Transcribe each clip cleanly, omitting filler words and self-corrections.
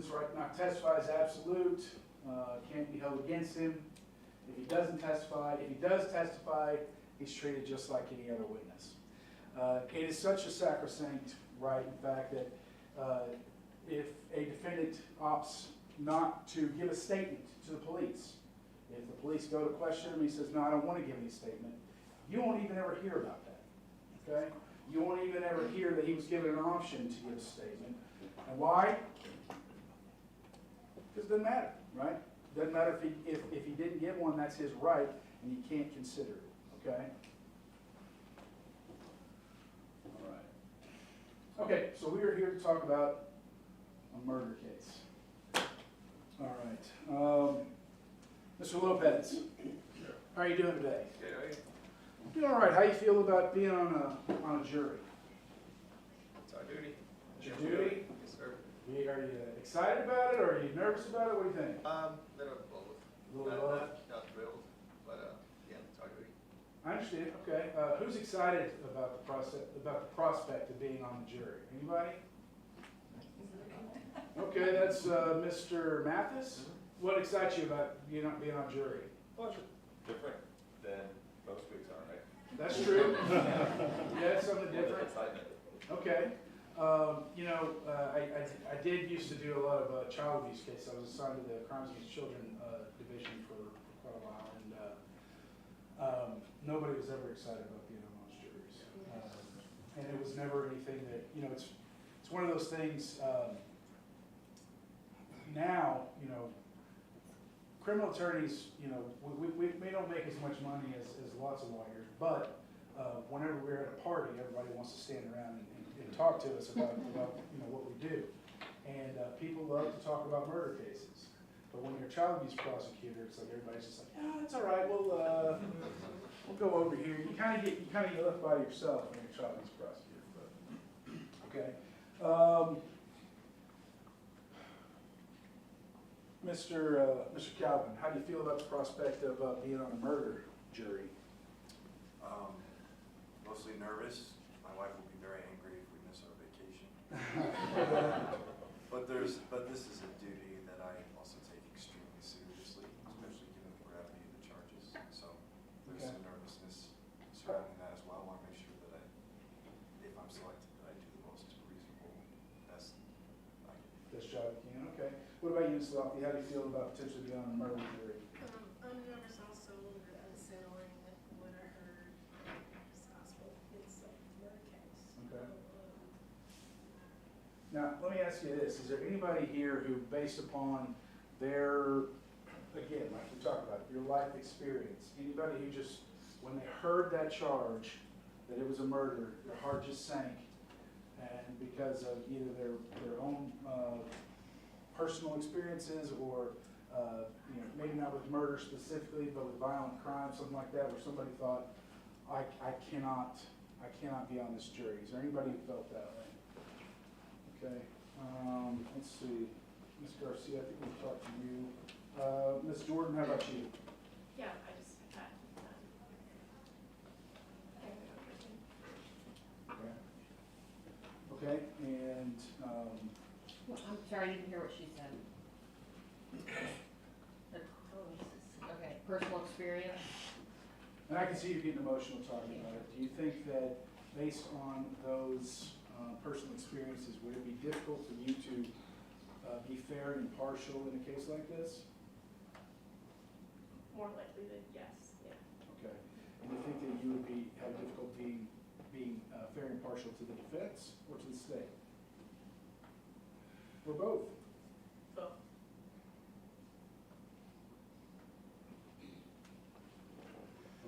person's right not to testify is absolute, can't be held against him. If he doesn't testify, if he does testify, he's treated just like any other witness. It is such a sacrosanct right, in fact, that if a defendant opts not to give a statement to the police, if the police go to question him, he says, no, I don't want to give any statement, you won't even ever hear about that, okay? You won't even ever hear that he was given an option to give a statement. And why? Because it doesn't matter, right? It doesn't matter if he didn't get one, that's his right, and you can't consider it, okay? All right. Okay, so we are here to talk about a murder case. All right. Mr. Lopez, how are you doing today? Good, how are you? Doing all right. How you feel about being on a jury? It's our duty. It's your duty? Yes, sir. Are you excited about it, or are you nervous about it? What do you think? Little both. Little both? Not thrilled, but yeah, it's our duty. I understand. Okay. Who's excited about the prospect of being on the jury? Anybody? Okay, that's Mr. Mathis. What excites you about being on jury? Well, it's different than most weeks are, right? That's true. Yeah, it's something different. Okay. I did used to do a lot of child abuse cases. I was assigned to the Crimes Against Children division for quite a while, and nobody was ever excited about being on those juries. And it was never anything that, it's one of those things, now, criminal attorneys, we don't make as much money as lots of lawyers, but whenever we're at a party, everybody wants to stand around and talk to us about what we do. And people love to talk about murder cases. But when you're a child abuse prosecutor, it's like everybody's just like, yeah, it's all right. We'll go over here. You kind of get left by yourself when you're a child abuse prosecutor. But okay. Mr. Calvin, how do you feel about the prospect of being on a murder jury? Mostly nervous. My wife will be very angry if we miss our vacation. But this is a duty that I also take extremely seriously, especially given the gravity of the charges. So there's some nervousness surrounding that as well. I want to make sure that if I'm selected, that I do the most reasonable, best I can. Best job you can. Okay. What about you, Ms. Lofty? How do you feel about potentially being on a murder jury? I'm nervous also a little bit unsettling that what I heard is gospel. It's a murder case. Okay. Now, let me ask you this. Is there anybody here who, based upon their, again, like we talked about, your life experience, anybody who just, when they heard that charge, that it was a murder, their heart just sank, and because of either their own personal experiences or maybe not with murder specifically, but with violent crime, something like that, where somebody thought, I cannot be on this jury. Is there anybody who felt that way? Okay. Let's see. Ms. Garcia, I think we've talked to you. Ms. Jordan, how about you? Yeah, I just had Okay. Okay, and I'm sorry, I didn't hear what she said. Okay, personal experience. and I can see you getting emotional talking about it. Do you think that based on those personal experiences, would it be difficult for you to be fair and impartial in a case like this? more likely than yes. Yeah. Okay. And do you think that you would have difficulty being fair and impartial to the defense or to the state? Or both? Both.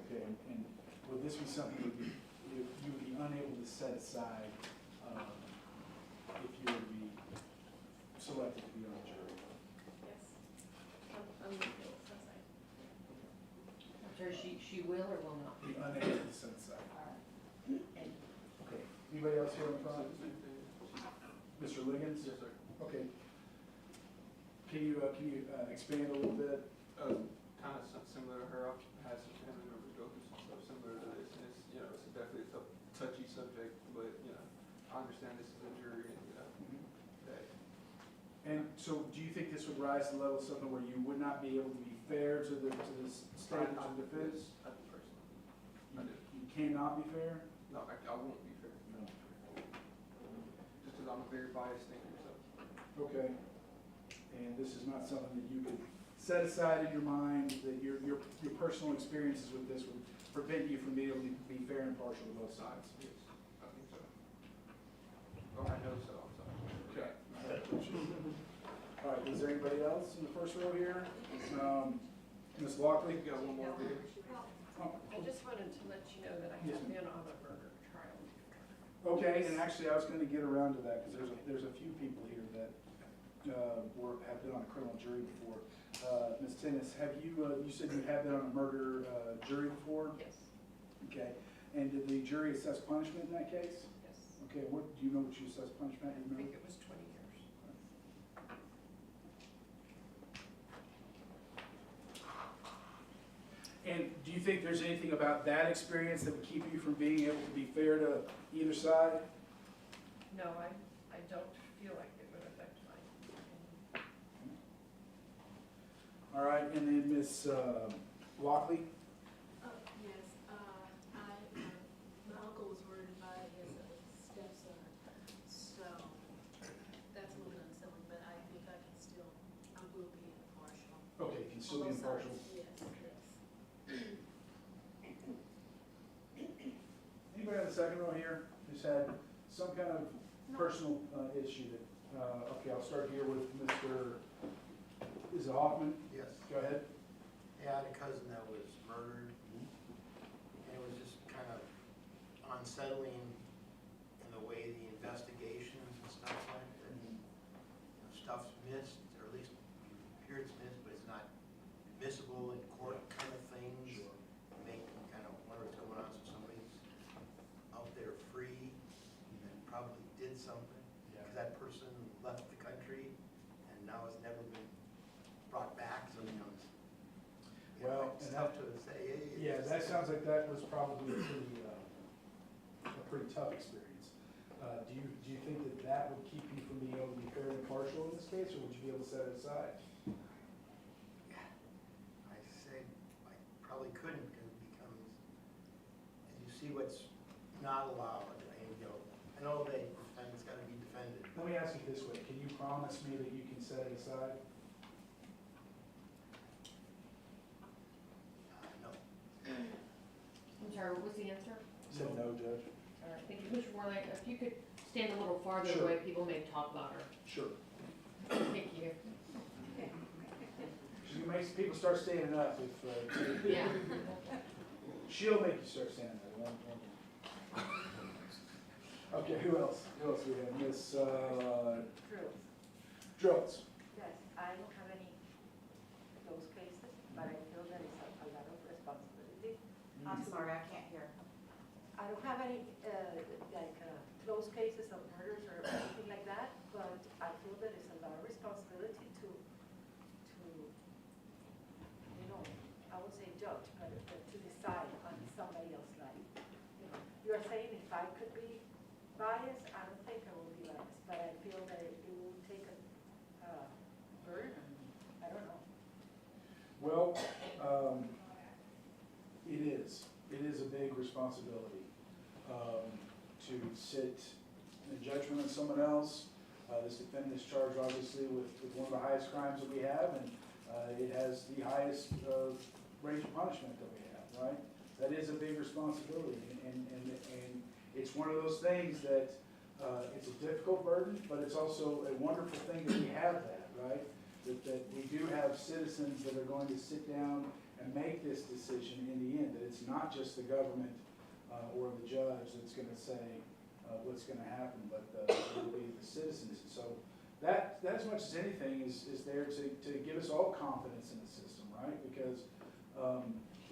Okay, and would this be something you would be unable to set aside if you were to be selected to be on the jury? Yes. I'm able to set aside. I'm sorry, she will or will not? Be unable to set aside. And Okay. Anybody else here on the front? Mr. Liggins? Yes, sir. Okay. Can you expand a little bit? Kind of similar to her. I've had some family members go through some stuff similar to this, and it's definitely a touchy subject. But I understand this is a jury, and that. And so do you think this would rise to the level of something where you would not be able to be fair to the state or to the defense? I do personally. I do. You cannot be fair? No, I won't be fair. No. Just because I'm a very biased thinker, so. Okay. And this is not something that you could set aside in your mind, that your personal experiences with this would prevent you from being able to be fair and impartial to both sides? Yes, I think so. Oh, I know so, I'm sorry. Okay. All right, is there anybody else in the first row here? Ms. Lockley? We got one more for you. Oh, I just wanted to let you know that I Yes, have ma'am. been on a murder trial before. Okay, and actually, I was gonna get around to that, because there's a few people here that, have been on a criminal jury before. Ms. Tennis, have you, you said you have been on a murder, jury before? Yes, Okay, and did the jury assess punishment in that case? yes. Okay, what, do you know what you assessed punishment, you I think remember? it was 20 years. And do you think there's anything about that experience that would keep you from being able to be fair to either side? No, I don't feel like it would affect my opinion. All right, and then Ms. Lockley? Yes, my uncle was murdered by his stepson, so that's a little bit unsettling, but I think I will be impartial. Okay, can still be On both impartial. sides. Yes, yes. Anybody on the second row here who's had some kind of personal issue that, okay, I'll start here with Mr., is it Hoffman? Yes. Go ahead. Yeah, I had a cousin that was murdered, and it was just kind of unsettling in the way the investigations and stuff like that. You know, stuff's missed, or at least you hear it's missed, but it's not admissible in court kind of things. Sure. Make you kind of wonder what's going on, so somebody's out there free and probably did something. Because that person left the country and now has never been brought back, so you know, Well, it's and tough that- to say, hey. Yeah, that sounds like that was probably a pretty tough experience. Do you think that that would keep you from being able to be fair and impartial in this case, or would you be able to set it aside? I say, I probably couldn't, because it becomes, as you see what's not allowed, and, you know, I know that it's gotta be defended. Let me ask it this way, can you promise me that you can set it aside? No. I'm sorry, what was the answer? You said no, Judge. All right, thank you. Mr. Warley, if you could stand a little farther Sure. away, people may talk louder. Sure. Thank you. She makes people start standing up if, Yeah. she'll make you start standing up. won't you? Okay, who else? Who else we have? Miss, True. Drills. Yes, I don't have any of those cases, but I feel there is a lot of responsibility. I'm sorry, I can't hear. I don't have any, close cases of murders or anything like that, but I feel there is a lot of responsibility to, you know, I would say judge, but to decide on somebody else's life. You know, you're saying if I could be biased, I don't think I will be biased, but I feel that it will take a burden, I don't know. Well, it is. It is a big responsibility to sit in judgment on someone else. This defendant is charged obviously with one of the highest crimes that we have, and it has the highest range of punishment that we have, right? That is a big responsibility, and it's one of those things that it's a difficult burden, but it's also a wonderful thing that we have that, right? That we do have citizens that are going to sit down and make this decision in the end, that it's not just the government or the judge that's gonna say what's gonna happen, but it'll be the citizens. So that as much as anything is there to give us all confidence in the system, right? Because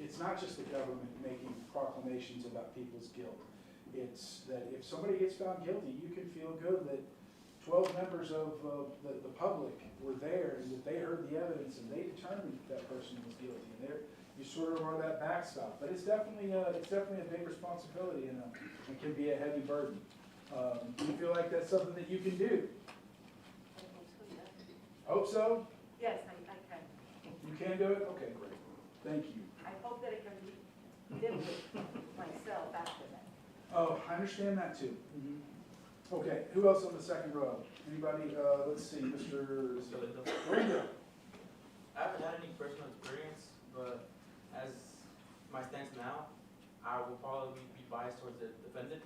it's not just the government making proclamations about people's guilt. It's that if somebody gets found guilty, you can feel good that 12 members of the public were there and that they heard the evidence and they determined that person was guilty. And you sort of are that backstop. But it's definitely a big responsibility and it can be a heavy burden. Do you feel like that's something that you can do? I hope so, yeah. Hope so? Yes, I can. You can do it? Okay, great. Thank you. I hope that I can deal with myself after that. Oh, I understand that too. Okay, who else on the second row? Anybody, let's see, Mr. Randall. I haven't had any personal experience, but as my stance now, I will probably be biased towards the defendant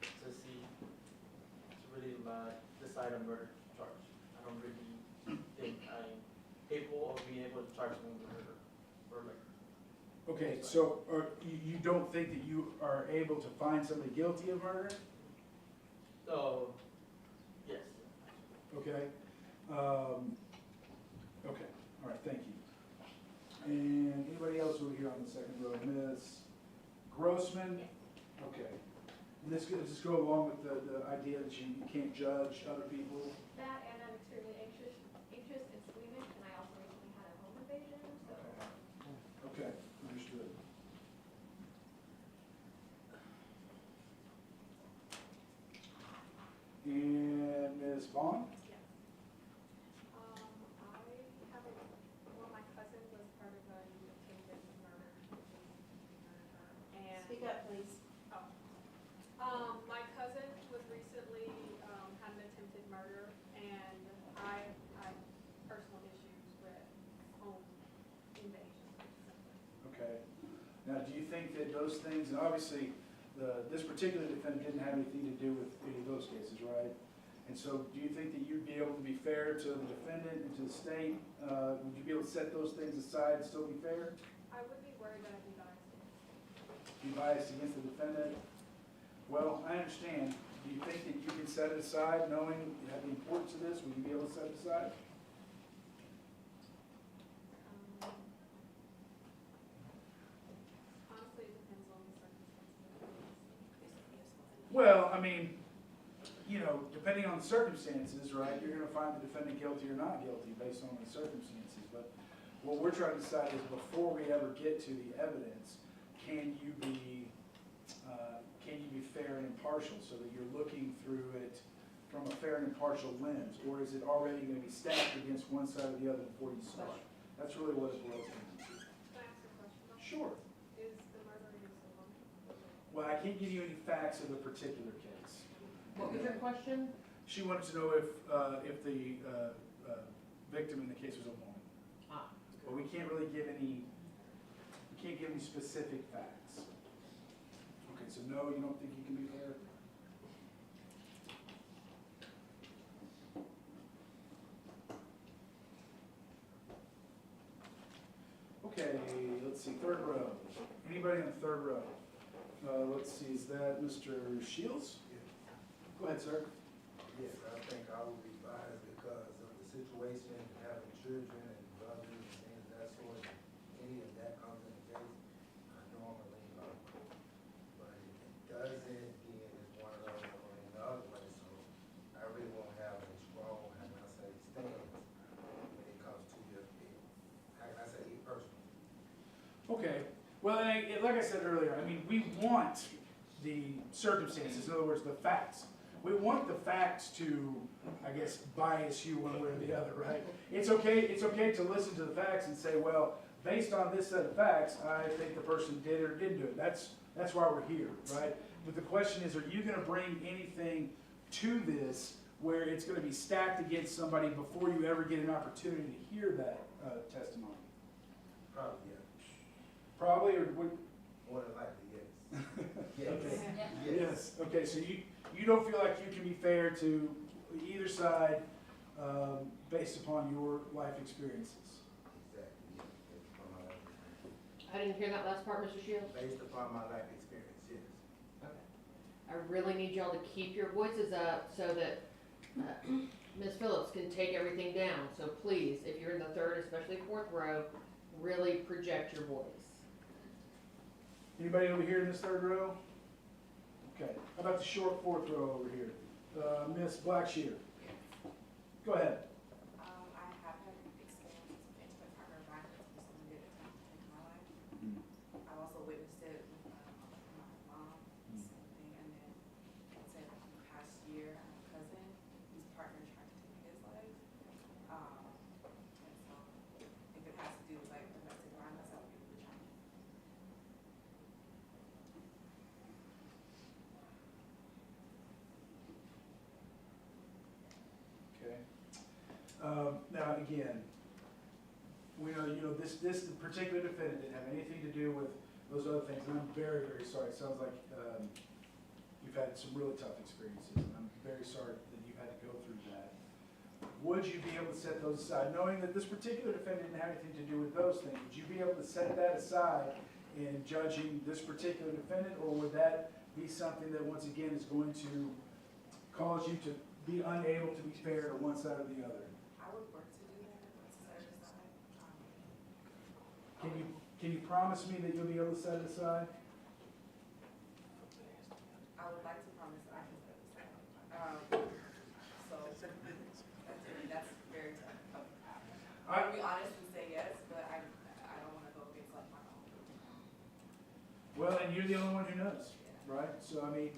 to really decide a murder charge. I don't really think I'm capable of being able to charge someone with murder or like. Okay, so you don't think that you are able to find somebody guilty of murder? So, yes. Okay. Okay, all right, thank you. And anybody else over here on the second row? Ms. Grossman? Okay. And this does this go along with the idea that you can't judge other people? That, and I'm extremely anxious and squeamish, and I also recently had a home invasion, so. Okay, understood. And Ms. Vaughn? Yes. I have my cousin was part of a attempted murder. And. Speak up, please. My cousin was recently, had an attempted murder, and I personal issues with home invasion. Okay. Now, do you think that those things, and obviously, this particular defendant didn't have anything to do with any of those cases, right? And so, do you think that you'd be able to be fair to the defendant and to the state? Would you be able to set those things aside and still be fair? I would be worried that I'd be biased. Be biased against the defendant? Well, I understand. Do you think that you can set it aside, knowing you have the importance of this? Would you be able to set it aside? Honestly, it depends on the circumstances. Well, I mean, you know, depending on the circumstances, right, you're gonna find the defendant guilty or not guilty based on the circumstances. But what we're trying to decide is before we ever get to the evidence, can you be fair and impartial so that you're looking through it from a fair and impartial lens? Or is it already gonna be stacked against one side or the other before you start? That's really what it boils down to. Can I ask a question? Sure. Is the murder in Salem? Well, I can't give you any facts of the particular case. What was your question? She wanted to know if the victim in the case was a woman. Ah. But we can't really give any, specific facts. Okay, so no, you don't think you can be fair? Okay, let's see, third row. Anybody in the third row? Let's see, is that Mr. Shields? Go ahead, sir. Yes, I think I would be biased because of the situation, having children and brothers and things of that sort. Any of that comes in the case, I normally, but it doesn't, again, it's one of those going the other way, so I really won't have a strong, how can I say, stance when it comes to your, how can I say, it personally. Okay, well, like I said earlier, I mean, we want the circumstances, in other words, the facts. We want the facts to, I guess, bias you one way or the other, right? It's okay to listen to the facts and say, well, based on this set of facts, I think the person did or didn't do it. That's why we're here, right? But the question is, are you gonna bring anything to this where it's gonna be stacked against somebody before you ever get an opportunity to hear that testimony? Probably, yeah. Probably, or would? More than likely, yes. Yes. Okay. Yes, okay, so you don't feel like you can be fair to either side based upon your life experiences? Exactly, yeah. Based upon my life experience. I didn't hear that last part, Mr. Shields. Based upon my life experience, yes. Okay. I really need y'all to keep your voices up so that Ms. Phillips can take everything down. So please, if you're in the third, especially fourth row, really project your voice. Anybody over here in this third row? Okay, how about the short fourth row over here? Miss Blackshear. Go ahead. I have had experience with intimate partner violence when someone did attempt to take my life. I've also witnessed it with my mom, same thing, and then I'd say like in the past year, I have a cousin whose partner tried to take his life. again, we know, this particular defendant didn't have anything to do with those other things, and I'm very, very sorry. It sounds like, you've had some really tough experiences, and I'm very sorry that you had to go through that. Would you be able to set those aside, knowing that this particular defendant didn't have anything to do with those things? Would you be able to set that aside in judging this particular defendant, or would that be something that, once again, is going to cause you to be unable to be fair to one side or the other? I would work to do that, to set it aside. Can you promise me that you'll be able to set it aside? I would like to promise that I can set it aside. So, that's very tough. I'll be honest and say yes, but I don't wanna go against like my own. Well, and you're the only one who knows, right? So, I mean,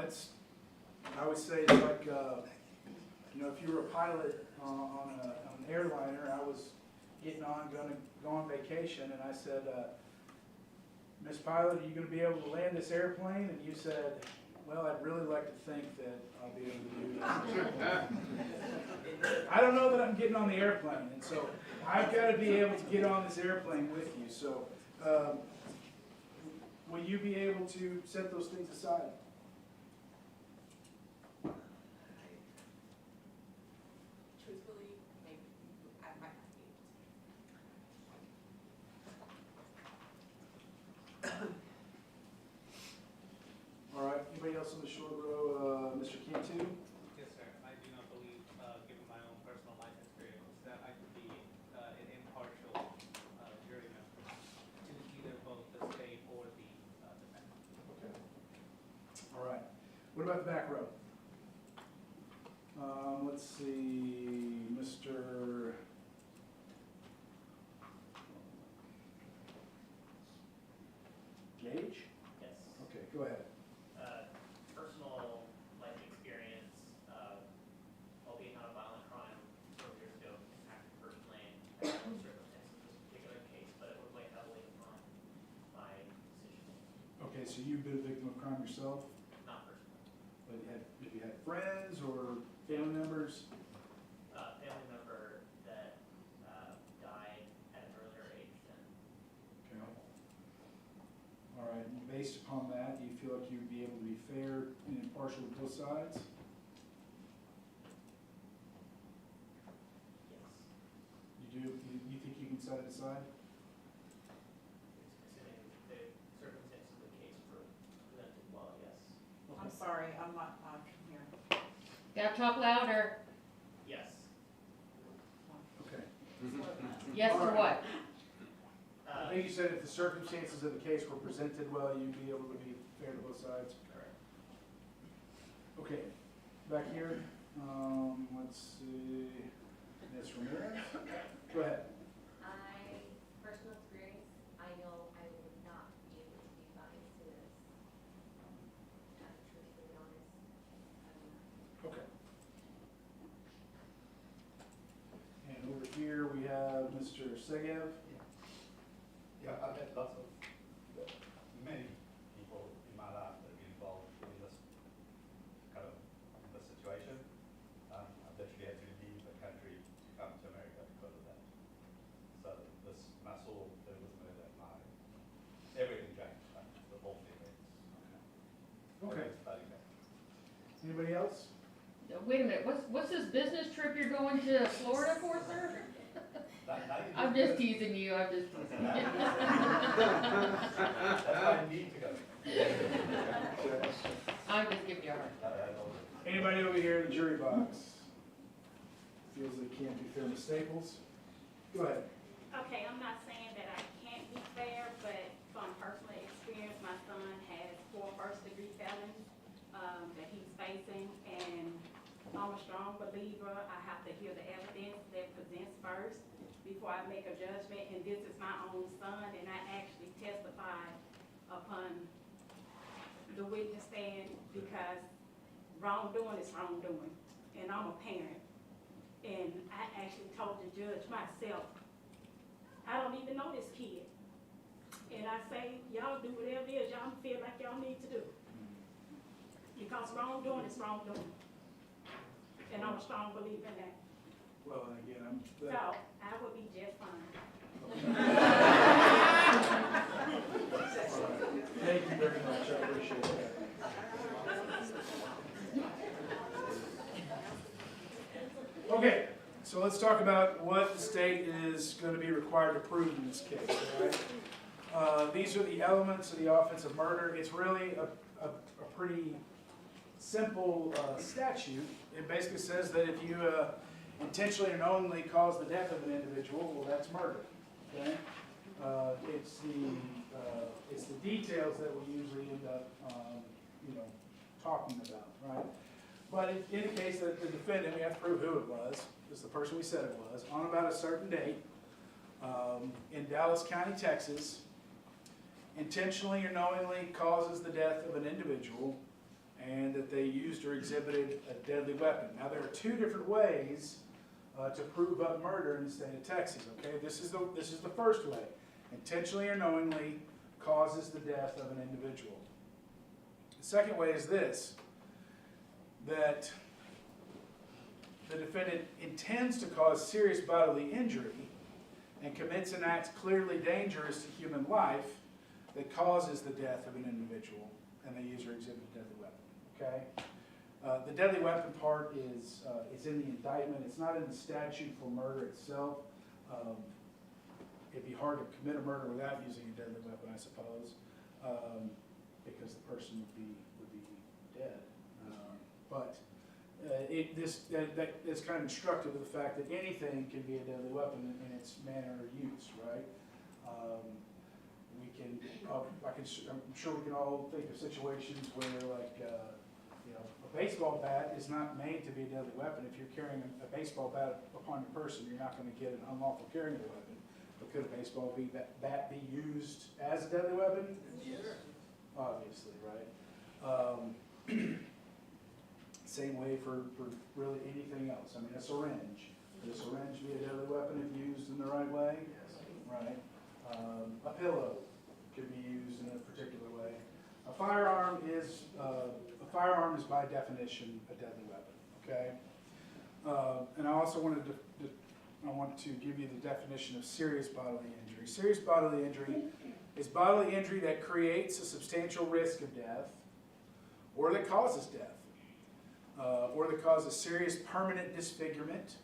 it's, I would say it's like, if you were a pilot on an airliner, I was gonna go on vacation, and I said, Miss Pilot, are you gonna be able to land this airplane? And you said, well, I'd really like to think that I'll be able to do that. I don't know that I'm getting on the airplane, and so I've gotta be able to get on this airplane with you, so, will you be able to set those things aside? Truthfully, maybe, I might not be able to. All right, anybody else on the short row? Mr. Cantu? Yes, sir. I do not believe, given my own personal life experience, that I could be an impartial jury member to either both the state or the defendant. Okay. All right. What about the back row? Let's see, Mr. Gage? Yes. Okay, go ahead. Personal life experience, albeit not a violent crime, 12 years ago, impacted personally and circumstances of this particular case, but it would weigh heavily upon my decision. Okay, so you've been a victim of crime yourself? Not personally. But have you had friends or family members? Family member that died at an earlier age than Okay. All right, and based upon that, do you feel like you'd be able to be fair and impartial to both sides? yes. You do? You think you can set it aside? Assuming the circumstances of the case were presented well, yes. I'm sorry, I'm not, I can hear. Gotta talk louder. Yes. Okay. Yes to what? I think you said if the circumstances of the case were presented well, you'd be able to be fair to both sides? Correct. Okay, back here, let's see, Ms. Ramirez, go ahead. Personal experience, I know I would not be able to be biased to this. Truthfully honest, I would not. Okay. And over here, we have Mr. Segev. Yeah, I've met lots of, many people in my life that have been involved in this kind of, in this situation. I've literally had to leave the country to come to America because of that. So this, when I saw there was murder, everything changed, like, the whole thing. Okay. Everything's starting back. Anybody else? Wait a minute, what's this business trip you're going to Florida for, sir? I'm just teasing you, I'm just teasing you. That's why I need to go. I'm just giving you a hard time. Anybody over here in the jury box feels they can't be fair to Staples? Go ahead. Okay, I'm not saying that I can't be fair, but from personal experience, my son has 4 first-degree felons that he's facing, and I'm a strong believer. I have to hear the evidence that presents first before I make a judgment, and this is my own son, and I actually testified upon the witness stand because wrongdoing is wrongdoing, and I'm a parent. And I actually told the judge myself, I don't even know this kid. And I say, y'all do whatever it is y'all feel like y'all need to do. Because wrongdoing is wrongdoing. And I'm a strong believer in that. Well, and again, I'm. So I would be just fine. Thank you very much, I appreciate that. Okay, so let's talk about what the state is going to be required to prove in this case, all right? These are the elements of the offense of murder. It's really a pretty simple statute. It basically says that if you intentionally and knowingly cause the death of an individual, well, that's murder, okay? It's the details that we usually end up, talking about, right? But it indicates that the defendant, we have to prove who it was, it's the person we said it was, on about a certain date, in Dallas County, Texas, intentionally or knowingly causes the death of an individual, and that they used or exhibited a deadly weapon. Now, there are two different ways to prove up murder in the state of Texas, okay? This is the first way. Intentionally or knowingly causes the death of an individual. The second way is this, that the defendant intends to cause serious bodily injury and commits an act clearly dangerous to human life that causes the death of an individual, and they use or exhibit a deadly weapon, okay? The deadly weapon part is in the indictment. It's not in the statute for murder itself. It'd be hard to commit a murder without using a deadly weapon, I suppose, because the person would be dead. That is kind of instructive of the fact that anything can be a deadly weapon in its manner of use, right? I'm sure we can all think of situations where, like, a baseball bat is not made to be a deadly weapon. If you're carrying a baseball bat upon your person, you're not going to get an unlawful carrying of a weapon. But could a baseball bat be used as a deadly weapon? Yes. Obviously, right? Same way for really anything else. I mean, a syringe. Could a syringe be a deadly weapon if used in the right way? Yes. Right? A pillow could be used in a particular way. A firearm is by definition a deadly weapon. Okay. And I also want to give you the definition of serious bodily injury. Serious bodily injury is bodily injury that creates a substantial risk of death, or that causes death, or that causes serious permanent disfigurement,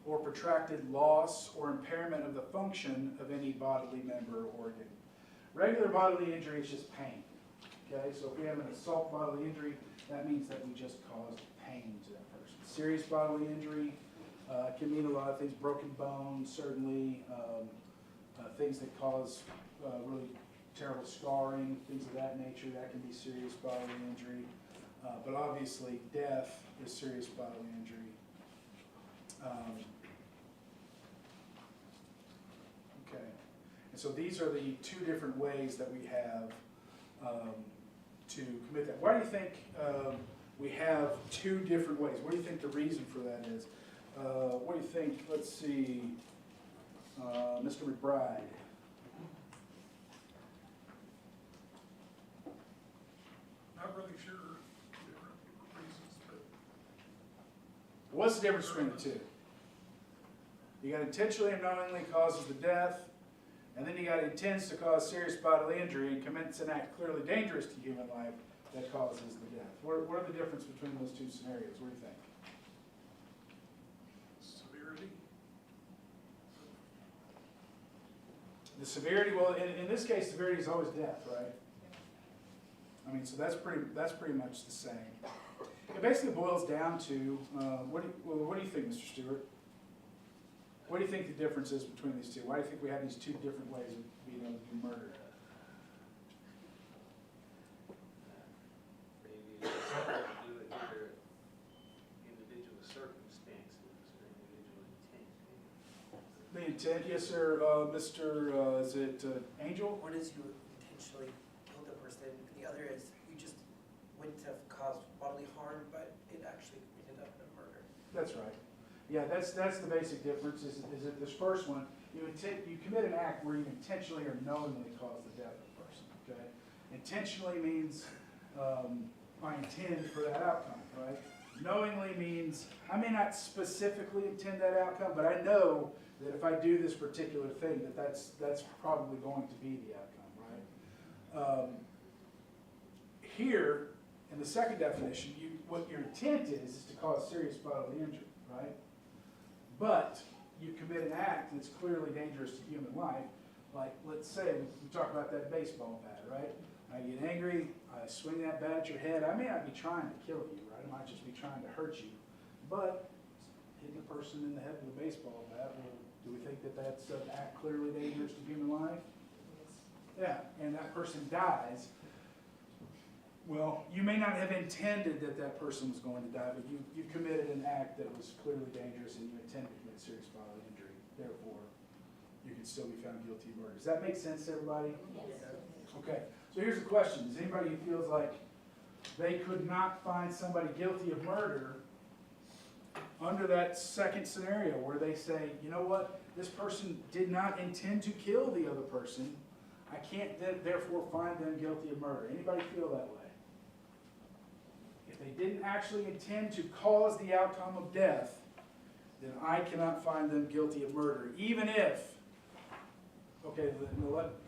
or protracted loss or impairment of the function of any bodily member or organ. Regular bodily injury is just pain. Okay, so if we have an assault bodily injury, that means that we just caused pain to that person. Serious bodily injury can mean a lot of things. Broken bones, certainly, things that cause really terrible scarring, things of that nature, that can be serious bodily injury. But obviously, death is serious bodily injury. Okay, and so these are the two different ways that we have to commit that. Why do you think we have two different ways? What do you think the reason for that is? What do you think? Let's see, Mr. McBride. Not really sure different reasons, but. What's the difference between the two? You got intentionally and knowingly causes the death, and then you got intends to cause serious bodily injury and commits an act clearly dangerous to human life that causes the death. What are the difference between those two scenarios? What do you think? Severity. The severity, well, in this case, severity is always death, right? I mean, so that's pretty much the same. It basically boils down to, what do you think, Mr. Stewart? What do you think the difference is between these two? Why do you think we have these two different ways of being able to do murder? Maybe it's hard to do it under individual circumstances or individual intent. The intent, yes, sir. Mr. Is it Angel? One is you intentionally killed the person, and the other is you just wouldn't have caused bodily harm, but it actually ended up in a murder. That's right. Yeah, that's the basic difference. Is that this first one, you commit an act where you intentionally or knowingly cause the death of a person. Okay, intentionally means I intend for that outcome, right? Knowingly means, I may not specifically intend that outcome, but I know that if I do this particular thing, that's probably going to be the outcome, right? Here, in the second definition, what your intent is to cause serious bodily injury, right? But you commit an act that's clearly dangerous to human life, like, let's say, we talk about that baseball bat, right? I get angry, I swing that bat at your head. I may not be trying to kill you, right? I might just be trying to hurt you. But hitting a person in the head with a baseball bat, well, do we think that that's an act clearly dangerous to human life? Yeah, and that person dies. Well, you may not have intended that that person was going to die, but you committed an act that was clearly dangerous and you intended to commit serious bodily injury. Therefore, you can still be found guilty of murder. Does that make sense to everybody? Yes. Okay, so here's the question. Does anybody who feels like they could not find somebody guilty of murder under that second scenario where they say, you know what, this person did not intend to kill the other person, I can't therefore find them guilty of murder. Anybody feel that way? If they didn't actually intend to cause the outcome of death, then I cannot find them guilty of murder, even if, okay,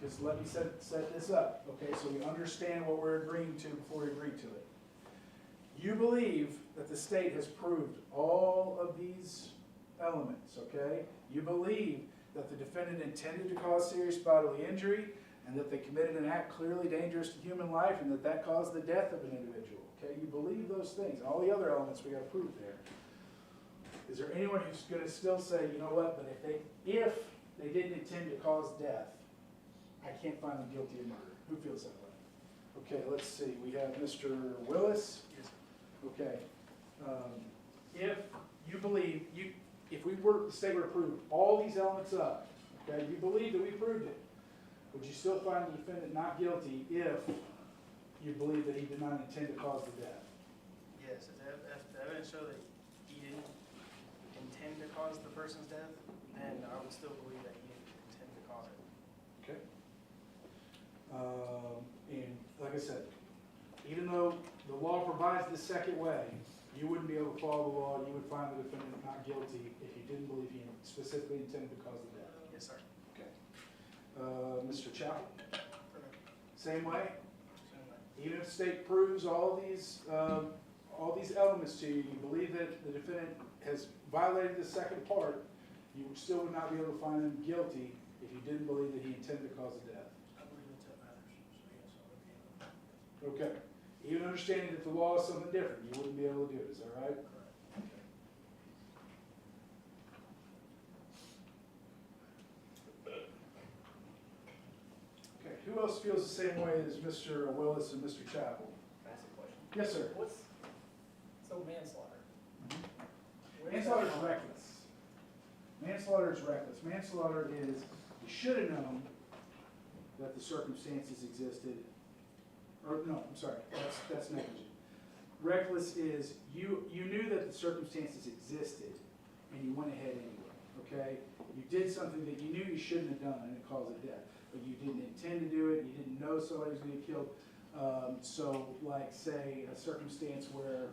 because let me set this up, okay, so we understand what we're agreeing to before we agree to it. You believe that the state has proved all of these elements, okay? You believe that the defendant intended to cause serious bodily injury and that they committed an act clearly dangerous to human life and that caused the death of an individual, okay? You believe those things, all the other elements we got to prove there. Is there anyone who's going to still say, you know what, but if they didn't intend to cause death, I can't find them guilty of murder? Who feels that way? Okay, let's see. We have Mr. Willis. Okay. If you believe, if the state were to prove all these elements up, okay, you believe that we proved it, would you still find the defendant not guilty if you believe that he did not intend to cause the death? Yes, if the evidence show that he didn't intend to cause the person's death, then I would still believe that he didn't intend to cause it. Okay. And like I said, even though the law provides the second way, you wouldn't be able to follow the law. You would find the defendant not guilty if you didn't believe he specifically intended to cause the death. Yes, sir. Okay. Mr. Chapel? Same way? Even if the state proves all these elements to you, you believe that the defendant has violated the second part, you still would not be able to find him guilty if you didn't believe that he intended to cause the death. I believe it's that matters, so yes, I would be able to. Okay. Even understanding that the law is something different, you wouldn't be able to do it, is that right? Correct. Okay, who else feels the same way as Mr. Willis and Mr. Chapel? Can I ask a question? Yes, sir. So manslaughter? Manslaughter is reckless. Manslaughter is reckless. Manslaughter is, you should have known that the circumstances existed, or no, I'm sorry, that's negligent. Reckless is, you knew that the circumstances existed and you went ahead anyway, okay? You did something that you knew you shouldn't have done and it caused a death, but you didn't intend to do it, you didn't know somebody was gonna get killed. So like say a circumstance where,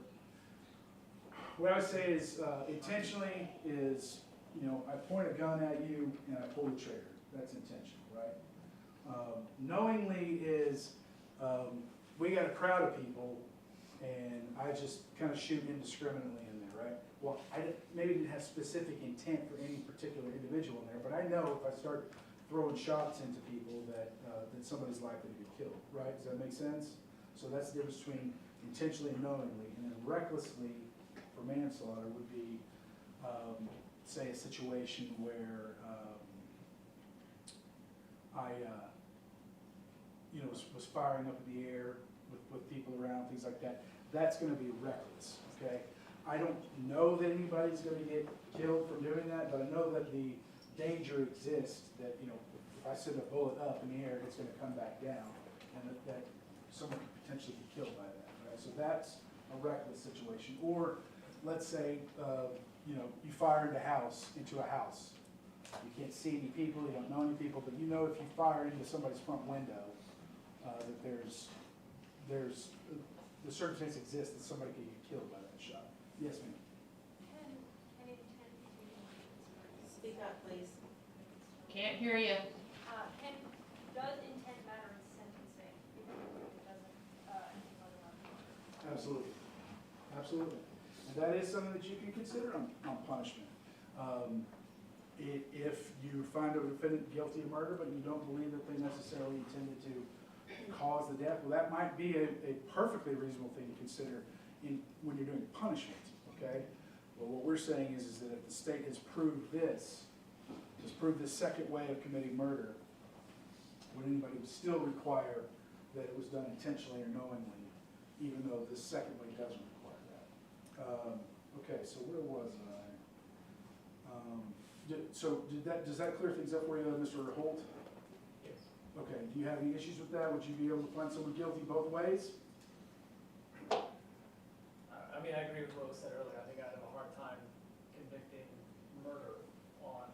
what I would say is intentionally is, you know, I point a gun at you and I pull the trigger. That's intentional, right? Knowingly is we got a crowd of people and I just kind of shoot indiscriminately in there, right? Well, maybe didn't have specific intent for any particular individual in there, but I know if I start throwing shots into people that somebody's likely to get killed, right? Does that make sense? So that's the difference between intentionally and knowingly, and then recklessly for manslaughter would be, say, a situation where I was firing up in the air with people around, things like that. That's going to be reckless, okay? I don't know that anybody's going to get killed from doing that, but I know that the danger exists that, you know, if I send a bullet up in the air, it's going to come back down, and that someone could potentially get killed by that, right? So that's a reckless situation. Or let's say, you know, you fire into a house. You can't see any people, you don't know any people, but you know if you fire into somebody's front window, that there's the circumstance exists that somebody could get killed by that shot. Yes, ma'am. Can it intend to? Speak up, please. Can't hear you. Does intent matter in sentencing, even if it doesn't, anything other than? Absolutely. Absolutely. And that is something that you can consider on punishment. If you find a defendant guilty of murder, but you don't believe that they necessarily intended to cause the death, well, that might be a perfectly reasonable thing to consider when you're doing punishment, okay? But what we're saying is that if the state has proved this second way of committing murder, would anybody still require that it was done intentionally or knowingly, even though the second way doesn't require that? Okay, so where was I? Does that clear things up for you, Mr. Holt? Yes. Okay, do you have any issues with that? Would you be able to find someone guilty both ways? I mean, I agree with what was said earlier. I think I'd have a hard time convicting murder on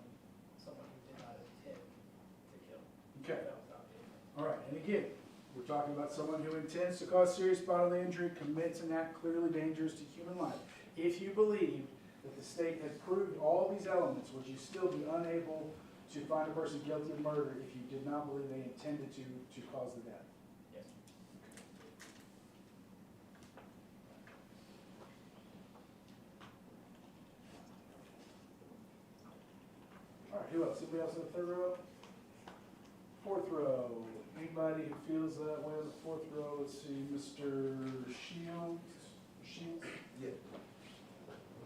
someone who did not intend to kill. Okay. That was not the intent. All right, and again, we're talking about someone who intends to cause serious bodily injury, commits an act clearly dangerous to human life. If you believe that the state had proved all these elements, would you still be unable to find a person guilty of murder if you did not believe they intended to cause the death? Yes. All right, who else? Anybody else in the third row? Fourth row. Anybody who feels that way on the fourth row? Let's see, Mr. Shields? Shields? Yeah.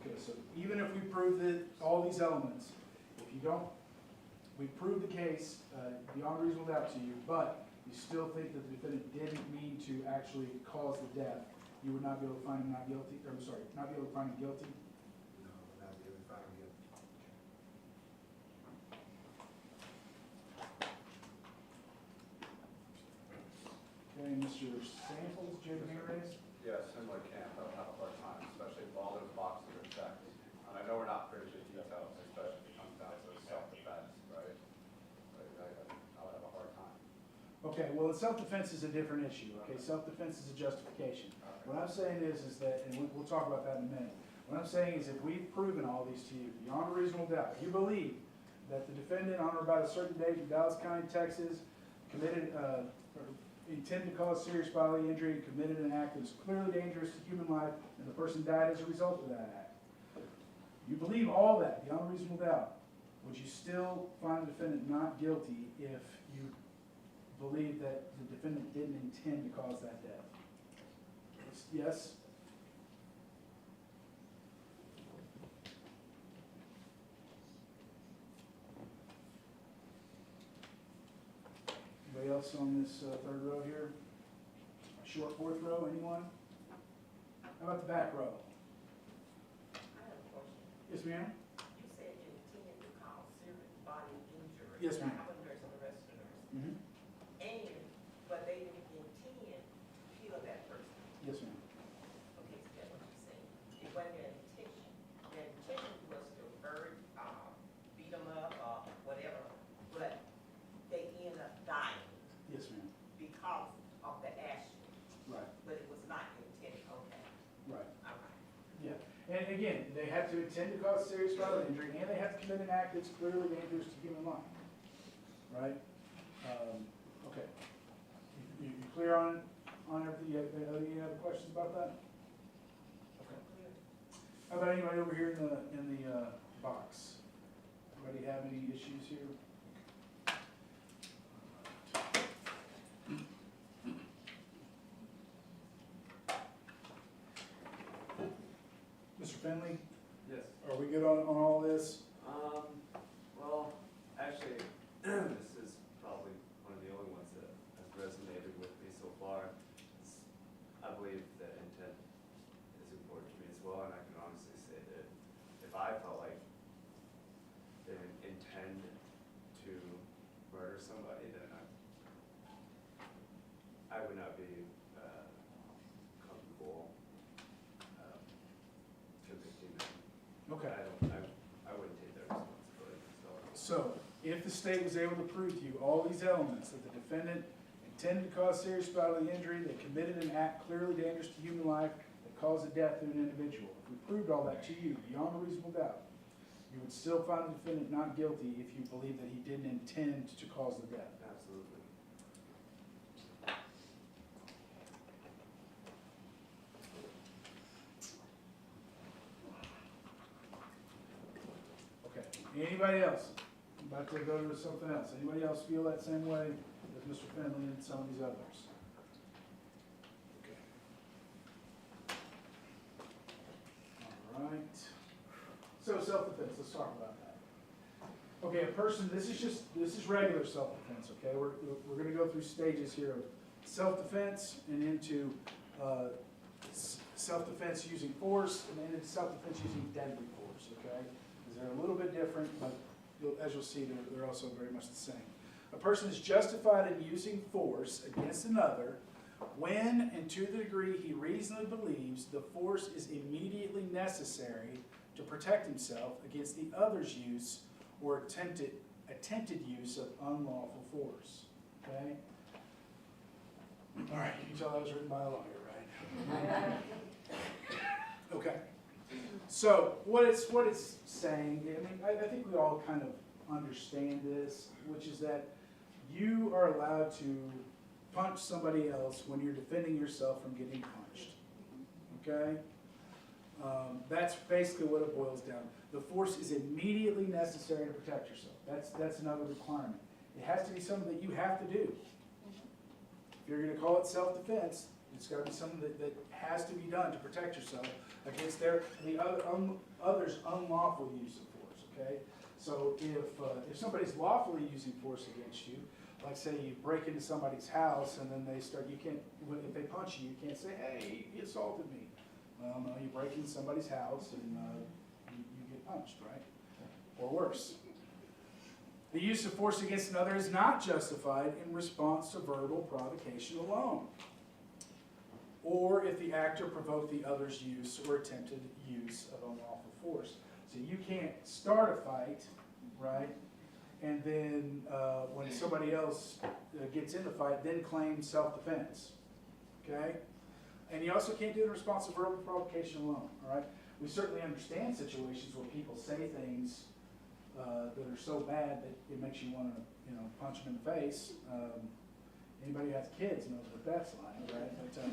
Okay, so even if we prove that all these elements, if you don't, we prove the case beyond reasonable doubt to you, but you still think that the defendant didn't mean to actually cause the death, you would not be able to find him not guilty, or I'm sorry, not be able to find him guilty? No, not be able to find him. Okay, Mr. Samples, do you have any raise? Yeah, similar camp, I would have a hard time, especially if all those boxes are checked. And I know we're not privy to details, especially if it comes down to self-defense, right? But I would have a hard time. Okay, well, self-defense is a different issue, okay? Self-defense is a justification. What I'm saying is that, and we'll talk about that in a minute. What I'm saying is if we've proven all these to you beyond a reasonable doubt, you believe that the defendant on or about a certain date in Dallas County, Texas, committed, or intended to cause serious bodily injury and committed an act that is clearly dangerous to human life, and the person died as a result of that act. You believe all that beyond a reasonable doubt. Would you still find the defendant not guilty if you believe that the defendant didn't intend to cause that death? Yes? Anybody else on this third row here? Short fourth row, anyone? How about the back row? I have a question. Yes, ma'am? You said you intended to cause serious bodily injury. Yes, ma'am. I'm a nurse, I'm a registered nurse. Mm-hmm. But they didn't intend to kill that person. Yes, ma'am. Okay, so that's what you're saying. It wasn't their intention. Their intention was to hurt, beat them up, whatever, but they ended up dying Yes, ma'am. because of the action. Right, But it was not intended, okay, right. all right. Yeah, and again, they have to intend to cause serious bodily injury, and they have to commit an act that's clearly dangerous to human life, right? Okay. You clear on everything? Any other questions about that? Okay. How about anybody over here in the box? Anybody have any issues here? Mr. Finley, Yes. are we good on all this? Well, actually, this is probably one of the only ones that has resonated with me so far. I believe that intent is important to me as well, and I can honestly say that if I felt like they didn't intend to murder somebody, then I would not be comfortable convicting them. Okay. I wouldn't take that responsibility myself. So, if the state was able to prove to you all these elements, that the defendant intended to cause serious bodily injury, they committed an act clearly dangerous to human life, that cause of death to an individual. If we proved all that to you beyond a reasonable doubt, you would still find the defendant not guilty if you believe that he didn't intend to cause the death. Absolutely. Okay, anybody else? I'm about to go to something else. Anybody else feel that same way as Mr. Finley and some of these others? Okay. All right. So self-defense, let's talk about that. Okay, a person, this is regular self-defense, okay? We're gonna go through stages here of self-defense and into self-defense using force and then into self-defense using deadly force, okay? Because they're a little bit different, but as you'll see, they're also very much the same. A person is justified in using force against another when and to the degree he reasonably believes the force is immediately necessary to protect himself against the other's use or attempted use of unlawful force, okay? All right, you can tell that was written by a lawyer, right? Okay. So what it's saying, I mean, I think we all kind of understand this, which is that you are allowed to punch somebody else when you're defending yourself from getting punched, okay? That's basically what it boils down. The force is immediately necessary to protect yourself. That's another requirement. It has to be something that you have to do. If you're going to call it self-defense, it's got to be something that has to be done to protect yourself against the other's unlawful use of force, okay? So if somebody's lawfully using force against you, like say you break into somebody's house and then if they punch you, you can't say, hey, he assaulted me. Well, no, you break into somebody's house and you get punched, right? Or worse. The use of force against another is not justified in response to verbal provocation alone, or if the actor provoked the other's use or attempted use of unlawful force. So you can't start a fight, right? And then when somebody else gets in the fight, then claim self-defense, okay? And you also can't do it in response to verbal provocation alone, all right? We certainly understand situations where people say things that are so bad that it makes you want to, punch them in the face. Anybody who has kids knows what that's like, right? But,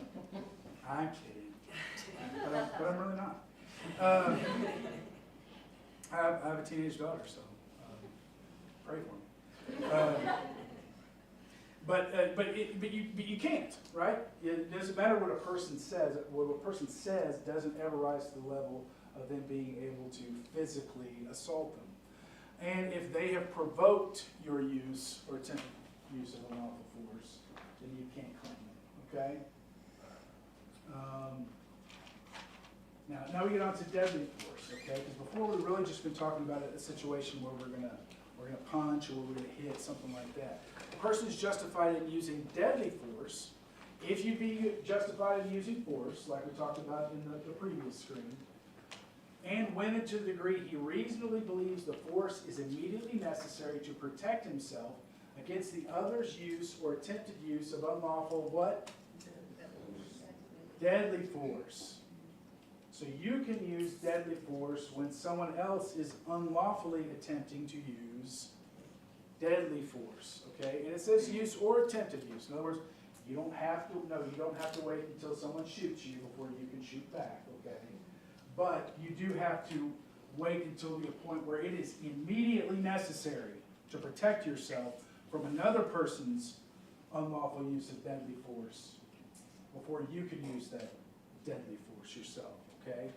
I'm kidding, but I'm really not. I have a teenage daughter, so pray for me. But you can't, right? It doesn't matter what a person says. What a person says doesn't ever rise to the level of them being able to physically assault them. And if they have provoked your use or attempted use of unlawful force, then you can't claim them, okay? Now we get on to deadly force, okay? Because before we've really just been talking about a situation where we're gonna punch or we're gonna hit, something like that. A person is justified in using deadly force if you be justified in using force, like we talked about in the previous screen, and when and to the degree he reasonably believes the force is immediately necessary to protect himself against the other's use or attempted use of unlawful what? Deadly force. So you can use deadly force when someone else is unlawfully attempting to use deadly force, okay? And it says use or attempted use. In other words, you don't have to wait until someone shoots you before you can shoot back, okay? But you do have to wait until the point where it is immediately necessary to protect yourself from another person's unlawful use of deadly force before you can use that deadly force yourself, okay?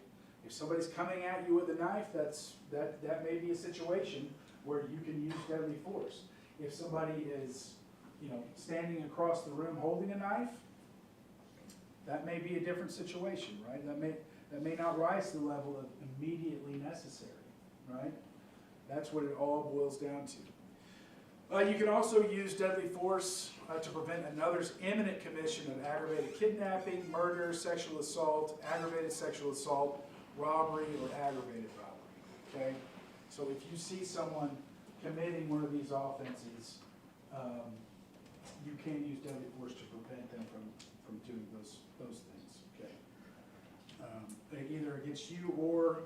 If somebody's coming at you with a knife, that may be a situation where you can use deadly force. If somebody is, standing across the room holding a knife, that may be a different situation, right? That may not rise to the level of immediately necessary, right? That's what it all boils down to. You can also use deadly force to prevent another's imminent commission of aggravated kidnapping, murder, sexual assault, aggravated sexual assault, robbery, or aggravated robbery, okay? So if you see someone committing one of these offenses, you can use deadly force to prevent them from doing those things, okay? either against you or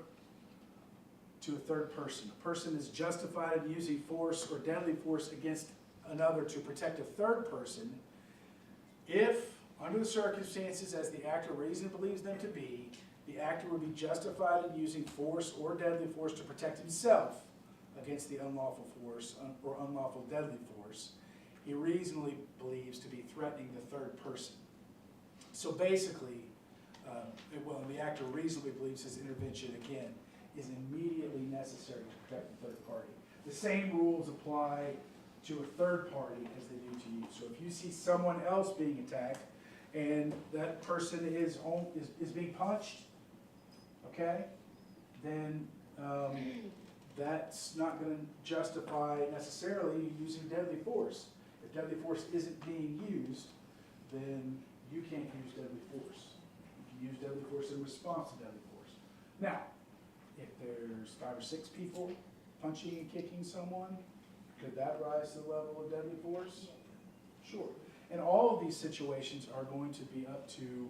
to a third person. A person is justified in using force or deadly force against another to protect a third person if, under the circumstances as the actor reasonably believes them to be, the actor would be justified in using force or deadly force to protect himself against the unlawful force or unlawful deadly force he reasonably believes to be threatening the third person. So basically, the actor reasonably believes his intervention, again, is immediately necessary to protect the third party. The same rules apply to a third party as they do to you. So if you see someone else being attacked and that person is being punched, okay, then that's not going to justify necessarily you using deadly force. If deadly force isn't being used, then you can't use deadly force. You can use deadly force in response to deadly force. Now, if there's 5 or 6 people punching and kicking someone, could that rise to the level of deadly force? Sure. And all of these situations are going to be up to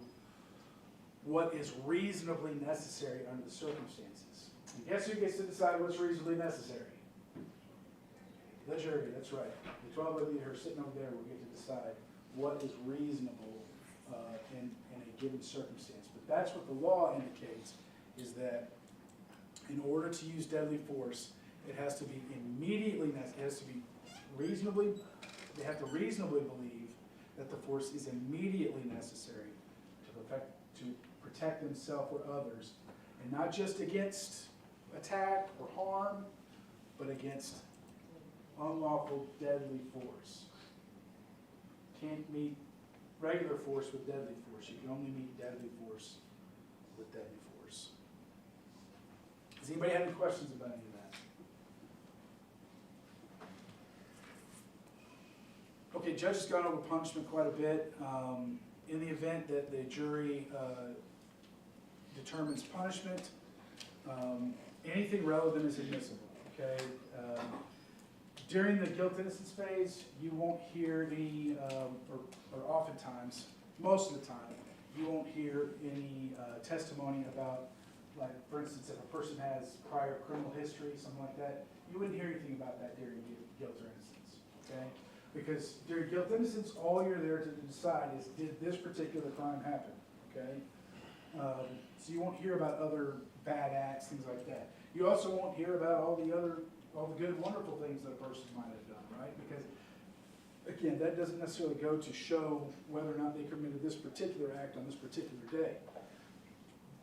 what is reasonably necessary under the circumstances. And guess who gets to decide what's reasonably necessary? The jury, that's right. The 12 of you who are sitting over there will get to decide what is reasonable in a given circumstance. But that's what the law indicates, is that in order to use deadly force, it has to be immediately necessary. It has to be reasonably, they have to reasonably believe that the force is immediately necessary to protect themselves or others, and not just against attack or harm, but against unlawful deadly force. Can't meet regular force with deadly force. You can only meet deadly force with deadly force. Does anybody have any questions about any of that? Okay, judge has gone over punishment quite a bit. In the event that the jury determines punishment, anything relevant is admissible, okay? During the guilt-innocence phase, you won't hear any, or oftentimes, most of the time, you won't hear any testimony about, like, for instance, if a person has prior criminal history, something like that, you wouldn't hear anything about that during guilt or innocence, okay? Because during guilt innocence, all you're there to decide is, did this particular crime happen, okay? So you won't hear about other bad acts, things like that. You also won't hear about all the good, wonderful things that a person might have done, right? Because, again, that doesn't necessarily go to show whether or not they committed this particular act on this particular day.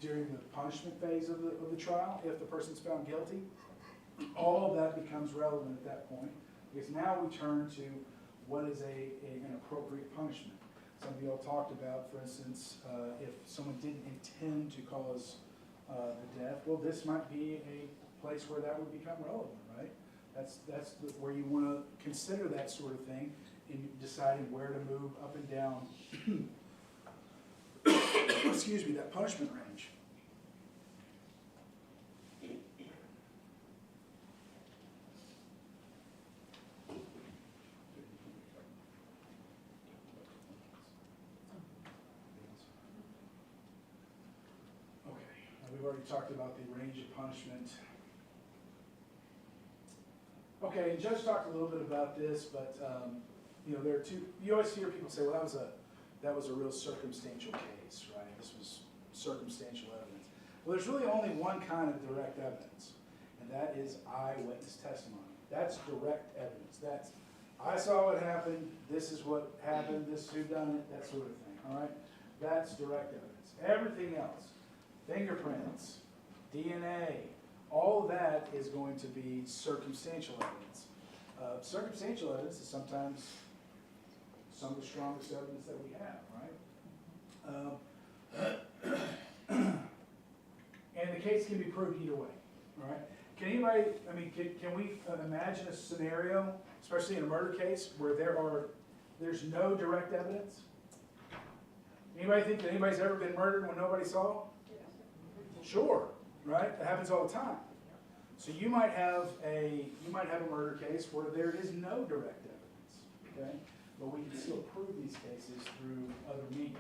During the punishment phase of the trial, if the person's found guilty, all of that becomes relevant at that point, because now we turn to what is an appropriate punishment. Some of you all talked about, for instance, if someone didn't intend to cause the death, well, this might be a place where that would become relevant, right? That's where you want to consider that sort of thing in deciding where to move up and down, excuse me, that punishment range. We've already talked about the range of punishment. Okay, and Judge talked a little bit about this, but there are two. You always hear people say, "Well, that was a real circumstantial case, right? This was circumstantial evidence." Well, there's really only one kind of direct evidence, and that is eyewitness testimony. That's direct evidence. That's, I saw what happened. This is what happened. This is who done it. That sort of thing. All right, that's direct evidence. Everything else, fingerprints, DNA, all of that is going to be circumstantial evidence. Circumstantial evidence is sometimes some of the strongest evidence that we have, right? And the case can be proved either way, all right? Can anybody, can we imagine a scenario, especially in a murder case, where there's no direct evidence? Anybody think that anybody's ever been murdered when nobody saw? Sure, right? That happens all the time. So you might have a murder case where there is no direct evidence, okay? But we can still prove these cases through other means.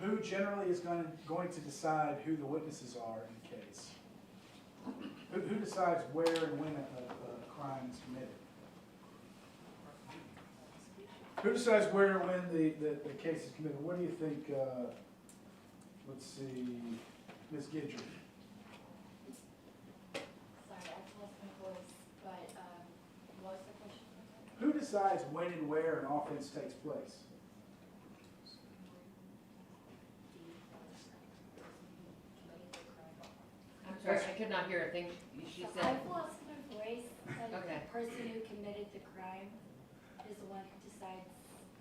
Who generally is going to decide who the witnesses are in the case? Who decides where and when a crime is committed? Who decides where and when the case is committed? What do you think, let's see, Ms. Gidry? Sorry, I lost my voice, but, what was the question? Who decides when and where an offense takes place? I'm sorry, I could not hear a thing she said. I've lost my voice, but Okay. the person who committed the crime is the one who decides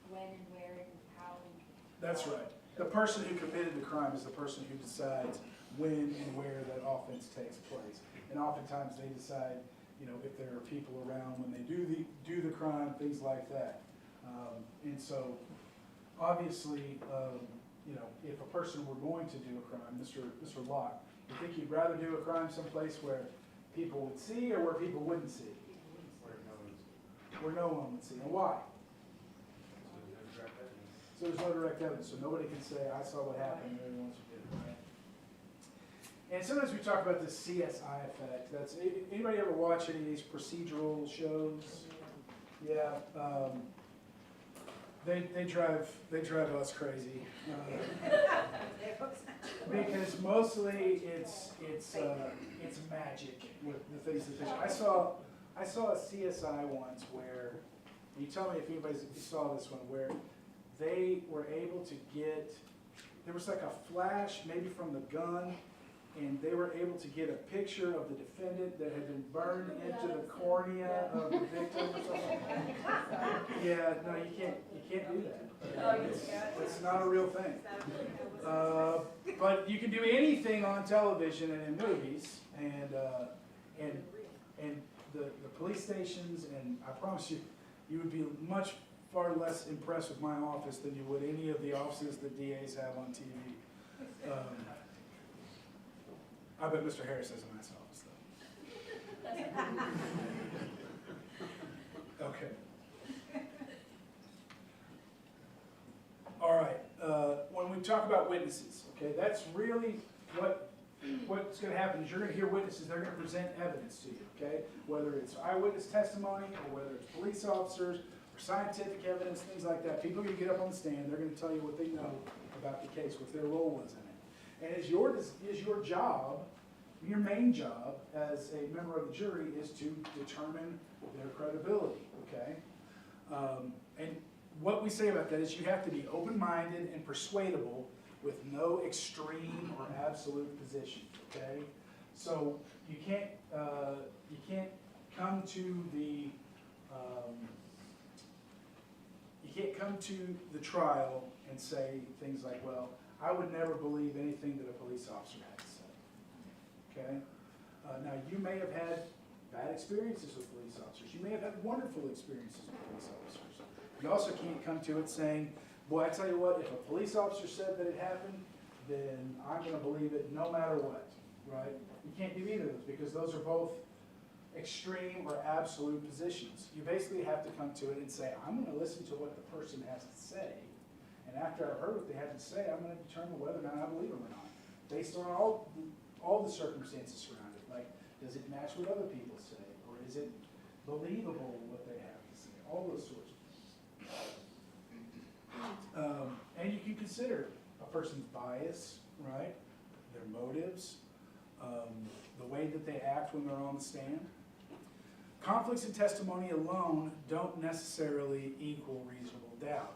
when and where and how and. That's right. The person who committed the crime is the person who decides when and where that offense takes place. And oftentimes they decide, you know, if there are people around when they do the crime, things like that. And so, obviously, you know, if a person were going to do a crime, Mr. Locke, you think you'd rather do a crime someplace where people would see or where people wouldn't see? Where no one would see. And why? So there's no direct evidence, so nobody can say, I saw what happened, and everyone else did, right? And sometimes we talk about the CSI effect. That's, anybody ever watch any of these procedural shows? Yeah, they drive us crazy. Because mostly it's magic with the things that they, I saw a CSI once where, you tell me if anybody saw this one, where they were able to get, there was like a flash maybe from the gun, and they were able to get a picture of the defendant that had been burned into the cornea of the victim or something. Yeah, no, you can't do that. It's not a real thing. But you can do anything on television and in movies, and the police stations, and I promise you, you would be far less impressed with my office than you would any of the offices that DAs have on TV. I bet Mr. Harris has a nice office, though. Okay. All right. When we talk about witnesses, okay, that's really what's going to happen is you're going to hear witnesses. They're going to present evidence to you, okay? Whether it's eyewitness testimony or whether it's police officers or scientific evidence, things like that. People are going to get up on the stand. They're going to tell you what they know about the case, what their role was in it. And is your job, your main job as a member of the jury is to determine their credibility, okay? And what we say about that is you have to be open-minded and persuadable with no extreme or absolute position, okay? So you can't come to the trial and say things like, well, I would never believe anything that a police officer had to say, okay? Now, you may have had bad experiences with police officers. You may have had wonderful experiences with police officers. You also can't come to it saying, boy, I tell you what, if a police officer said that it happened, then I'm going to believe it no matter what, right? You can't do either of those because those are both extreme or absolute positions. You basically have to come to it and say, I'm going to listen to what the person has to say, and after I've heard what they have to say, I'm going to determine whether or not I believe them or not, based on all the circumstances surrounding it. Like, does it match what other people say, or is it believable what they have to say? All those sorts of things. And you can consider a person's bias, right? Their motives, the way that they act when they're on the stand. Conflicts in testimony alone don't necessarily equal reasonable doubt.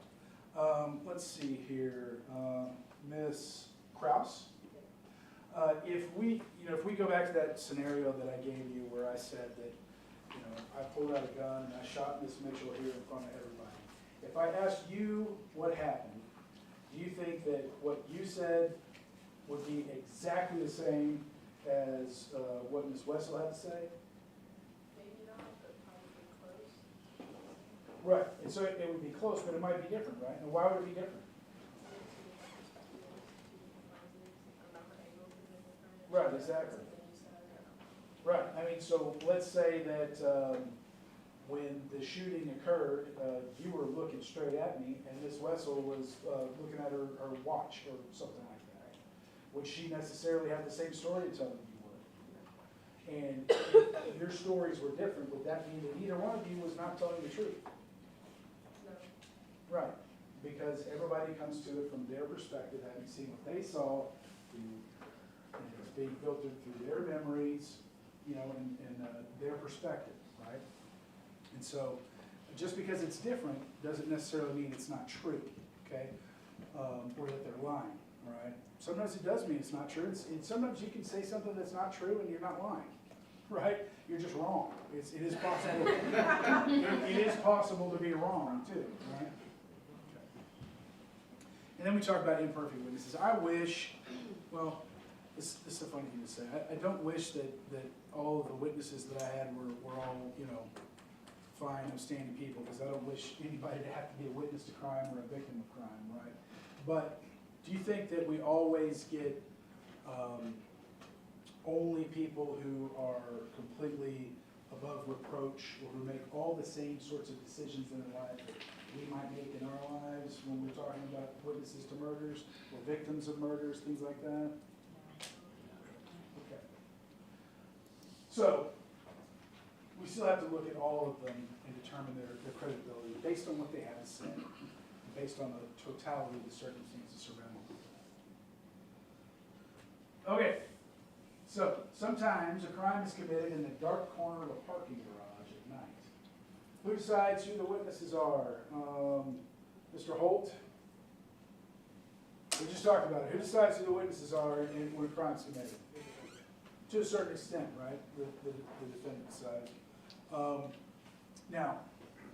Let's see here, Ms. Kraus. If we go back to that scenario that I gave you where I said that, I pulled out a gun and I shot Ms. Mitchell here in front of everybody. If I asked you what happened, do you think that what you said would be exactly the same as what Ms. Wessel had to say? Maybe not, but probably close. Right, and so it would be close, but it might be different, right? And why would it be different? Right, exactly. Right, I mean, so let's say that when the shooting occurred, you were looking straight at me, and Miss Wessel was looking at her watch or something like that. Would she necessarily have the same story to tell that you would? And if your stories were different, would that mean that either one of you was not telling the truth? No. Right, because everybody comes to it from their perspective, having seen what they saw, and it's being filtered through their memories, you know, and their perspective, right? And so, just because it's different doesn't necessarily mean it's not true, okay? Or that they're lying, all right? Sometimes it does mean it's not true, and sometimes you can say something that's not true and you're not lying, right? You're just wrong. It is possible. It is possible to be wrong too, right? Okay. And then we talk about imperfect witnesses. I wish, well, this is a funny thing to say. I don't wish that all of the witnesses that I had were all, you know, fine, upstanding people, because I don't wish anybody to have to be a witness to crime or a victim of crime, right? But do you think that we always get only people who are completely above reproach, or who make all the same sorts of decisions in their life that we might make in our lives when we're talking about witnesses to murders or victims of murders, things like that? Okay. So, we still have to look at all of them and determine their credibility based on what they have to say, based on the totality of the circumstances surrounding them. Okay, so sometimes a crime is committed in the dark corner of a parking garage at night. Who decides who the witnesses are? Mr. Holt? We just talked about it. Who decides who the witnesses are when a crime is committed? To a certain extent, right? The defendant decides. Now,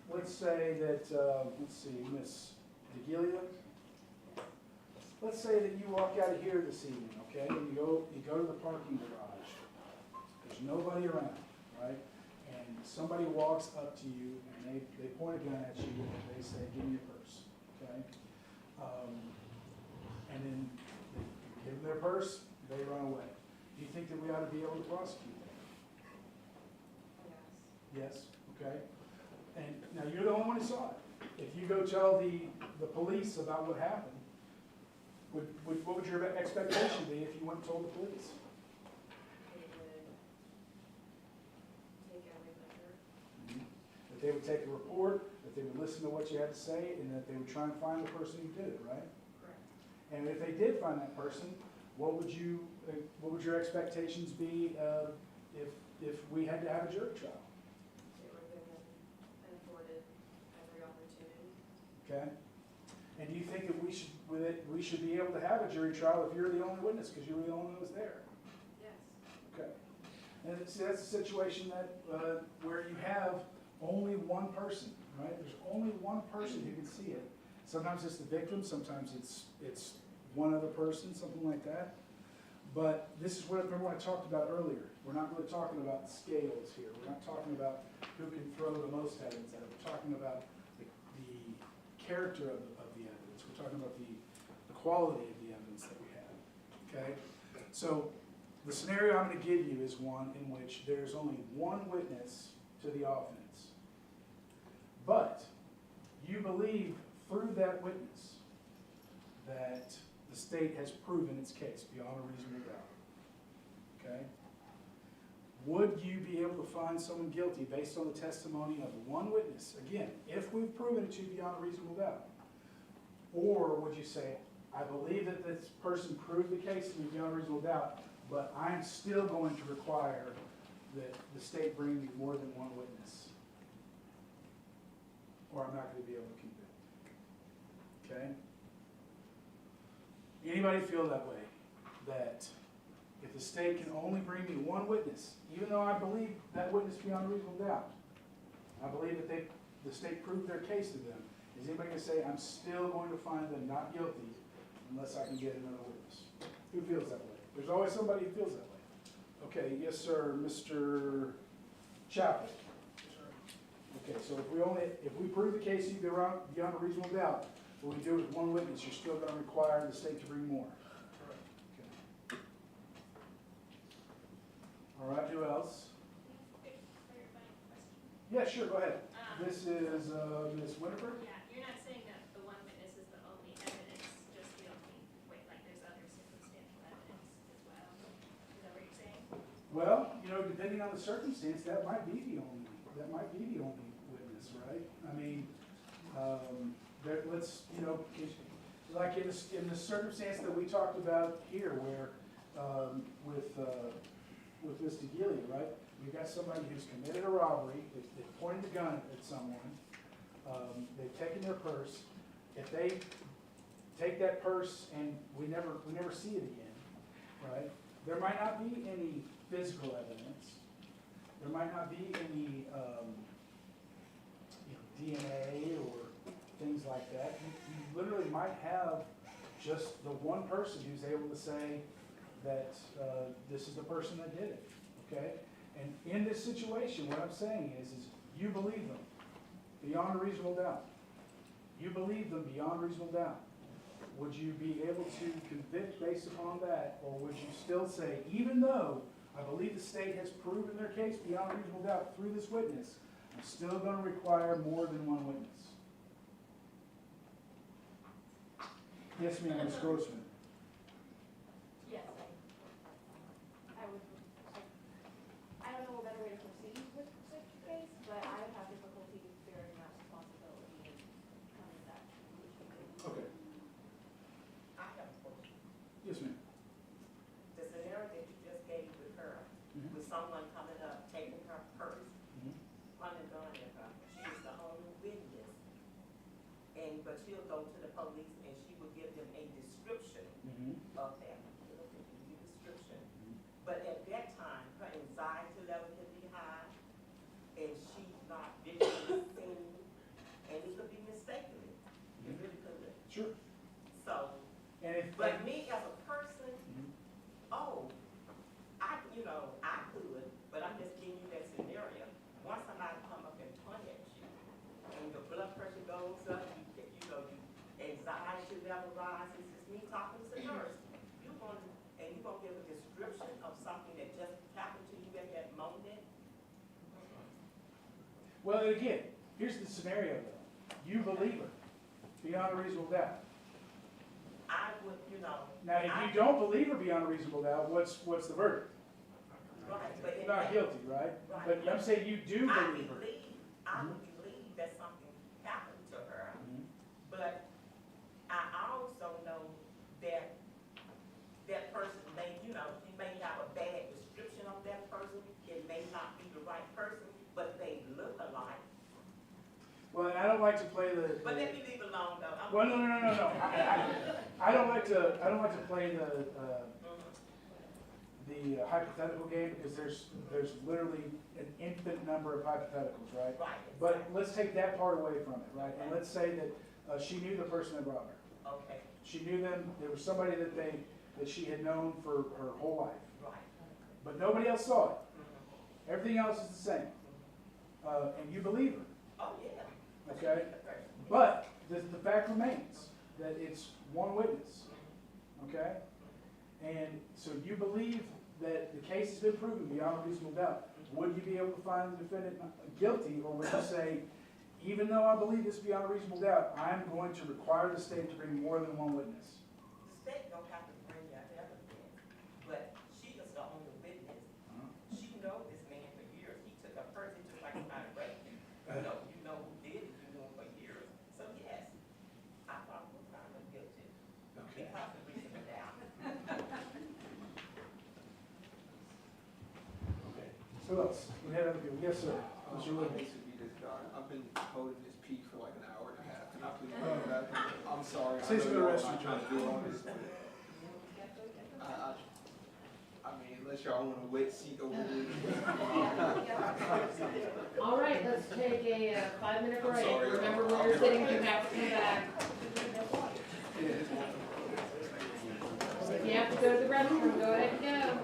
let's say that, let's see, Miss DeGilia. Let's say that you walk out of here this evening, okay, and you go to the parking garage. There's nobody around, right? And somebody walks up to you and they point a gun at you and they say, "Give me your purse," okay? And then they give them their purse, they run away. Do you think that we ought to be able to prosecute that? Yes, okay. And now you're the only one who saw it. If you go tell the police about what happened, what would your expectation be if you went and told the police? They would take every measure. That they would take a report, that they would listen to what you had to say, and that they would try and find the person who did it, right? Correct. And if they did find that person, what would your expectations be if we had to have a jury trial? They were given and afforded every opportunity. Okay? And do you think that we should be able to have a jury trial if you're the only witness, because you were the only one that was there? Yes. Okay. And see, that's a situation that where you have only one person, right? There's only one person who can see it. Sometimes it's the victim, sometimes it's one other person, something like that. But this is what, remember what I talked about earlier. We're not really talking about scales here. We're not talking about who can throw the most evidence at it. We're talking about the character of the evidence. We're talking about the quality of the evidence that we have, okay? So the scenario I'm going to give you is one in which there's only one witness to the offense. But you believe through that witness that the state has proven its case beyond a reasonable doubt, okay? Would you be able to find someone guilty based on the testimony of one witness? Again, if we've proven it to you beyond a reasonable doubt. Or would you say, I believe that this person proved the case to me beyond a reasonable doubt, but I'm still going to require that the state bring me more than one witness, or I'm not going to be able to convict. Okay? Anybody feel that way? That if the state can only bring me one witness, even though I believe that witness beyond a reasonable doubt, I believe that the state proved their case to them, is anybody going to say, I'm still going to find them not guilty unless I can get another witness? Who feels that way? There's always somebody who feels that way. Okay, yes, sir, Mr. Chapel. Okay, so if we prove the case to you beyond a reasonable doubt, but we do it with one witness, you're still going to require the state to bring more. Okay. All right, who else? For your final question. Yeah, sure, go ahead. Um, This is, Ms. Winifred? Yeah, you're not saying that the one witness is the only evidence, just the only, wait, like there's other circumstantial evidence as well? Is that what you're saying? Well, you know, depending on the circumstance, that might be the only witness, right? I mean, let's, you know, like in the circumstance that we talked about here where, with Ms. DeGilia, right? We've got somebody who's committed a robbery, they've pointed a gun at someone, they've taken their purse. If they take that purse and we never see it again, right? There might not be any physical evidence. There might not be any, you know, DNA or things like that. You literally might have just the one person who's able to say that this is the person that did it, okay? And in this situation, what I'm saying is you believe them beyond a reasonable doubt. You believe them beyond reasonable doubt. Would you be able to convict based upon that, or would you still say, even though I believe the state has proven their case beyond reasonable doubt through this witness, I'm still going to require more than one witness? Yes, ma'am, Ms. Grossman. Yes, I would, I don't know a better way to proceed with such a case, but I would have difficulty bearing that responsibility and coming back to the issue. Okay. I have a question. Yes, ma'am. The scenario that you just gave with her, with someone coming up, taking her purse, running a gun at her, she is the only witness. But she'll go to the police and she will give them a description of that. She'll give you a description. But at that time, her anxiety level can be high and she's not visually seen, and it could be mistaken. It really could. Sure. So, And if, but me as a person, I could, but I'm just giving you that scenario. Once somebody come up and point at you, and your blood pressure goes up, your anxiety level rises, it's me talking to the nurse. You're going to give a description of something that just happened to you at that moment. well, again, here's the scenario though. You believe her beyond a reasonable doubt. I would, Now, if you don't believe her beyond a reasonable doubt, what's the verdict? right, but You're not guilty, right? Right. But I'm saying you do believe her. I would believe that something happened to her, but I also know that that person may, she may have a bad description of that person. It may not be the right person, but they look alike. Well, and I don't like to play the. But let me leave it alone though. Well, no. I don't like to play the hypothetical game because there's literally an infinite number of hypotheticals, right? Right. But let's take that part away from it, right? And let's say that she knew the person that robbed her. Okay. She knew them. There was somebody that she had known for her whole life. Right. But nobody else saw it. Everything else is the same. And you believe her. Oh, yeah. Okay? But the fact remains that it's one witness. Okay? And so you believe that the case has been proven beyond a reasonable doubt. Would you be able to find the defendant guilty, or would you say, even though I believe this beyond a reasonable doubt, I'm going to require the state to bring more than one witness? The state don't have to bring that evidence, but she is the only witness. She knows this man for years. He took a person just like somebody raped him. You know who did it. You know him for years. So yes, I probably would find him guilty. Okay. Because of reasonable doubt. Who else? We had other people. Yes, sir. Mr. I Wood. hate to be this guy. I've been holding this pee for like an hour and a half. Can I please go to the bathroom? I'm sorry. Say some of the rest of I'm trying to do all this. I mean, unless y'all want a wet seat over there. All right, let's take a 5-minute I'm break. sorry, Remember, I'll when you're be sitting, right you back. have to come back. Yeah, it's one. If you have to go to the restroom, go ahead and go.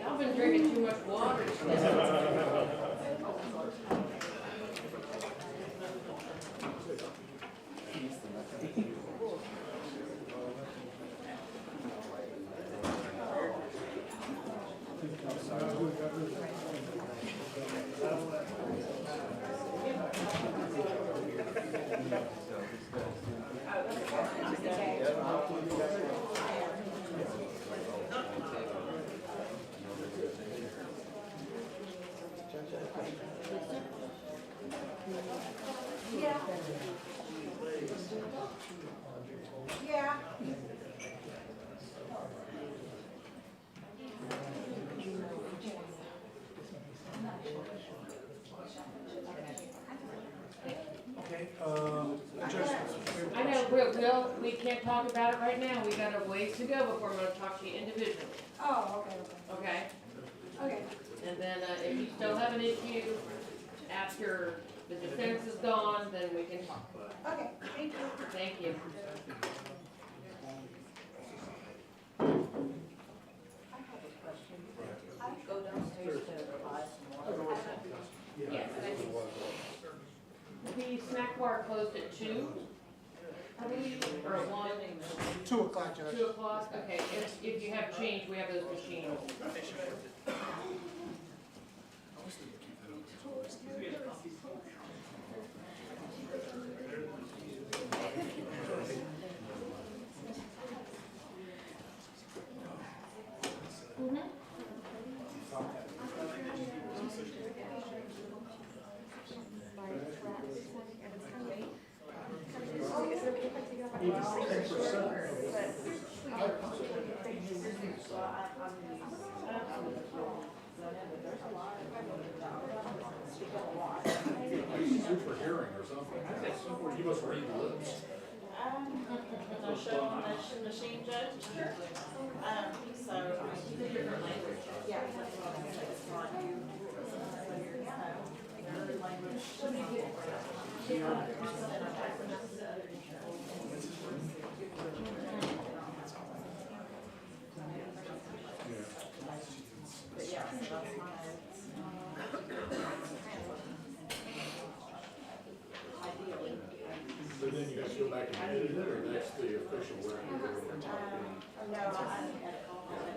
I've been drinking too much water. Yeah. Okay, adjustments. I know, we can't talk about it right now, we got a ways to go before I'm gonna talk to you individually, Oh, okay, okay? okay. And then, if you still have an issue after the defense is gone, then we can talk. Okay, thank you. Thank you. Go downstairs to buy some more. Yes. The snack bar closed at 2, I believe, or 1? 2 o'clock, Judge. 2 o'clock, okay, if you have change, we have those machines. Super hearing or something. You must read the lips. No show on the machine, Judge? Sure. So, different language. Yeah, that's what I'm saying, it's not you. Your language. But yeah, so that's my. Ideally. But then you have to go back and edit it, or that's the official way? No, I edit all of it.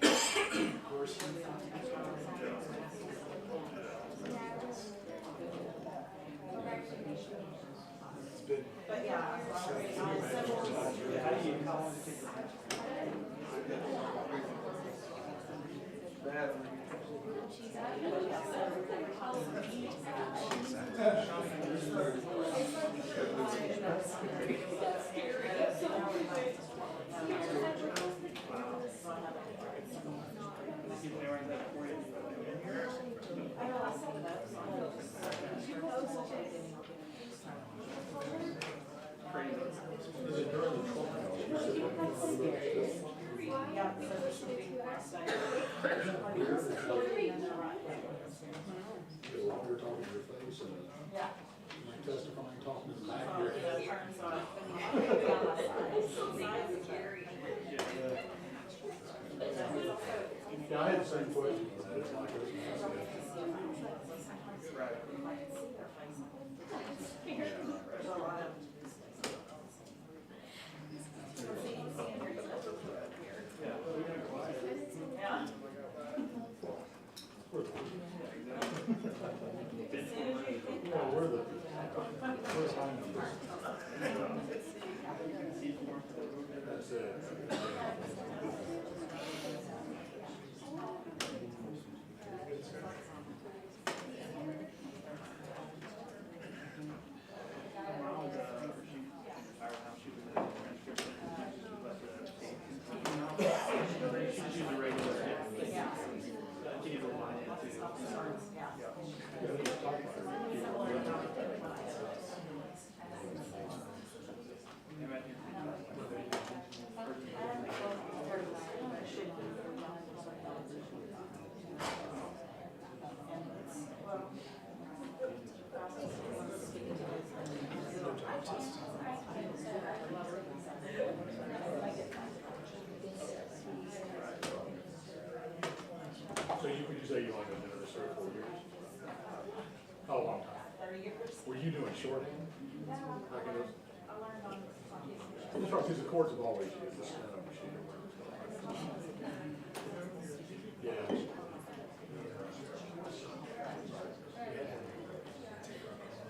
Of course. It's been. But yeah, on several. How do you Is it during the trial? Yeah, so there should be one side. You're talking to your face and Yeah. testifying, talking to the back So of your the head. turns on. Sides is scary. Yeah, I had the same question. It's like this. There's a lot of. Yeah. Where's high numbers? That's it. So would you say you only been doing this for 4 years? How long time? 30 years. Were you doing shorthand? Yeah, Like it is? I learned on That's right, because the courts have always used this kind of machine or whatever. Yeah.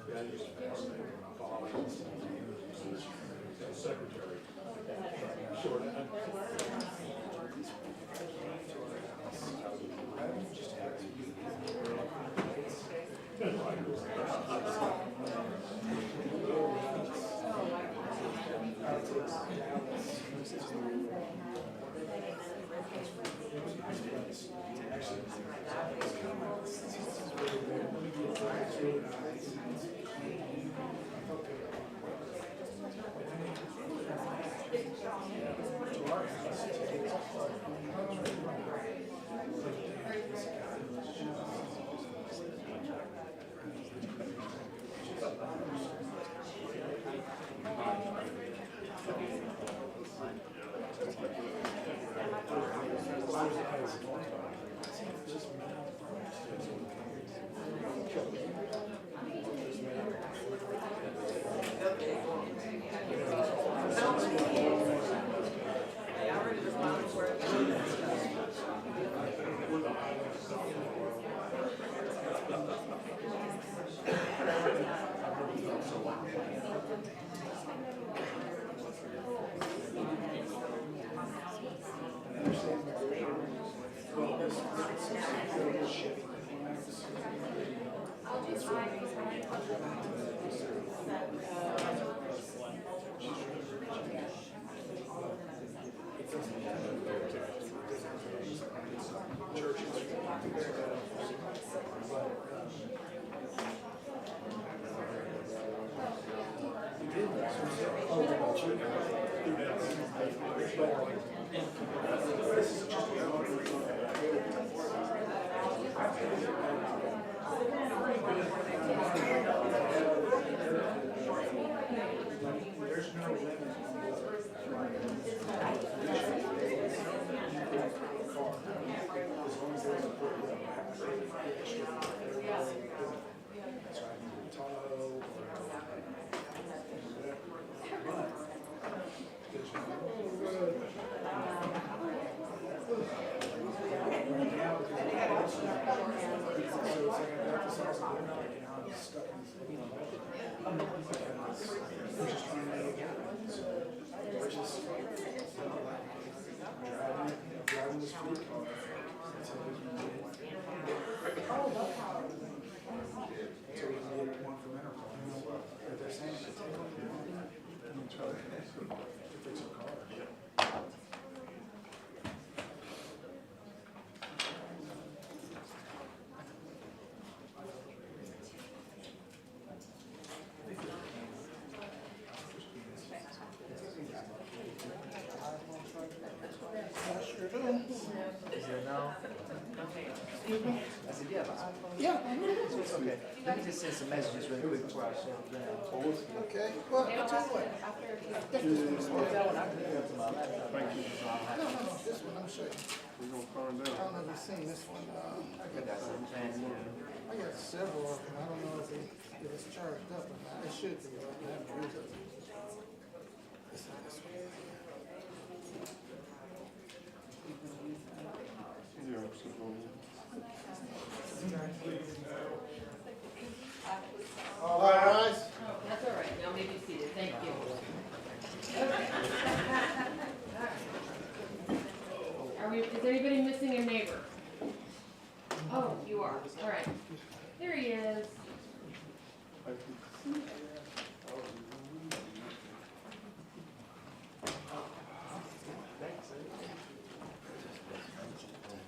Yeah, I used to pass that when my father was secretary. Shorthand. Driving this fleet car. So we can get one from Enterprise. If they're saying to take one, and try to fix a car. I said, yeah, but yeah, so it's okay. Let me just send some messages really quick before I shut it down. Okay, well, I'll tell you what. That one, I can pick up to my laptop. No, this one, let me show you. We're gonna calm down. I don't know if you've seen this one. I got some fancy. I got several of them. I don't know if it's charged up or not. It should be, but I haven't used it. This one, this one. Yeah, I'm sitting on it. All rise. That's all right, y'all may be seated, thank you. Are we, is anybody missing a neighbor? Oh, you are, all right. There he is.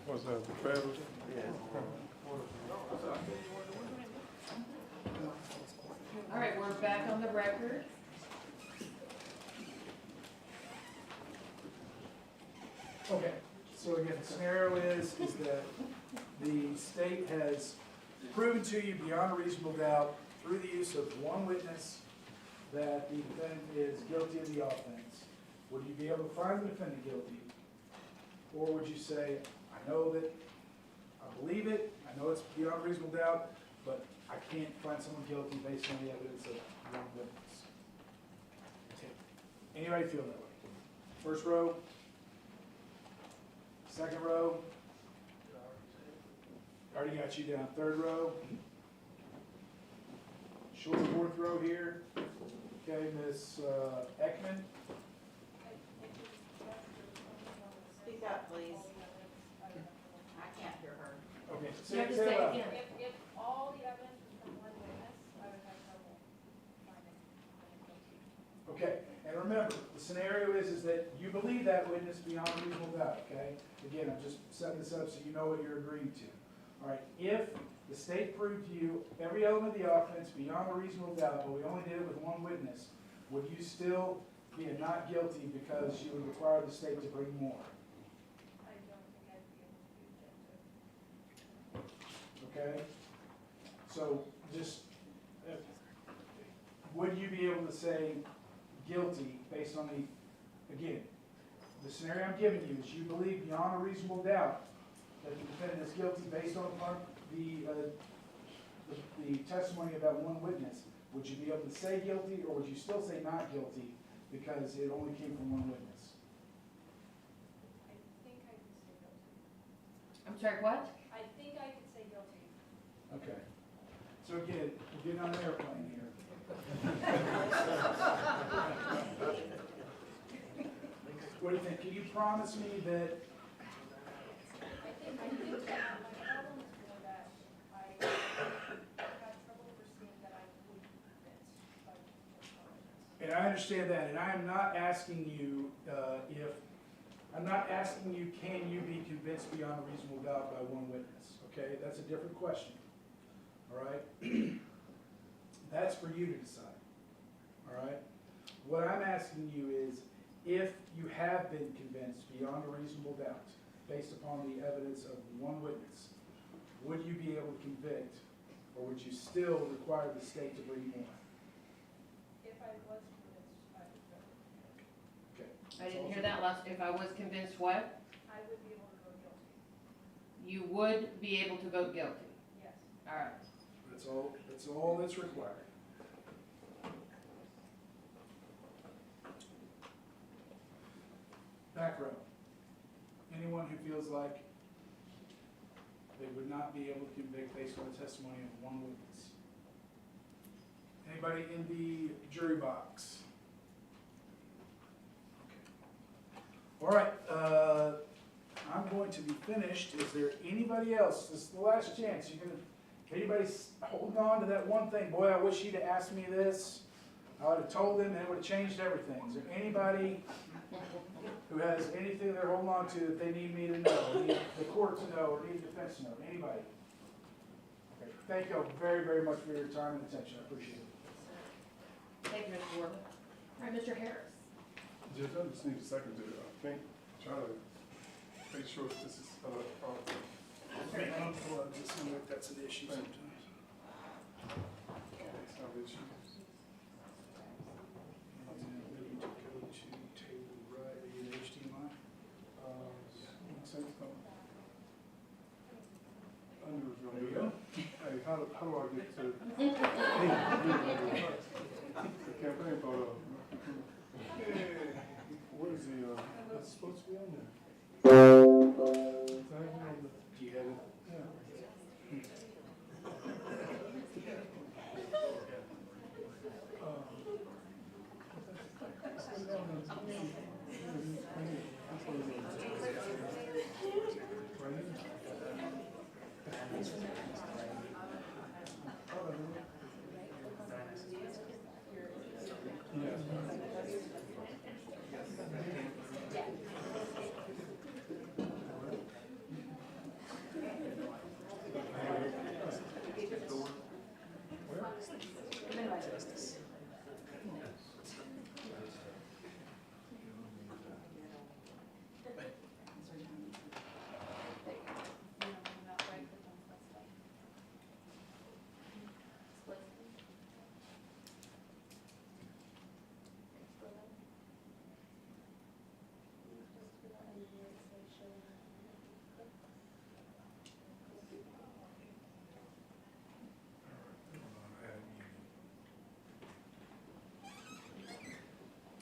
What's that, the trailers? All right, we're back on the record. Okay, so again, the scenario is that the state has proven to you beyond a reasonable doubt through the use of one witness that the defendant is guilty of the offense. Would you be able to find the defendant guilty? Or would you say, I know that, I believe it, I know it's beyond reasonable doubt, but I can't find someone guilty based on the evidence of one witness? Anybody feel that way? First row? Second row? Already got you down. Third row? Short fourth row here. Okay, Ms. Ekman? Speak up, please. I can't hear her. Okay, You have to say say it it loud. again. If all the evidence was from one witness, I would have trouble finding guilty. Okay, and remember, the scenario is that you believe that witness beyond reasonable doubt, okay? Again, I'm just setting this up so you know what you're agreeing to. All right, if the state proved to you every element of the offense beyond a reasonable doubt, but we only did it with one witness, would you still be a not guilty because you would require the state to bring more? I don't think I'd be able to be objective. Okay? So just, would you be able to say guilty based on the, again, the scenario I'm giving you is you believe beyond a reasonable doubt that the defendant is guilty based on the testimony of that one witness. Would you be able to say guilty, or would you still say not guilty because it only came from one witness? I think I could say guilty. I'm sorry, what? I think I could say guilty. Okay. So again, we're getting on an airplane here. What do you think? Can you promise me that? I think my problem is more that I have trouble foreseeing that I would be convinced by what's going on. And I understand that, and I am not asking you can you be convinced beyond a reasonable doubt by one witness, okay? That's a different question, all right? That's for you to decide, all right? What I'm asking you is, if you have been convinced beyond a reasonable doubt, based upon the evidence of one witness, would you be able to convict, or would you still require the state to bring more? If I was convinced, I would go. Okay. I didn't hear that last, if I was convinced what? I would be able to go guilty. You would be able to vote guilty. Yes. All right. That's all that's required. Back row. Anyone who feels like they would not be able to convict based on the testimony of one witness? Anybody in the jury box? Okay. All right, I'm going to be finished. Is there anybody else? This is the last chance. Anybody holding on to that one thing? Boy, I wish he'd have asked me this. I would have told him and it would have changed everything. Is there anybody who has anything they're holding on to that they need me to know, or need the court to know, or need defense to know? Anybody? Okay. Thank you all very, very much for your time and attention. I appreciate it. Thank you, Mr. Ward. All right, Mr. Harris. Judge, I just need a second to, try to make sure that this is, Okay, I'm just wondering if that's an issue sometimes. it's not an issue. Maybe to go to table right, are you in HDMI? Makes sense, no? I knew it was gonna There you do go. that. Hey, how do I get to? The campaign photo. What is the, that's supposed to be on there? Do you have it?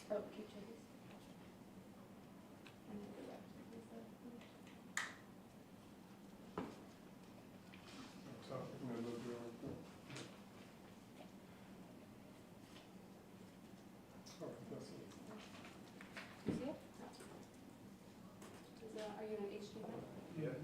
Oh, keep checking. So, I'm gonna look real quick. All right, that's it. You see it? Are you in HDMI? Yeah.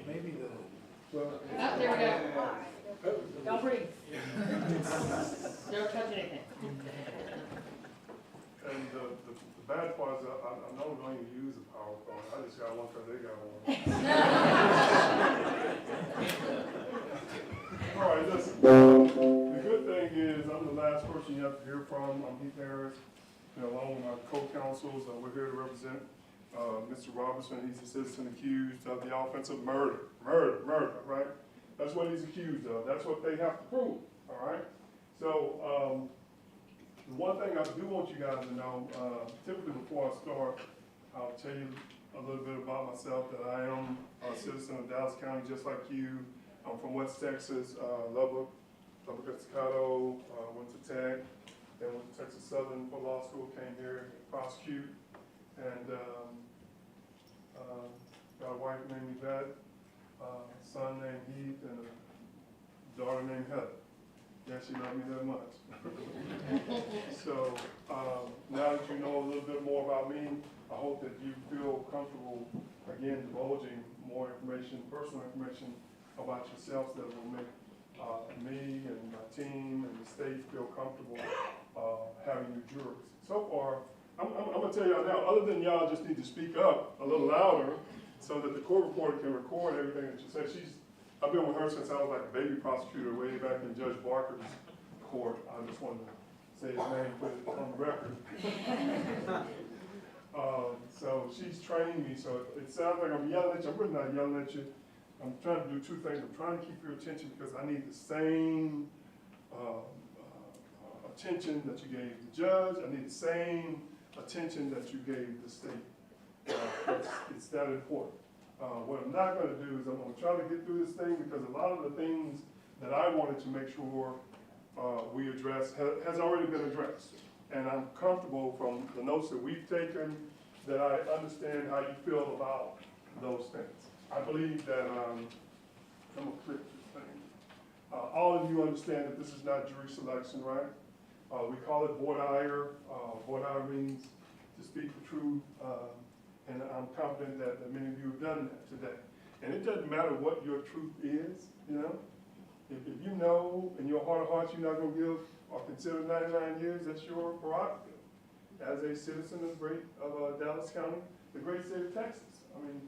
Maybe the. Ah, there we go. Don't breathe. Don't touch anything. And the bad part is I know I'm going to use a PowerPoint. I just got one because they got one. All right, listen. The good thing is I'm the last person you have to hear from. I'm Heath Harris, along with my co-counsels. We're here to represent Mr. Robertson. He's a citizen accused of the offense of murder, right? That's what he's accused of. That's what they have to prove, all right? So the one thing I do want you guys to know, typically before I start, I'll tell you a little bit about myself, that I am a citizen of Dallas County just like you. I'm from West Texas, Lubbock, Estacado, went to Tech, then went to Texas Southern for law school, came here to prosecute, and got a wife named Yvette, a son named Heath, and a daughter named Heather. Yeah, she loved me that much. So now that you know a little bit more about me, I hope that you feel comfortable, again, divulging more information, personal information about yourselves that will make me and my team and the state feel comfortable having you jurors. So far, I'm going to tell y'all now, other than y'all just need to speak up a little louder so that the court reporter can record everything that you say. I've been with her since I was like a baby prosecutor way back in Judge Barker's court. I just wanted to say his name, put it on the record. So she's trained me, so it sounds like I'm yelling at you. I'm really not yelling at you. I'm trying to do two things. I'm trying to keep your attention because I need the same attention that you gave the judge. I need the same attention that you gave the state. It's that important. What I'm not going to do is I'm going to try to get through this thing because a lot of the things that I wanted to make sure we address has already been addressed. And I'm comfortable from the notes that we've taken that I understand how you feel about those things. I believe that, I'm going to click this thing. All of you understand that this is not jury selection, right? We call it voir dire. Voir dire means to speak the truth. And I'm confident that many of you have done that today. And it doesn't matter what your truth is, you know. If you know in your heart of hearts you're not going to give or consider 99 years, that's your prerogative. As a citizen of Dallas County, the great state of Texas. I mean,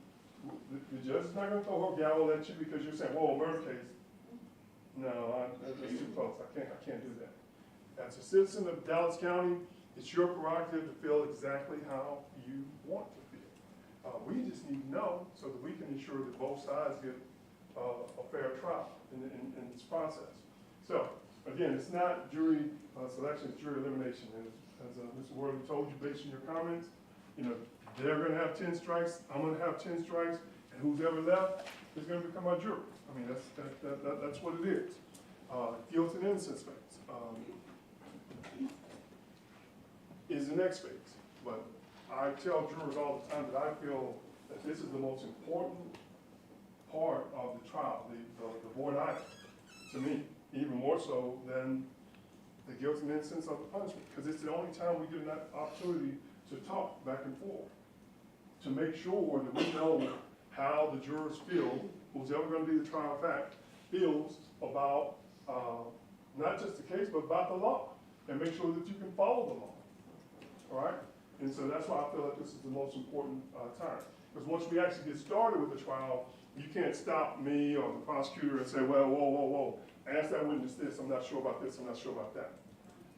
the judge is not going to throw her gavel at you because you're saying, whoa, a murder case. No, that's too close. I can't do that. As a citizen of Dallas County, it's your prerogative to feel exactly how you want to feel. We just need to know so that we can ensure that both sides get a fair trial in this process. So, again, it's not jury selection, it's jury elimination. And as Mr. Worley told you based on your comments, you know, they're going to have 10 strikes, I'm going to have 10 strikes, and who's ever left is going to become our jury. I mean, that's what it is. Guilt and innocence phase is the next phase. But I tell jurors all the time that I feel that this is the most important part of the trial, the voir dire, to me, even more so than the guilt and innocence of the punishment, because it's the only time we get an opportunity to talk back and forth, to make sure that we know how the jurors feel, who's ever going to be the trial fact, feels about not just the case, but about the law, and make sure that you can follow the law, all right? And so that's why I feel like this is the most important time. Because once we actually get started with the trial, you can't stop me or the prosecutor and say, well, whoa, ask that witness this, I'm not sure about this, I'm not sure about that.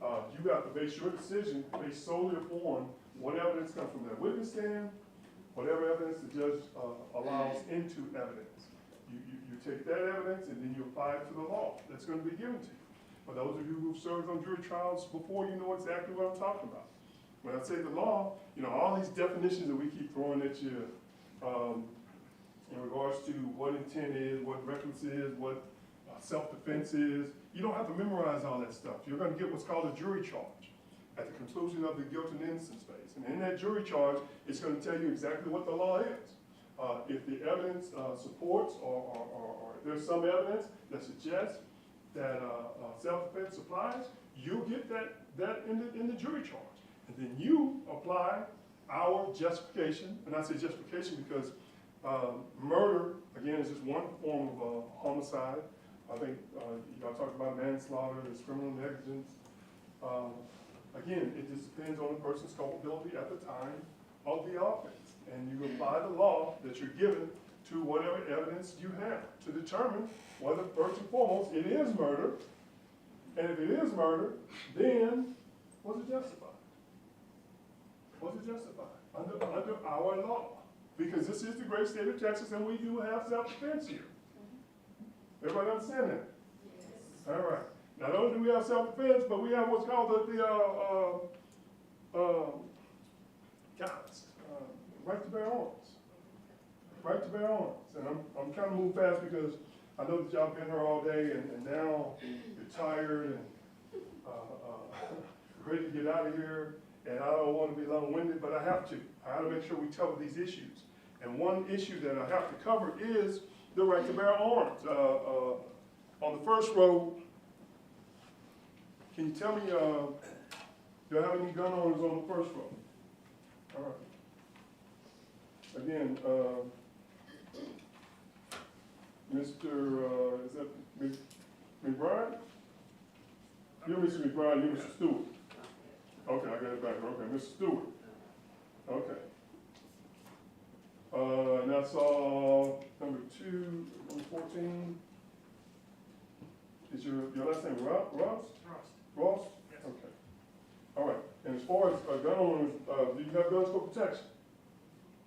You got to base your decision based solely upon what evidence comes from that witness stand, whatever evidence the judge allows into evidence. You take that evidence and then you apply it to the law that's going to be given to you. For those of you who've served on jury trials before, you know exactly what I'm talking about. When I say the law, you know, all these definitions that we keep throwing at you in regards to what intent is, what reckless is, what self-defense is, you don't have to memorize all that stuff. You're going to get what's called a jury charge at the conclusion of the guilt and innocence phase. And in that jury charge, it's going to tell you exactly what the law is. If the evidence supports or if there's some evidence that suggests that self-defense applies, you'll get that in the jury charge. And then you apply our justification, and I say justification because murder, again, is just one form of homicide. I think y'all talked about manslaughter, there's criminal negligence. Again, it just depends on the person's culpability at the time of the offense. And you apply the law that you're given to whatever evidence you have to determine whether, first and foremost, it is murder. And if it is murder, then was it justified? Was it justified under our law? Because this is the great state of Texas, and we do have self-defense here. Everybody understand that? Yes. All right. Not only do we have self-defense, but we have what's called right to bear arms. Right to bear arms. And I'm kind of moving fast because I know that y'all been here all day, and now you're tired and ready to get out of here. And I don't want to be long-winded, but I have to. I have to make sure we cover these issues. And one issue that I have to cover is the right to bear arms. On the first row, can you tell me, do you have any gun owners on the first row? All right. Again, Mr. Is that McBride? You're Mr. McBride, you're Mr. Stewart. Okay, I got it back. Okay, Mr. Stewart. Okay. And I saw number 2, number 14. Is your last name Ross? Ross? Yes. Okay. All right. And as far as gun owners, do you have guns for protection?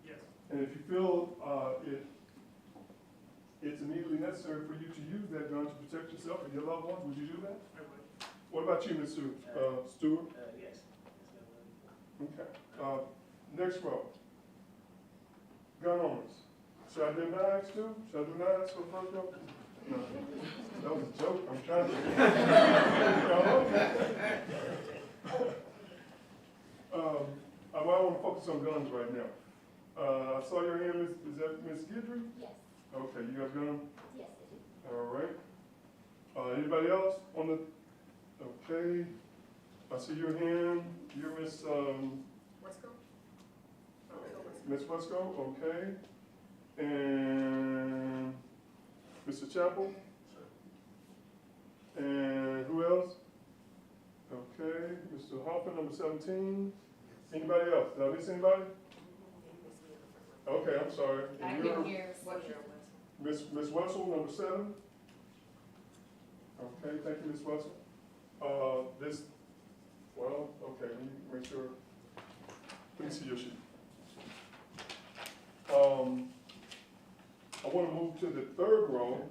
Yes. And if you feel it's immediately necessary for you to use that gun to protect yourself and your loved ones, would you do that? I would. What about you, Mr. Stewart? Yes. Okay. Next row. Gun owners. Should I do knives too? Should I do knives for the first row? No. That was a joke. I'm trying to. I want to focus on guns right now. I saw your hand, is that Ms. Guidry? Yes. Okay, you got a gun? Yes, I do. All right. Anybody else on the, okay. I see your hand. You're Miss, Wesco? Miss Wesco, okay. And Mr. Chappell? And who else? Okay, Mr. Hoffman, number 17. Anybody else? Did I miss anybody? Okay, I'm sorry. I And you're couldn't hear what you Miss Wessel, number 7. Okay, thank you, Miss Wessel. Okay, let me make sure. Let me see your sheet. I want to move to the third row.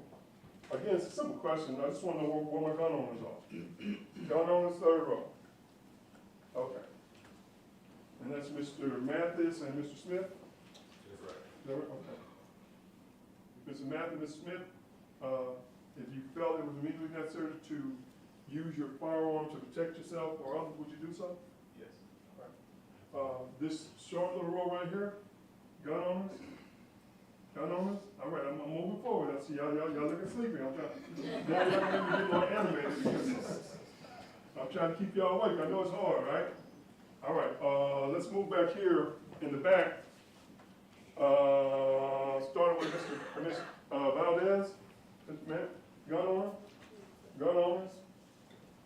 Again, it's a simple question. I just want to know where my gun owners are. Gun owners, third row. Okay. And that's Mr. Mathis and Mr. Smith? That's right. Is that right? Okay. Mr. Mathis, Mr. Smith, if you felt it was immediately necessary to use your firearm to protect yourself or others, would you do so? Yes. This short little row right here, gun owners? Gun owners? All right, I'm moving forward. I see y'all looking sleepy. I'm trying, now y'all make me get more animated because I'm trying to keep y'all awake. I know it's hard, right? All right, let's move back here in the back. Starting with Mr. Valdez, Mr. Man, gun owner, gun owners.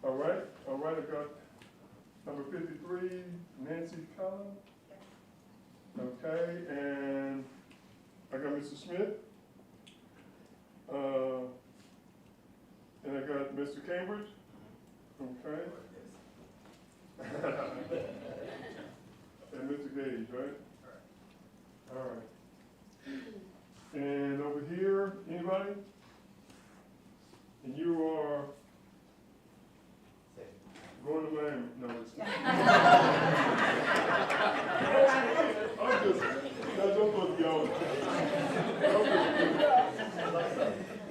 All right, I got number 53, Nancy Collins. Okay, and I got Mr. Smith. And I got Mr. Cambridge. Okay. And Mr. Gage, right? All right. And over here, anybody? And you are going to Miami? No, it's I'm just, no, don't look young.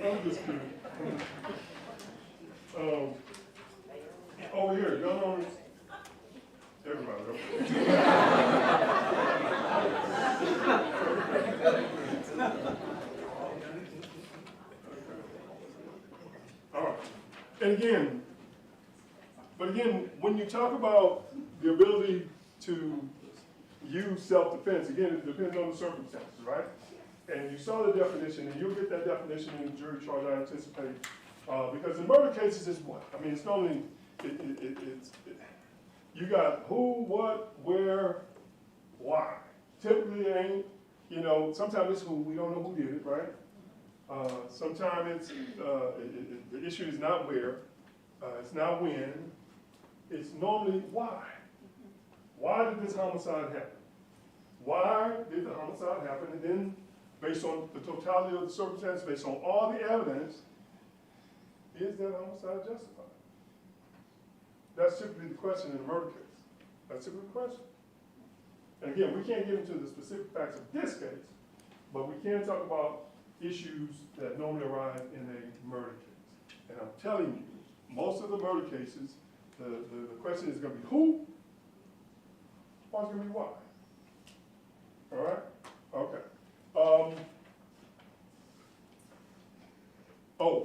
I'm just kidding. Over here, gun owners. Everybody, all right. And again, when you talk about the ability to use self-defense. Again, it depends on the circumstances, right? And you saw the definition, and you'll get that definition in the jury charge, I anticipate. Because in murder cases, it's what? I mean, it's normally, you got who, what, where, why. Typically, it ain't, you know, sometimes it's who, we don't know who did it, right? Sometimes it's, the issue is not where, it's not when, it's normally why. Why did this homicide happen? Why did the homicide happen? And then, based on the totality of the circumstances, based on all the evidence, is that homicide justified? That's typically the question in a murder case. That's typically the question. And again, we can't get into the specific facts of this case, but we can talk about issues that normally arise in a murder case. And I'm telling you, most of the murder cases, the question is going to be who, or it's going to be why. All right? Okay.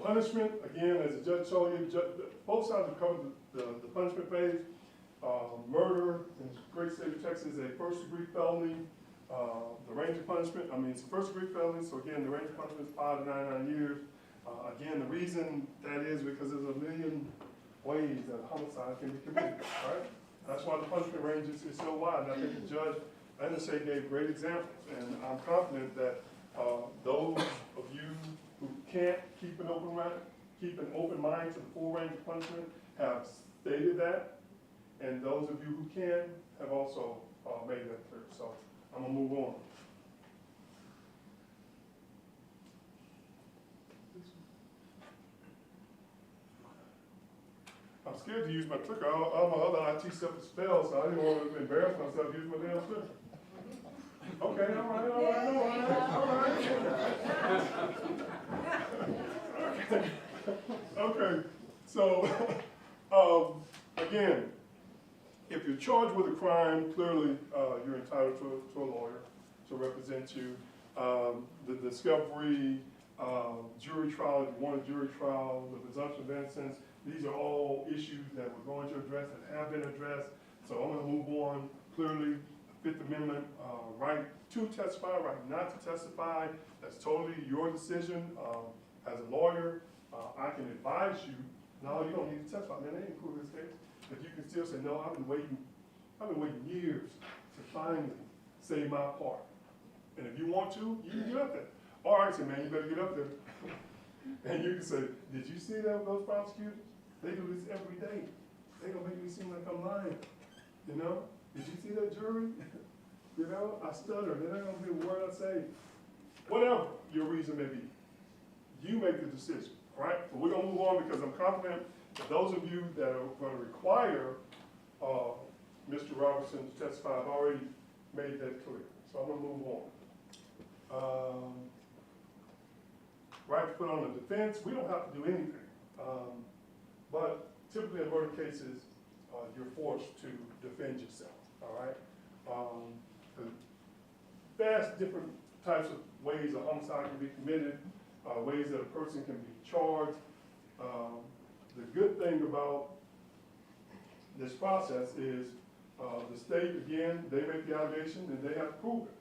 Punishment, again, as the judge told you, both sides have covered the punishment phase. Murder in the great state of Texas is a first-degree felony. The range of punishment, I mean, it's a first-degree felony, so again, the range of punishment is 5 to 99 years. Again, the reason that is because there's a million ways that a homicide can be committed, right? That's why the punishment range is so wide, and I think the judge, I say, gave great examples, and I'm confident that those of you who can't keep an open mind to the full range of punishment have stated that, and those of you who can have also made that clear. So I'm gonna move on. I'm scared to use my clicker. All my other IT stuff is spelled, so I didn't want to embarrass myself using my damn clicker. Okay, all right. Okay, so, again, if you're charged with a crime, clearly you're entitled to a lawyer to represent you. The discovery, jury trial, if you want a jury trial, the presumption of innocence, these are all issues that we're going to address and have been addressed. So I'm going to move on. Clearly, Fifth Amendment, right to testify, right not to testify, that's totally your decision. As a lawyer, I can advise you, no, you don't need to testify. Man, they ain't cool in this case. But you can still say, no, I've been waiting years to finally say my part. And if you want to, you can get up there. All right, so man, you better get up there. And you can say, did you see that with those prosecutors? They do this every day. They gonna make me seem like I'm lying, you know? Did you see that jury? You know, I stutter, there ain't gonna be a word I say. Whatever your reason may be, you make the decision, all right? So we're gonna move on because I'm confident that those of you that are gonna require Mr. Robertson to testify have already made that clear. So I'm gonna move on. Right to put on a defense, we don't have to do anything. But typically in murder cases, you're forced to defend yourself, all right? Vast different types of ways a homicide can be committed, ways that a person can be charged. The good thing about this process is the state, again, they make the allegation and they have to prove it.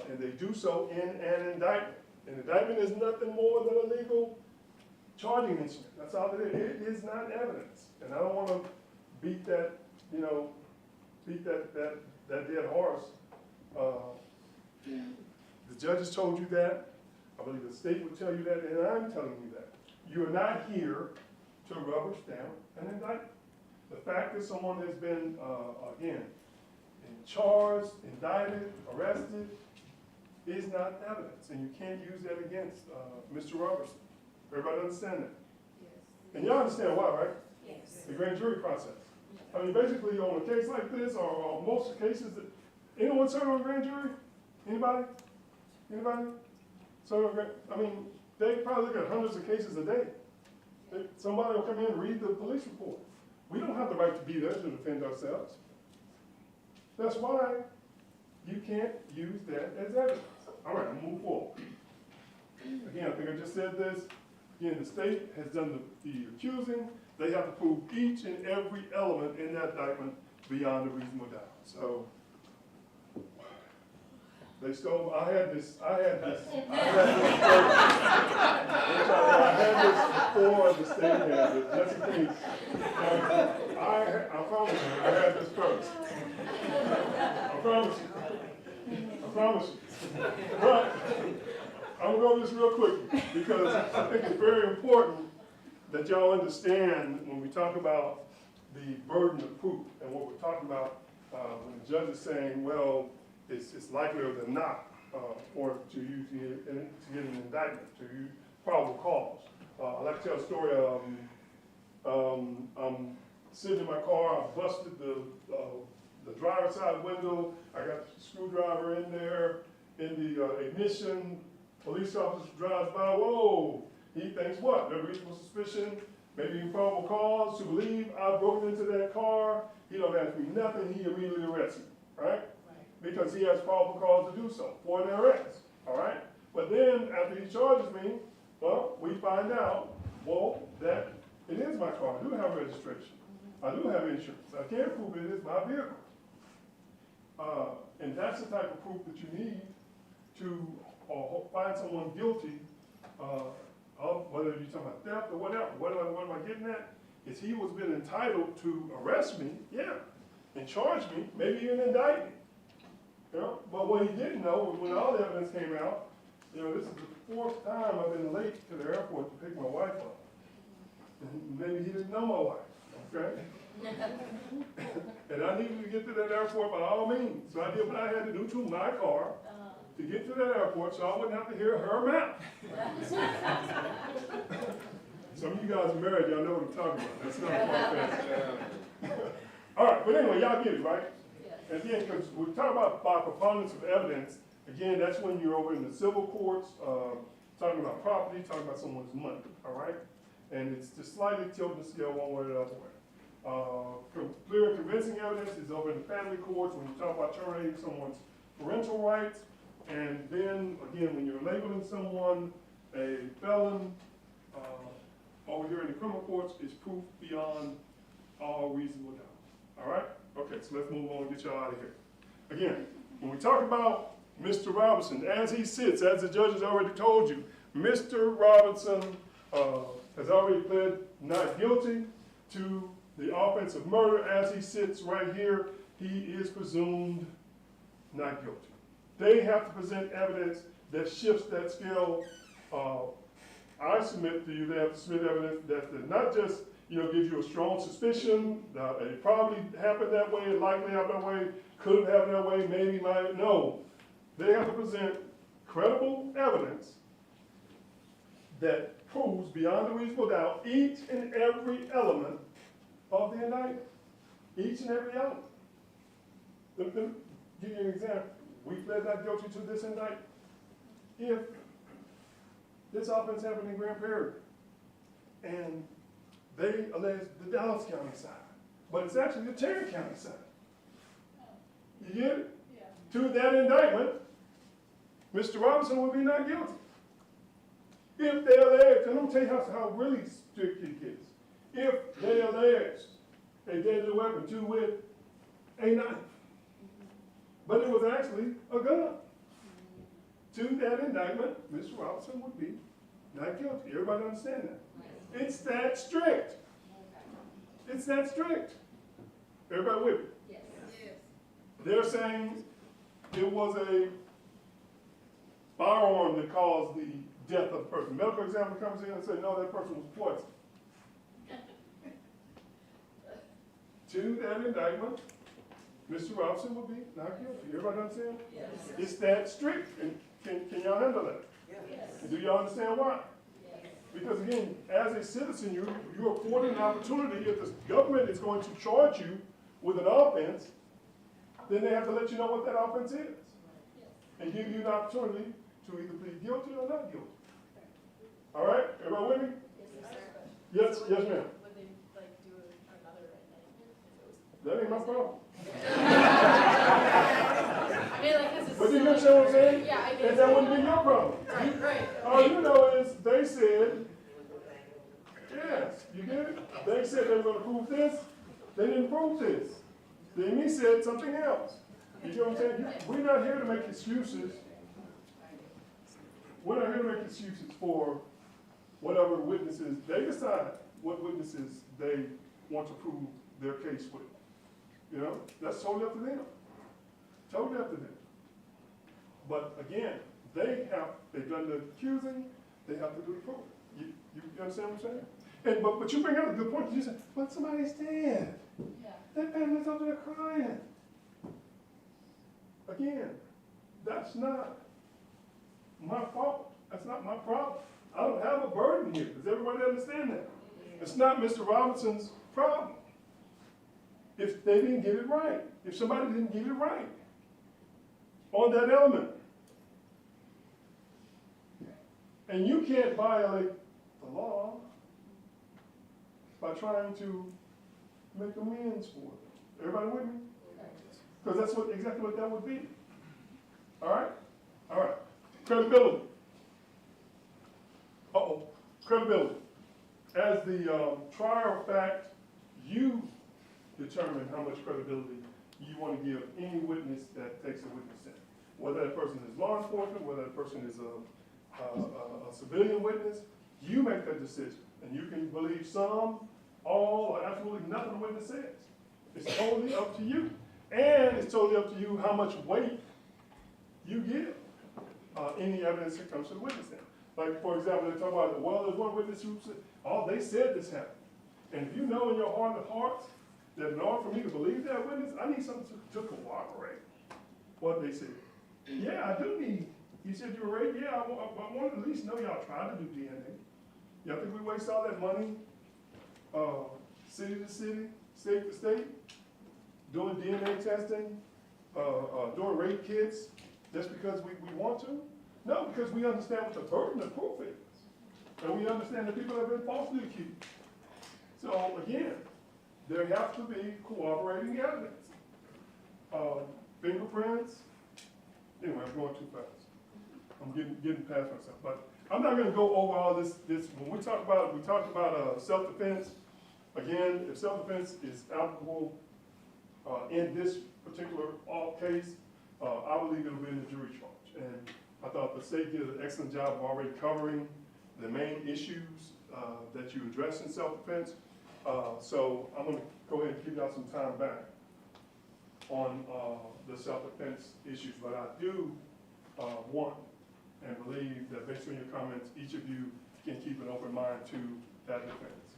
And they do so in an indictment. An indictment is nothing more than a legal charging instrument. That's all it is. It is not evidence. And I don't want to beat that, you know, that dead horse. The judges told you that. I believe the state would tell you that, and I'm telling you that. You're not here to rubber stamp an indictment. The fact that someone has been, again, charged, indicted, arrested, is not evidence, and you can't use that against Mr. Robertson. Everybody understand that? Yes. And y'all understand why, right? Yes. The grand jury process. I mean, basically, on a case like this, or most cases, anyone serve on a grand jury? Anybody? Anybody? So, I mean, they probably look at hundreds of cases a day. Somebody will come in and read the police report. We don't have the right to be there to defend ourselves. That's why you can't use that as evidence. All right, I'll move forward. Again, I think I just said this. Again, the state has done the accusing. They have to prove each and every element in that indictment beyond a reasonable doubt. So they stole, I had this before the state had it, just in case. I promise you, I had this first. I promise you. I promise you. But I'm gonna go over this real quickly because I think it's very important that y'all understand when we talk about the burden of proof and what we're talking about when the judge is saying, well, it's likelier than not for to you to get an indictment, to you probable cause. I like to tell a story. I'm sitting in my car. I busted the driver's side window. I got the screwdriver in there in the ignition. Police officer drives by. Whoa! He thinks what? There's reasonable suspicion, maybe even probable cause to believe I've broken into that car. He don't ask me nothing. He immediately arrests me, right? Because he has probable cause to do so for an arrest, all right? But then after he charges me, well, we find out, well, that it is my car. I do have registration. I do have insurance. I can't prove it is my vehicle. And that's the type of proof that you need to find someone guilty of whether you're talking about theft or whatever. What am I getting at? Is he was been entitled to arrest me, yeah, and charge me, maybe even indict me. You know? But what he didn't know was when all the evidence came out, you know, this is the 4th time I've been late to the airport to pick my wife up. And maybe he didn't know my wife, okay? And I needed to get to that airport by all means. So I did what I had to do to my car to get to that airport so I wouldn't have to hear her mouth. Some of you guys are married, y'all know what I'm talking about. That's not quite fair. All right, but anyway, y'all get it, right? And again, because we talk about by preponderance of evidence, again, that's when you're over in the civil courts, talking about property, talking about someone's money, all right? And it's just slightly tilting the scale one way or the other way. Clear and convincing evidence is over in the family courts when you talk about terminating someone's parental rights. And then, again, when you're labeling someone a felon, over here in the criminal courts, is proof beyond all reasonable doubt. All right? Okay, so let's move on and get y'all out of here. Again, when we talk about Mr. Robinson, as he sits, as the judge has already told you, Mr. Robinson has already pled not guilty to the offense of murder. As he sits right here, he is presumed not guilty. They have to present evidence that shifts that scale. I submit to you, they have to submit evidence that not just, you know, gives you a strong suspicion, it probably happened that way, it likely happened that way, could have happened that way, maybe, might, no. They have to present credible evidence that proves beyond a reasonable doubt each and every element of the indictment. Each and every element. Let me give you an example. We pled not guilty to this indictment. If this offense happened in Grand Prairie, and they allege the Dallas County side, but it's actually the Tarrant County side. You get it? Yeah. To that indictment, Mr. Robinson would be not guilty. If they allege, and I'm going to tell you how really strict it gets. If they allege a deadly weapon to with a knife, but it was actually a gun, to that indictment, Mr. Robinson would be not guilty. Everybody understand that? It's that strict. It's that strict. Everybody with me? Yes. Yes. They're saying it was a firearm that caused the death of the person. Medical examiner comes in and says, no, that person was poisoned. To that indictment, Mr. Robinson would be not guilty. Everybody understand? Yes. It's that strict. And can y'all handle that? Yes. And do y'all understand why? Yes. Because again, as a citizen, you're afforded an opportunity. If the government is going to charge you with an offense, then they have to let you know what that offense is. Yes. And give you an opportunity to either plead guilty or not guilty. All right? Everybody with me? Yes, yes, ma'am. Would they like do another indictment? That ain't my problem. I mean, like, this is. But do you understand what I'm saying? Yeah, I do. And that wouldn't be your problem. Right. All you know is they said, yes, you get it? They said they were going to prove this. They didn't prove this. Then he said something else. You get what I'm saying? We're not here to make excuses. We're not here to make excuses for whatever witnesses, they decide what witnesses they want to prove their case with. You know, that's totally up to them. Totally up to them. But again, they've done the accusing, they have to do the proving. You understand what I'm saying? And, but you bring up a good point, you said, but somebody's dead. Yeah. That family's over there crying. Again, that's not my fault. That's not my problem. I don't have a burden here. Does everybody understand that? It's not Mr. Robinson's problem. If they didn't get it right, if somebody didn't get it right on that element. And you can't violate the law by trying to make amends for it. Everybody with me? Because that's exactly what that would be. All right? All right. Credibility. Uh-oh. Credibility. As the trier of fact, you determine how much credibility you want to give any witness that takes a witness stand. Whether that person is law enforcement, whether that person is a civilian witness, you make that decision. And you can believe some, all, or absolutely nothing the witness says. It's totally up to you. And it's totally up to you how much weight you give any evidence that comes to the witness stand. Like, for example, they talk about, well, there's one witness who said, oh, they said this happened. And if you know in your heart of hearts that in order for me to believe that witness, I need something to corroborate what they said. Yeah, I do need, you said you were raped? Yeah, I want to at least know y'all tried to do DNA. Y'all think we waste all that money, city to city, state to state, doing DNA testing, doing rape kits, just because we want to? No, because we understand what the burden of proof is. And we understand that people have been falsely accused. So again, there have to be corroborating evidence. Fingerprints. Anyway, I'm going too fast. I'm getting past myself. But I'm not going to go over all this. When we talk about self-defense. Again, if self-defense is applicable in this particular case, I believe it'll be in the jury charge. And I thought the state did an excellent job of already covering the main issues that you address in self-defense. So I'm going to go ahead and give y'all some time back on the self-defense issues. But I do want and believe that based on your comments, each of you can keep an open mind to that defense.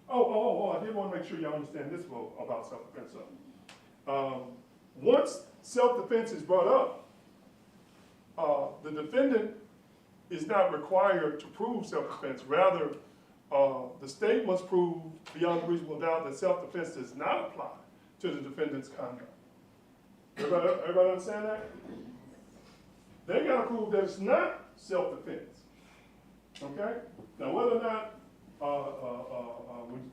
I did want to make sure y'all understand this about self-defense. Once self-defense is brought up, the defendant is not required to prove self-defense. Rather, the state must prove beyond a reasonable doubt that self-defense does not apply to the defendant's conduct. Everybody understand that? They got to prove that it's not self-defense. Okay? Now, whether or not,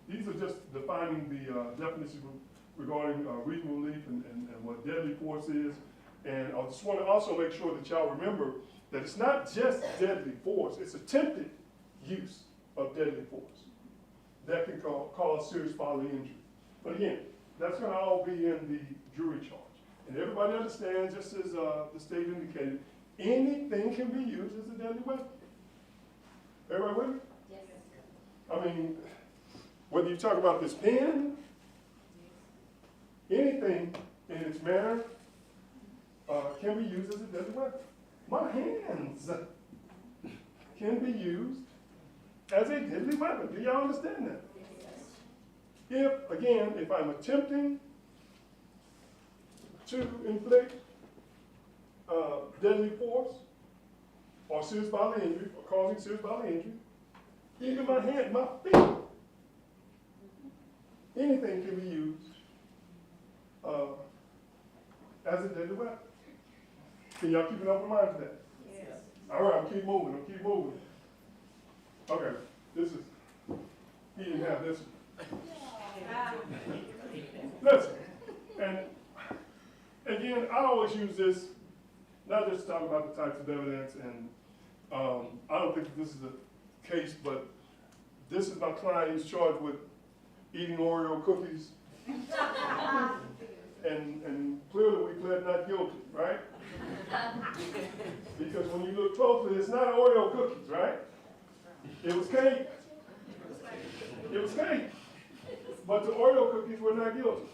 these are just defining the definition regarding reasonable relief and what deadly force is. And I just want to also make sure that y'all remember that it's not just deadly force, it's attempted use of deadly force that can cause serious bodily injury. But again, that's going to all be in the jury charge. And everybody understands, just as the state indicated, anything can be used as a deadly weapon. Everybody with me? Yes. I mean, whether you talk about this pen, anything in its manner can be used as a deadly weapon. My hands can be used as a deadly weapon. Do y'all understand that? Yes. If I'm attempting to inflict deadly force or serious bodily injury, or causing serious bodily injury, even my hand, my feet, anything can be used as a deadly weapon. Can y'all keep an open mind to that? Yes. All right, I'll keep moving. Okay, he didn't have this. Listen, and again, I always use this, not just to talk about the types of evidence, and I don't think this is the case, but this is my client. He's charged with eating Oreo cookies. And clearly we pled not guilty, right? Because when you look closely, it's not Oreo cookies, right? It was cake. It was cake. But the Oreo cookies were not guilty.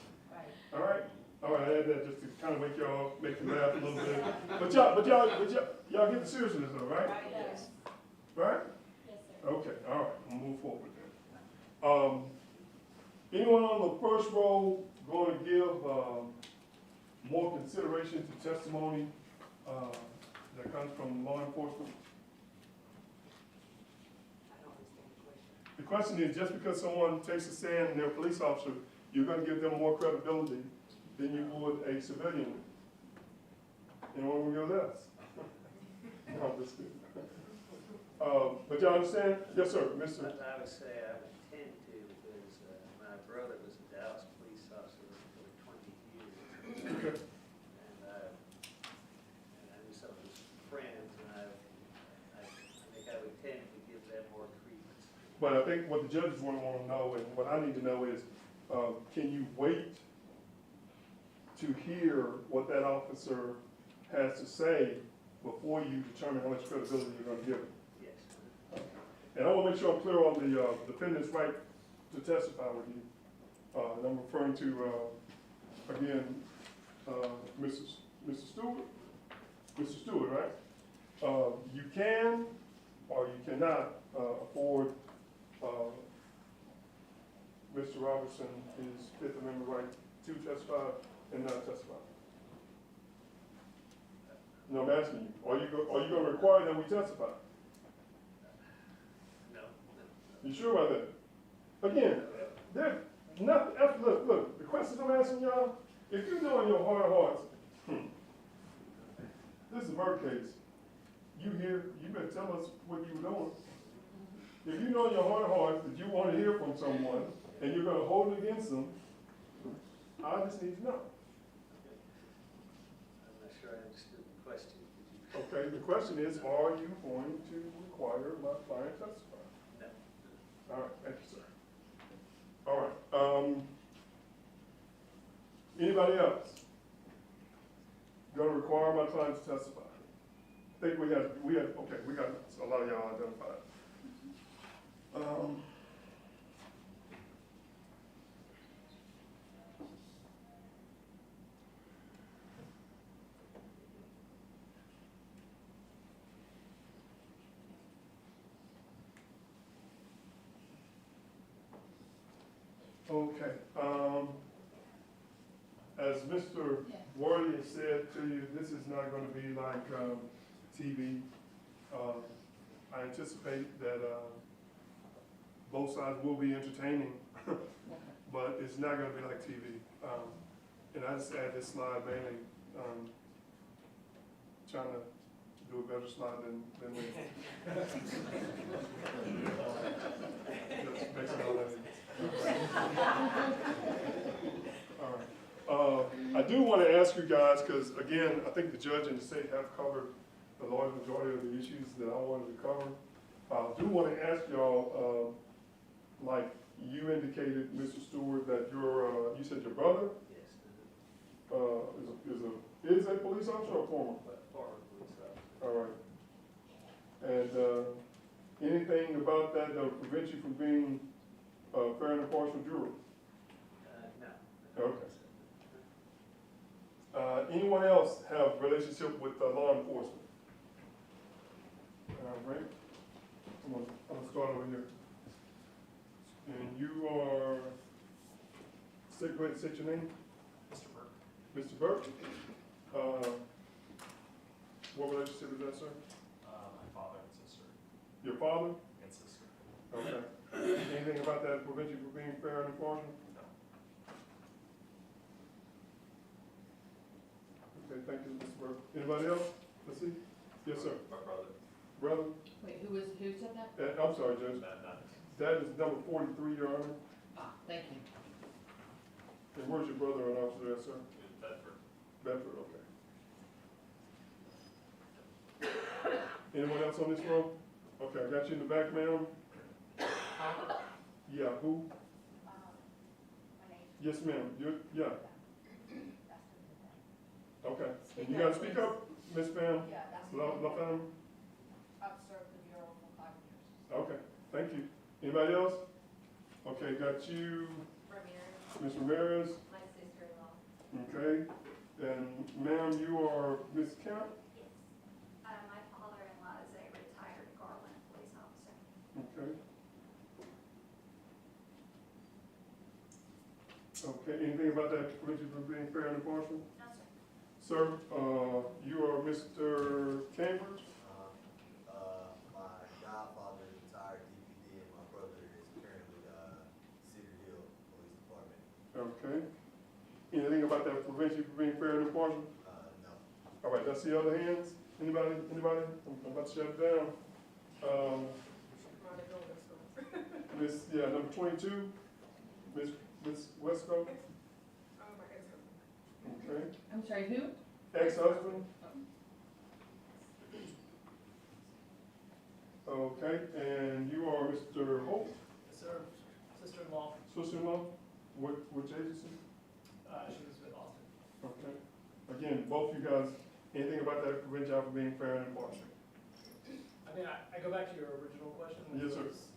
All right? All right, I had that just to kind of make you laugh a little bit. But y'all get the seriousness though, right? Yes. Right? Yes, sir. Okay, all right, we'll move forward then. Anyone on the first row going to give more consideration to testimony that comes from law enforcement? The question is, just because someone takes a stand and they're a police officer, you're going to give them more credibility than you would a civilian. Anyone will go less? No, I'm just kidding. But y'all understand? Yes, sir, Mr. I would say I would tend to, because my brother was a Dallas police officer for 20 years. Okay. And I knew some of his friends, and I think I would tend to give them more credence. But I think what the judges want to know, and what I need to know is, can you wait to hear what that officer has to say before you determine how much credibility you're going to give him? Yes. And I want to make sure I'm clear on the defendant's right to testify with you. And I'm referring to, again, Mr. Stewart. Mr. Stewart, right? You can or you cannot afford Mr. Robertson his Fifth Amendment right to testify and not testify. No, I'm asking you. Are you going to require that we testify? No. You sure about that? Again, there's nothing. Look. The questions I'm asking y'all. If you know in your heart of hearts, this is a murder case. You better tell us what you were doing. If you know in your heart of hearts that you want to hear from someone and you're going to hold it against them, I just need to know. I'm not sure I understood the question. Okay, the question is, are you going to require my client to testify? No. All right, thank you, sir. All right. Anybody else? Going to require my client to testify? I think we got a lot of y'all identified. Okay. As Mr. Worley has said to you, this is not going to be like TV. I anticipate that both sides will be entertaining, but it's not going to be like TV. And I just add this slide mainly trying to do a better slide than me. Just based on that. All right. I do want to ask you guys, because again, I think the judge and the state have covered the large majority of the issues that I wanted to cover. I do want to ask y'all, like you indicated, Mr. Stewart, that you said your brother is a police officer or former? Former police officer. All right. And anything about that that would prevent you from being a fair and impartial juror? No. Okay. Anyone else have relationship with law enforcement? All right. I'm gonna start over here. And you are, go ahead and state your name. Mr. Burke. Mr. Burke. What relationship is that, sir? My father and sister. Your father? And sister. Okay. Anything about that prevent you from being fair and impartial? No. Okay, thank you, Mr. Burke. Anybody else? Let's see. Yes, sir. My brother. Brother? Wait, who said that? I'm sorry, Judge. That is number 43, Your Honor. Thank you. And where's your brother and officer there, sir? In Bedford. Bedford, okay. Anyone else on this row? Okay, I got you in the back, ma'am. Yeah, who? Yes, ma'am, yeah. Okay, and you gotta speak up, Miss Pam. Yeah, that's. La Femme? I've served the Bureau for 5 years. Okay, thank you. Anybody else? Okay, got you, Ramirez, Ms. Ramirez. my sister-in-law. Okay, and ma'am, you are Ms. Camp? Yes. My father-in-law is a retired Garland police officer. Okay. Okay, anything about that prevention from being fair and impartial? No, sir. Sir, you are Mr. Cambridge? My godfather is retired DPD and my brother is currently, Cedar Hill Police Department. Okay. Anything about that prevention from being fair and impartial? No. All right, let's see other hands. Anybody? I'm about to shut it down. Miss, yeah, number 22, Miss Wesco. Okay. I'm sorry, who? Ex-husband? Okay, and you are Mr. Holt, Yes, sir. Sister-in-law, sister-in-law? Which agency? she was with Austin. Okay. Again, both you guys, anything about that prevent y'all from being fair and impartial? I mean, I go back to your original question. which Yes, sir. was,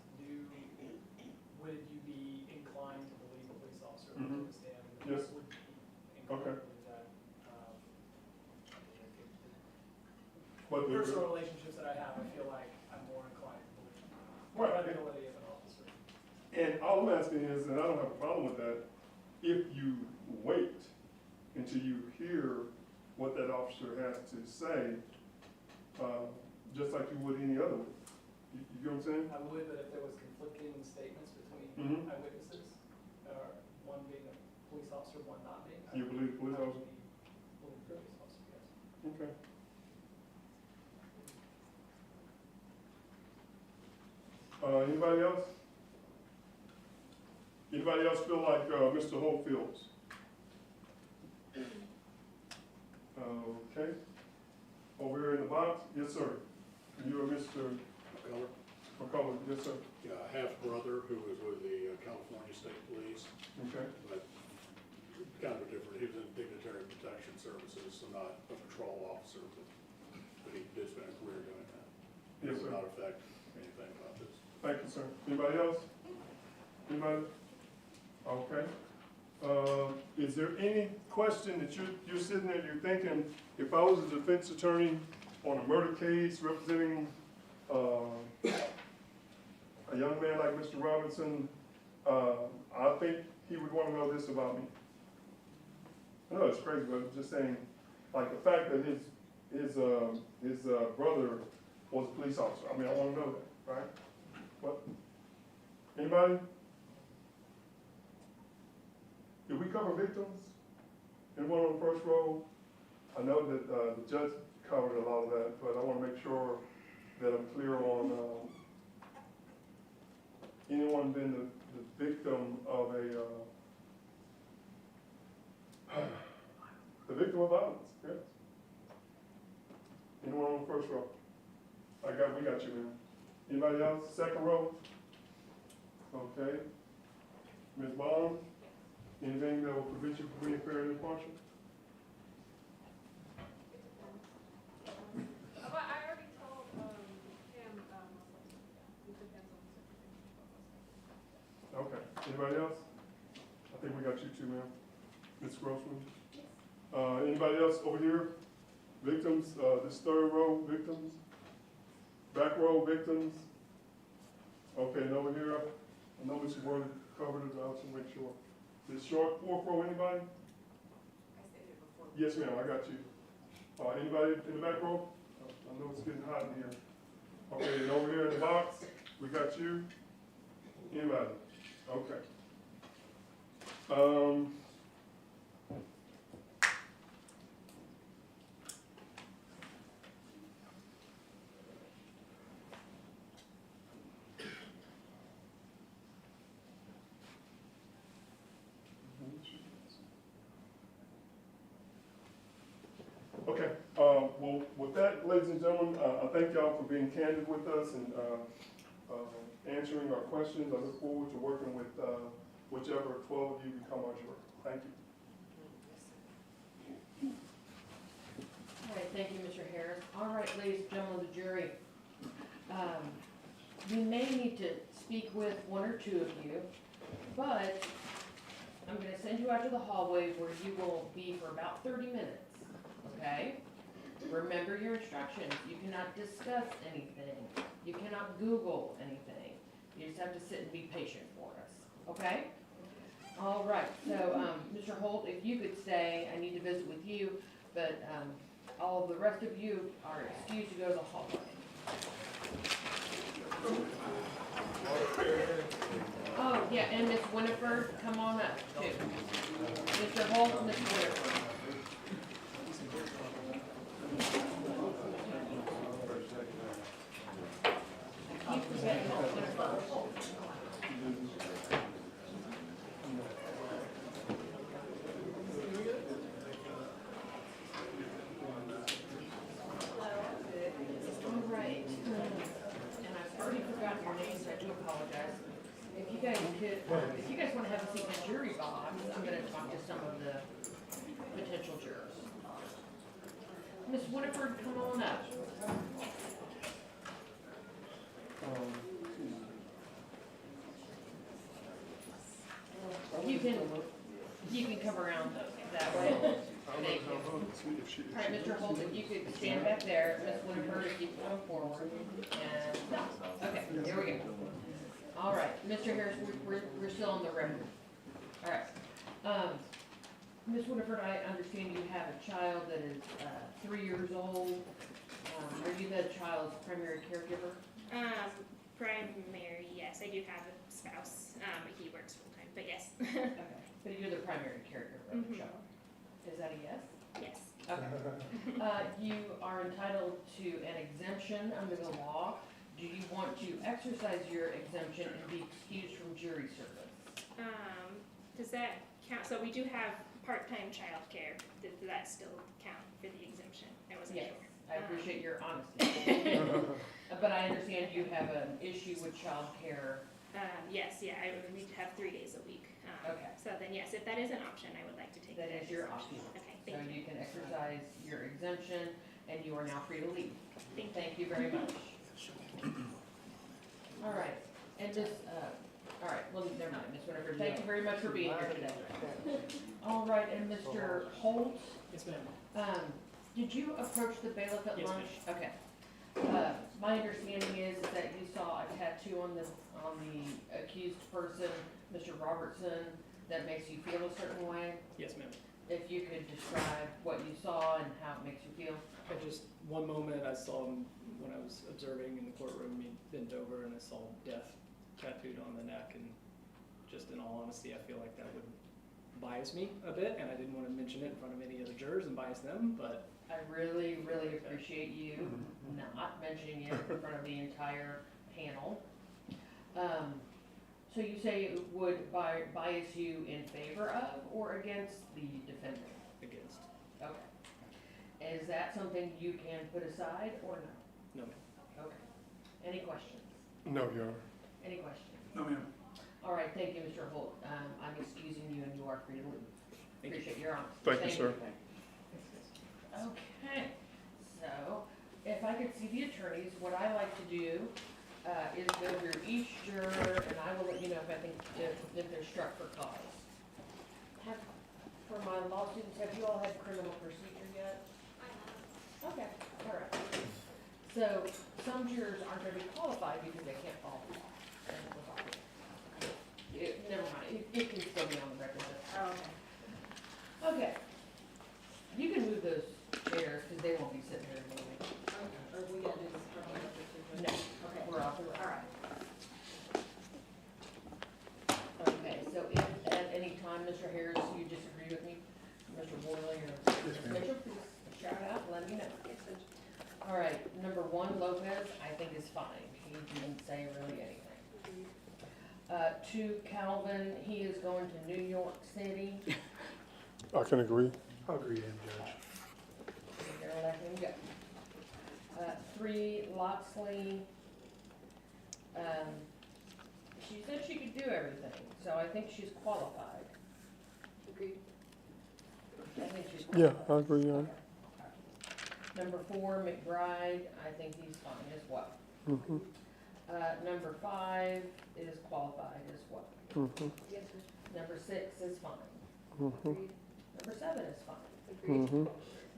would you be inclined to believe a police officer who Mhm. took a stand? Yes. Would be inclined Okay. to believe that. But the- Personal relationships that I have, I feel like I'm more inclined to believe the Right. credibility of an officer. And all I'm asking is, and I don't have a problem with that, if you wait until you hear what that officer has to say, just like you would any other one. You get what I'm saying? I would, but if there was conflicting statements between Mhm. eyewitnesses, one being a police officer, one not being. You believe the police I would officer? believe the police officer, yes. Okay. Anybody else? Anybody else feel like, Mr. Holt feels? Okay. Over here in the box, yes, sir. You are Mr. McCullough. McCullough, yes, sir. Yeah, I have a brother who was with the California State Police, Okay. but kind of a different, he was in dignitary protection services, so not a patrol officer, but he did spend a career doing that. It Yes, would sir. not affect anything about this. Thank you, sir. Anybody else? Anybody? Okay. Is there any question that you're sitting there, you're thinking, if I was a defense attorney on a murder case representing, a young man like Mr. Robinson, I think he would want to know this about me. I know it's crazy, but I'm just saying, like the fact that his brother was a police officer. I mean, I want to know that, right? What? Anybody? Did we cover victims? Anyone on the first row? I know that the judge covered a lot of that, but I want to make sure that I'm clear on anyone been the victim of the victim of violence, yes. Anyone on the first row? We got you, man. Anybody else? Second row? Okay. Ms. Bond? Anything that will prevent you from being fair and impartial? I already told, him, it depends on the Okay. Anybody else? I think we got you too, ma'am. Ms. Grossman? Anybody else over here? Victims, this third row, victims? Back row, victims? Okay, and over here, I know Mr. Word covered it, but I'll just make sure. This short, fourth row, anybody? I stated it before. Yes, ma'am, I got you. Anybody in the back row? I know it's getting hot in here. Okay, and over here in the box, we got you. Anybody? Okay. Okay, well, with that, ladies and gentlemen, I thank y'all for being candid with us and answering our questions. I look forward to working with whichever 12 of you become our juror. Thank you. All right, thank you, Mr. Harris. All right, ladies and gentlemen of the jury, we may need to speak with one or two of you, but I'm gonna send you out to the hallway where you will be for about 30 minutes, okay? Remember your instructions. You cannot discuss anything. You cannot Google anything. You just have to sit and be patient for us, okay? All right, so, Mr. Holt, if you could stay, I need to visit with you, but, all of the rest of you are excused to go to the hallway. Oh, yeah, and Miss Winifred, come on up, too. Mr. Holt and Miss Winifred. Keep forgetting Miss Winifred. All right, and I've already forgotten your names, I do apologize. If you guys could, if you guys want to have a seat in the jury box, I'm going to talk to some of the potential jurors. Miss Winifred, come on up. You can come around that way. Thank you. All right, Mr. Holt, if you could stand back there, Miss Winifred, if you come forward, and, okay, here we go. All right, Mr. Harris, we're still on the record. All right. Ms. Winifred, I understand you have a child that is 3 years old. Are you the child's primary caregiver? Primary, yes, I do have a spouse, he works full-time, but yes. Okay, but you're the primary caregiver of the child. Is that a yes? Yes. Okay. You are entitled to an exemption under the law. Do you want to exercise your exemption and be excused from jury service? Does that count? So we do have part-time childcare. Does that still count for the exemption? I wasn't Yes, sure. I appreciate your honesty. But I understand you have an issue with childcare. Yes, yeah, I would need to have 3 days a week. Okay. So then, yes, if that is an option, I would like to take that. That is your option. Okay, So thank you. you can exercise your exemption and you are now free to leave. Thank you. Thank you very much. All right, and this, all right, well, never mind, Ms. Winifred, thank you very much for being here today. All right, and Mr. Holt? Yes, ma'am. Did you approach the bailiff at Yes, lunch? Okay. My understanding is that you saw a tattoo on the accused person, Mr. Robertson, that makes you feel a certain way. Yes, ma'am. If you could describe what you saw and how it makes you feel. At just one moment, I saw him when I was observing in the courtroom. He bent over and I saw death tattooed on the neck. And just in all honesty, I feel like that would bias me a bit. And I didn't want to mention it in front of any other jurors and bias them, but. I really, really appreciate you not mentioning it in front of the entire panel. So you say it would bias you in favor of or against the defendant? Against. Okay. Is that something you can put aside or no? No. Okay. Any questions? No, Your Honor. Any questions? No, ma'am. All right, thank you, Mr. Holt. I'm excusing you and you are free to leave. Appreciate your honesty. Thank you, sir. Okay, so if I could see the attorneys, what I like to do is go through each juror and I will let you know if I think if they're struck for cause. For my law students, have you all had criminal procedure yet? Okay, all right. So some jurors aren't going to be qualified because they can't follow the law. Never mind, it can still be on the record. Oh, Okay. You can move those chairs because they won't be sitting there anyway. are we gonna do this for one of the two? No, Okay. we're off the road. All right. Okay, so if at any time, Mr. Harris, you disagree with me, Mr. Boyle, or Mr. Mitchell, please shout out, let me know. All right, number 1, Lopez, I think is fine. He didn't say really anything. 2, Calvin, he is going to New York City. I can agree. I agree, Judge. They're letting him go. 3, Loxley, she said she could do everything, so I think she's qualified. Agreed. I think she's Yeah, qualified. I agree, yeah. Number 4, McBride, I think he's fine as well. Mhm, Number 5 is qualified as well. mhm, Yes, sir. Number 6 is fine. mhm, Agreed. Number 7 is fine. Agreed. mhm,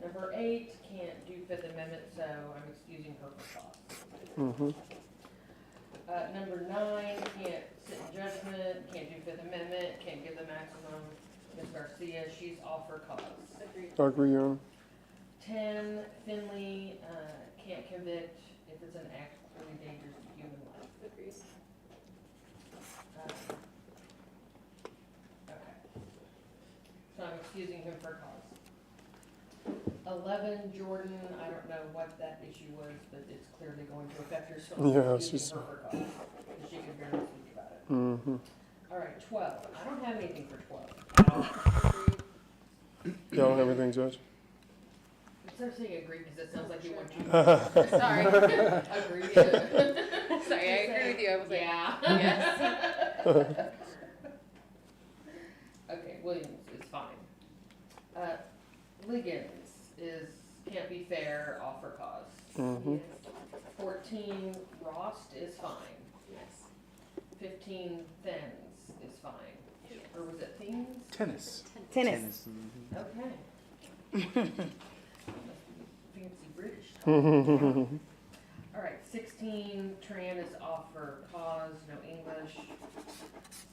Number 8 can't do Fifth Amendment, so I'm excusing her for cause. mhm, Number 9 can't sit in judgment, can't do Fifth Amendment, can't give the maximum. Ms. Garcia, she's off her cause. Agreed. I agree, Your Honor. 10, Finley, can't convict if it's an act really dangerous to human life. Agreed. Okay. So I'm excusing him for cause. 11, Jordan, I don't know what that issue was, but it's clearly going to affect her, so Yeah, I'm she's- excusing her for cause, because she can barely speak about it. Mhm. All right, 12, I don't have anything for 12. Y'all don't have anything, Judge? Instead of saying agree, because it sounds like you want you. Sorry. Agree. Sorry, I agree with you. I was like, Yeah. yes. Okay, Williams is fine. Liggins can't be fair, off her cause. Mhm, 14, Rost is fine. Yes. 15, Thens is fine. Or was it Things? Tennis. Tennis. Okay. Fancy British. mhm, All right, 16, Tran is off for cause, no English.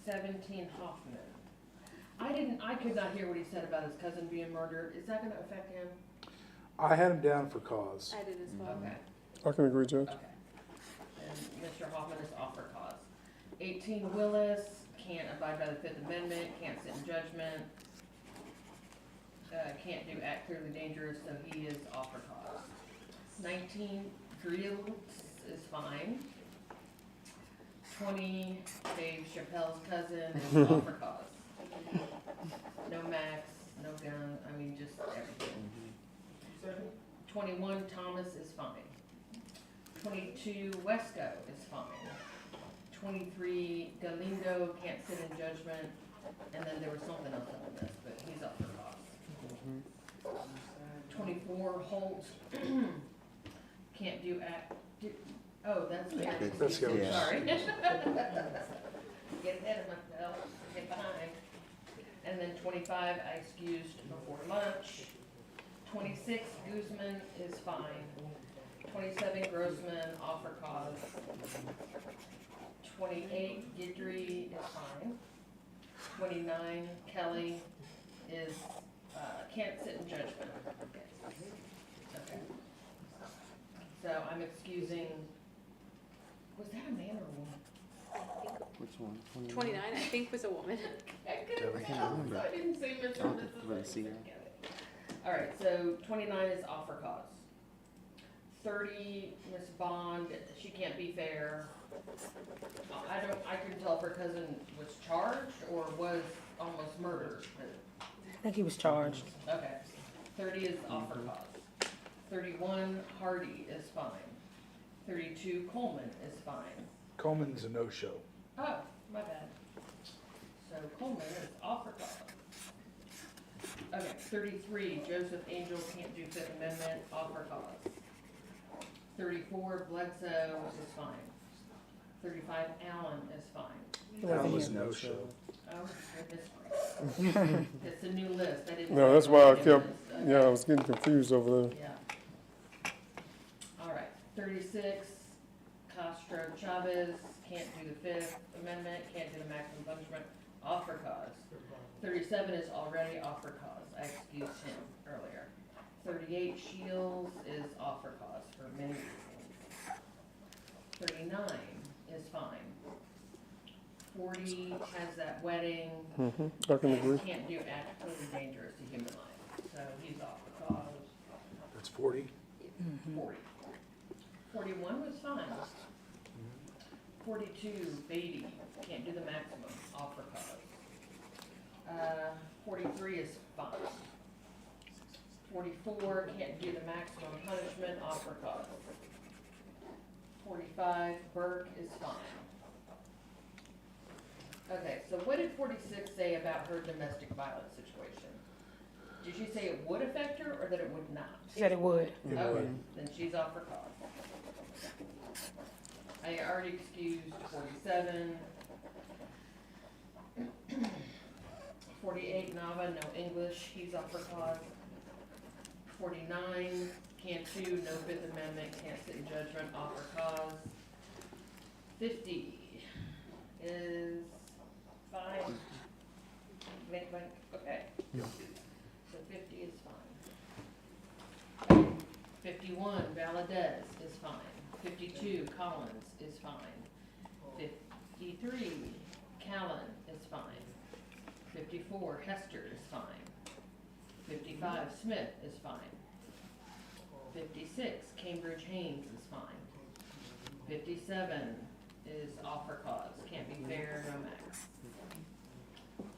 17, Hoffman. I could not hear what he said about his cousin being murdered. Is that gonna affect him? I had him down for cause. I did as well. Okay, I can agree, Judge. okay. And Mr. Hoffman is off for cause. 18, Willis, can't abide by the Fifth Amendment, can't sit in judgment. Can't do act clearly dangerous, so he is off for cause. 19, Drills is fine. 20, Dave Chappelle's cousin is off for cause. No max, no gun, I mean, just everything. 21, Thomas is fine. 22, Wesco is fine. 23, Galindo can't sit in judgment, and then there was something else on this, but he's up for cause. 24, Holt, can't do oh, that's Mary. Let's go. Yeah. Sorry. Get ahead of myself, get behind. And then 25, I excused before lunch. 26, Guzman is fine. 27, Grossman, off for cause. 28, Guidry is fine. 29, Kelly is, can't sit in judgment. Okay. So I'm excusing, was that a man or a woman? Which one? 29, I think, was a woman. I couldn't tell, so I didn't say Mr. and Mrs. see her. All right, so 29 is off for cause. 30, Miss Bond, she can't be fair. I couldn't tell if her cousin was charged or was almost murdered. I think he was charged. Okay, 30 is off for cause. 31, Hardy is fine. 32, Coleman is fine. Coleman's a no-show. Oh, my bad. So Coleman is off for cause. Okay, 33, Joseph Angel can't do Fifth Amendment, off for cause. 34, Bledsoe is fine. 35, Allen is fine. That was a no-show. Oh, goodness gracious. It's a new list, I didn't. No, that's why I say kept, it. yeah, I was getting confused over there. Yeah. All right, 36, Castro Chavez, can't do the Fifth Amendment, can't do the maximum punishment, off for cause. 37 is already off for cause, I excused him earlier. 38, Shields is off for cause for many reasons. 39 is fine. 40 has that wedding. Mhm, I can agree. Can't do act totally dangerous to human life, so he's off for cause. That's 40. 40. 41 was fine. 42, Beatty, can't do the maximum, off for cause. 43 is fine. 44, can't do the maximum punishment, off for cause. 45, Burke is fine. Okay, so what did 46 say about her domestic violence situation? Did she say it would affect her or that it would not? She said it would. Okay, then she's off her cause. I already excused 47. 48, Nava, no English, he's off her cause. 49, Cantu, no Fifth Amendment, can't sit in judgment, off her cause. 50 is fine. Blank, blank, okay. So 50 is fine. 51, Valadez is fine. 52, Collins is fine. 53, Callan is fine. 54, Hester is fine. 55, Smith is fine. 56, Cambridge Haynes is fine. 57 is off her cause, can't be fair, no max.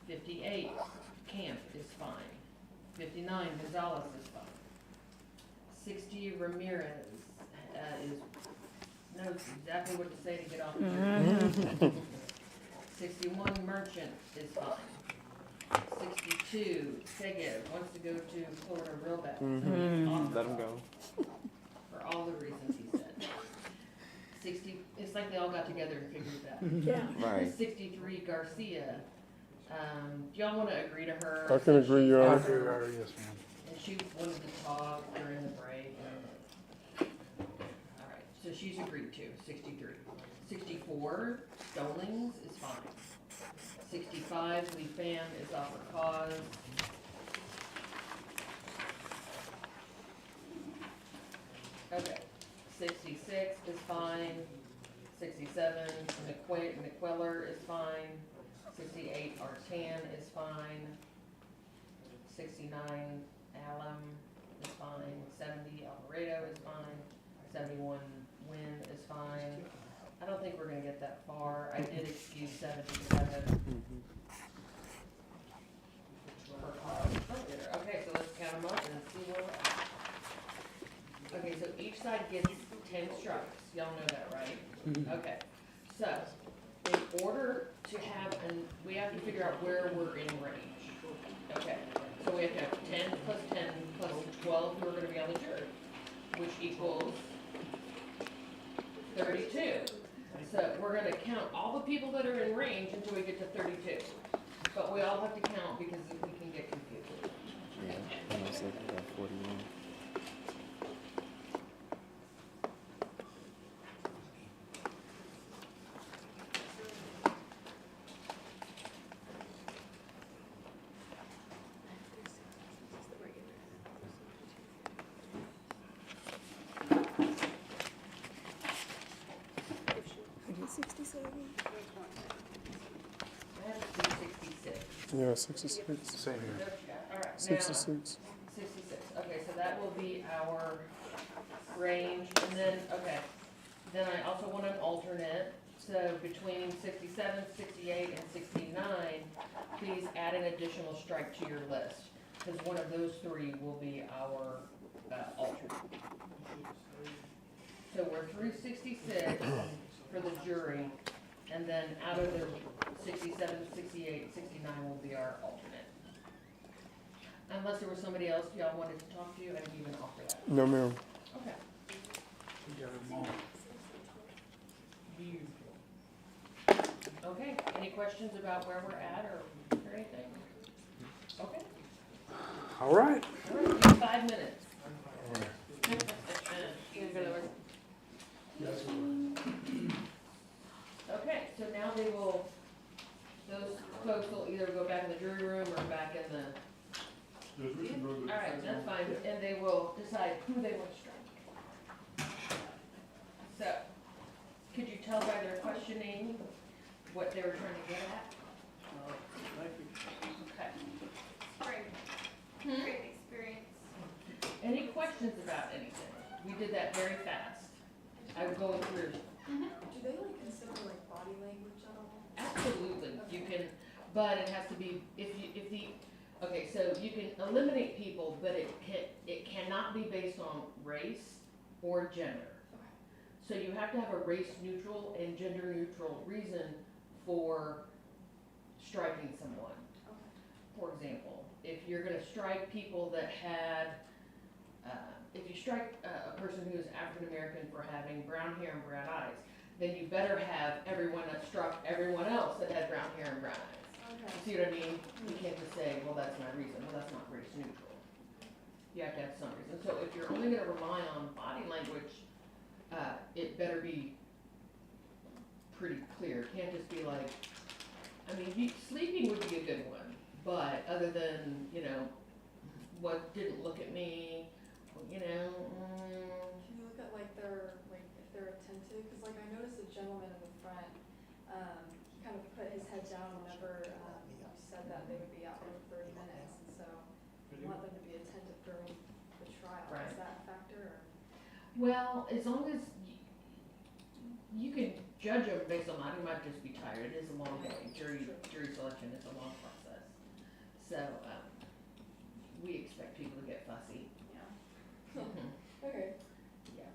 58, Camp is fine. 59, Gonzalez is fine. 60, Ramirez knows exactly what to say to get off the jury. 61, Merchant is fine. 62, Segev wants to go to Florida real bad. Let him go. For all the reasons he said. 60, it's like they all got together and figured that. Yeah. Right. 63, Garcia. Do y'all want to agree to her? I can agree, Your I Honor. agree with her, yes, ma'am. And she wanted to talk during the break. All right, so she's agreed to, 63. 64, Stolings is fine. 65, Lee Pham is off her cause. Okay, 66 is fine. 67, McQuellar is fine. 68, Artan is fine. 69, Alum is fine. 70, Alvarado is fine. 71, Wynn is fine. I don't think we're gonna get that far. I did excuse 77. Okay, so let's count them up and see where we're at. Okay, so each side gets 10 strikes. Y'all know that, right? Okay, so in order to have, and we have to figure out where we're in range. Okay, so we have to have 10 plus 10 plus 12 who are gonna be on the jury, which equals 32. So we're gonna count all the people that are in range until we get to 32. But we all have to count because we can get confused. Yeah, I was looking at 41. I get 67. I have to do 66. Yeah, 66. Same here. All right, now, 66. 66, okay, so that will be our range, and then, okay, then I also want an alternate, so between 67, 68, and 69, please add an additional strike to your list, because one of those three will be our alternate. So we're through 66 for the jury, and then out of the 67, 68, 69 will be our alternate. Unless there was somebody else y'all wanted to talk to, I'd even offer that. No, ma'am. Okay. Okay, any questions about where we're at or anything? Okay. All right. All right, give me 5 minutes. Okay, so now they will, those folks will either go back in the jury room or back in the, Yes, we can go to the- all right, that's fine, and they will decide who they want to strike. So, could you tell by their questioning what they were trying to get at? Okay. Great experience. Any questions about anything? We did that very fast. I was going through. Do they like consider like body language at all? Absolutely, you can, but it has to be, okay, so you can eliminate people, but it cannot be based on race or gender. So you have to have a race neutral and gender neutral reason for striking someone. For example, if you're gonna strike people that had, if you strike a person who is African American for having brown hair and brown eyes, then you better have everyone that struck everyone else that had brown hair and brown eyes. Okay. You see what I mean? You can't just say, well, that's my reason. Well, that's not race neutral. You have to have some reason. So if you're only gonna rely on body language, it better be pretty clear. It can't just be like, I mean, sleeping would be a good one, but other than, you know, what didn't look at me, you know, Can you look at like if they're attentive, cause like I noticed a gentleman in the front, he kind of put his head down whenever, you said that they would be out there for 30 minutes, and so you want them to be attentive during the trial, Right. is that a factor, or? well, as long as you can judge them based on that, he might just be tired. It is a long day. Jury selection is a long process. So, we expect people to get fussy. Yeah. Mhm. Okay. Yeah.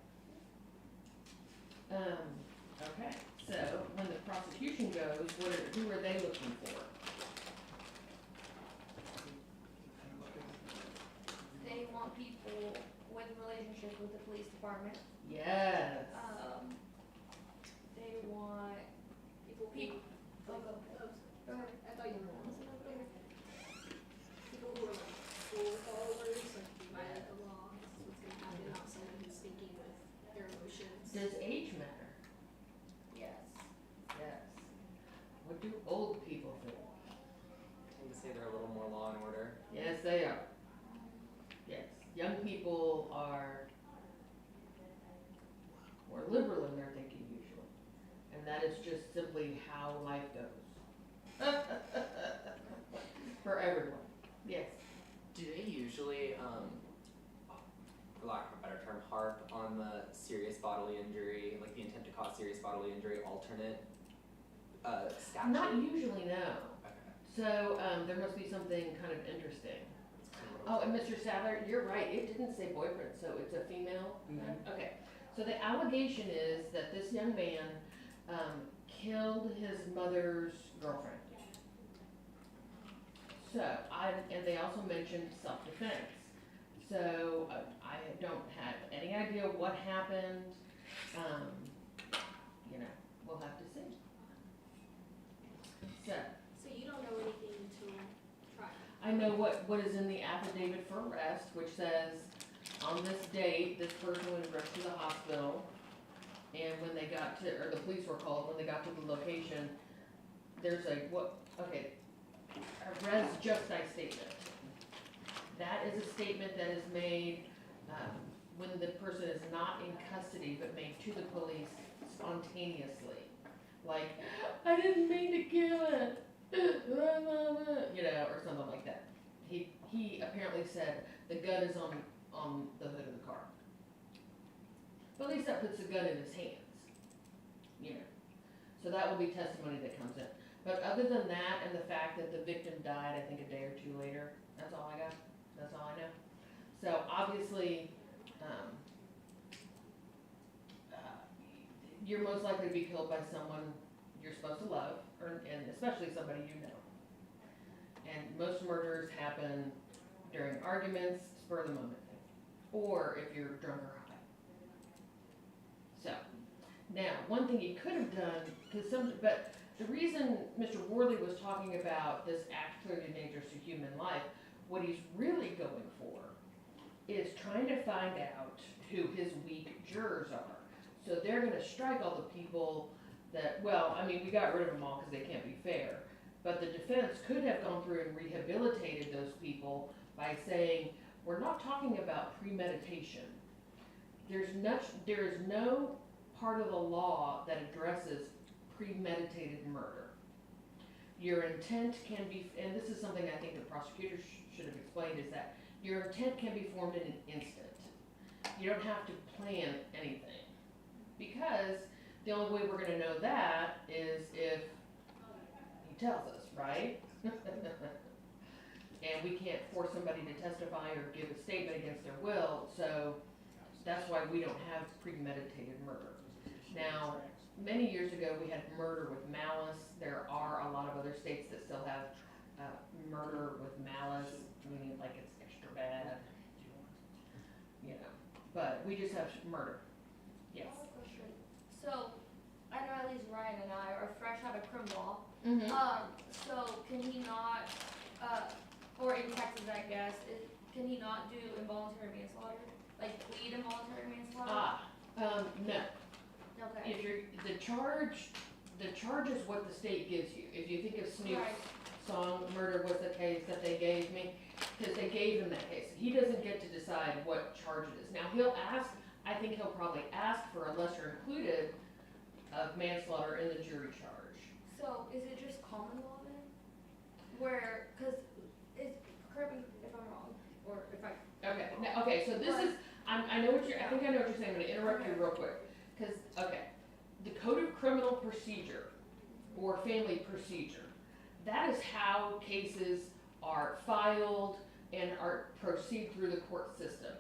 Okay, so when the prosecution goes, who are they looking for? They want people with relationships with the police department. Yes. They want people. Oh, go ahead. I thought you were. People who are like rule followers, like violate the law. That's what's gonna happen. Not someone who's thinking with their emotions. Does age matter? Yes. Yes. What do old people think? I would say they're a little more law and order. Yes, they are. Yes, young people are more liberal in their thinking usually, and that is just simply how life goes. For everyone, yes. Do they usually, for lack of a better term, harp on the serious bodily injury, like the intent to cause serious bodily injury alternate statute? Not usually, no. Okay. So, there must be something kind of interesting. Oh, and Mr. Sadler, you're right, it didn't say boyfriend, so it's a female? Mhm. Okay, so the allegation is that this young man, killed his mother's girlfriend. So, and they also mentioned self-defense. So, I don't have any idea what happened, you know, we'll have to see. So you don't know anything until trial? I know what is in the affidavit for arrest, which says, on this date, this person was rushed to the hospital, and when they got to, or the police were called, when they got to the location, there's a res justi statement. That is a statement that is made, when the person is not in custody, but made to the police spontaneously. Like, I didn't mean to kill it. You know, or something like that. He apparently said the gun is on the hood of the car. But at least that puts the gun in his hands, you know. So that will be testimony that comes in. But other than that, and the fact that the victim died, I think a day or two later, that's all I got. That's all I know. So obviously, you're most likely to be killed by someone you're supposed to love, and especially somebody you know. And most murders happen during arguments, spur of the moment thing, or if you're drunk or high. So, now, one thing he could have done, but the reason Mr. Worley was talking about this act clearly dangerous to human life, what he's really going for is trying to find out who his weak jurors are. So they're gonna strike all the people that, well, I mean, we got rid of them all because they can't be fair. But the defense could have gone through and rehabilitated those people by saying, we're not talking about premeditation. There is no part of the law that addresses premeditated murder. Your intent can be, and this is something I think the prosecutor should have explained, is that your intent can be formed in an instant. You don't have to plan anything. Because the only way we're gonna know that is if he tells us, right? And we can't force somebody to testify or give a statement against their will, so that's why we don't have premeditated murder. Now, many years ago, we had murder with malice. There are a lot of other states that still have murder with malice, meaning like it's extra bad, you know. But we just have murder. Yes. I have a question. So, I know at least Ryan and I are fresh out of criminal law. Mhm. So can he not, or in Texas, I guess, can he not do involuntary manslaughter? Like plead involuntary manslaughter? No. Okay. If you're, the charge is what the state gives you. If you think of Snoop's Right. song, Murder Was the Case that they gave me, because they gave him that case. He doesn't get to decide what charge it is. Now, I think he'll probably ask for a lesser included of manslaughter in the jury charge. So is it just common law then? Where, cause correct me if I'm wrong, or if I. Okay, now, so this is, I know what I think I know what you're saying. I'm gonna interrupt you real quick. Because, the Code of Criminal Procedure, or Family Procedure, that is how cases are filed and proceed through the court system.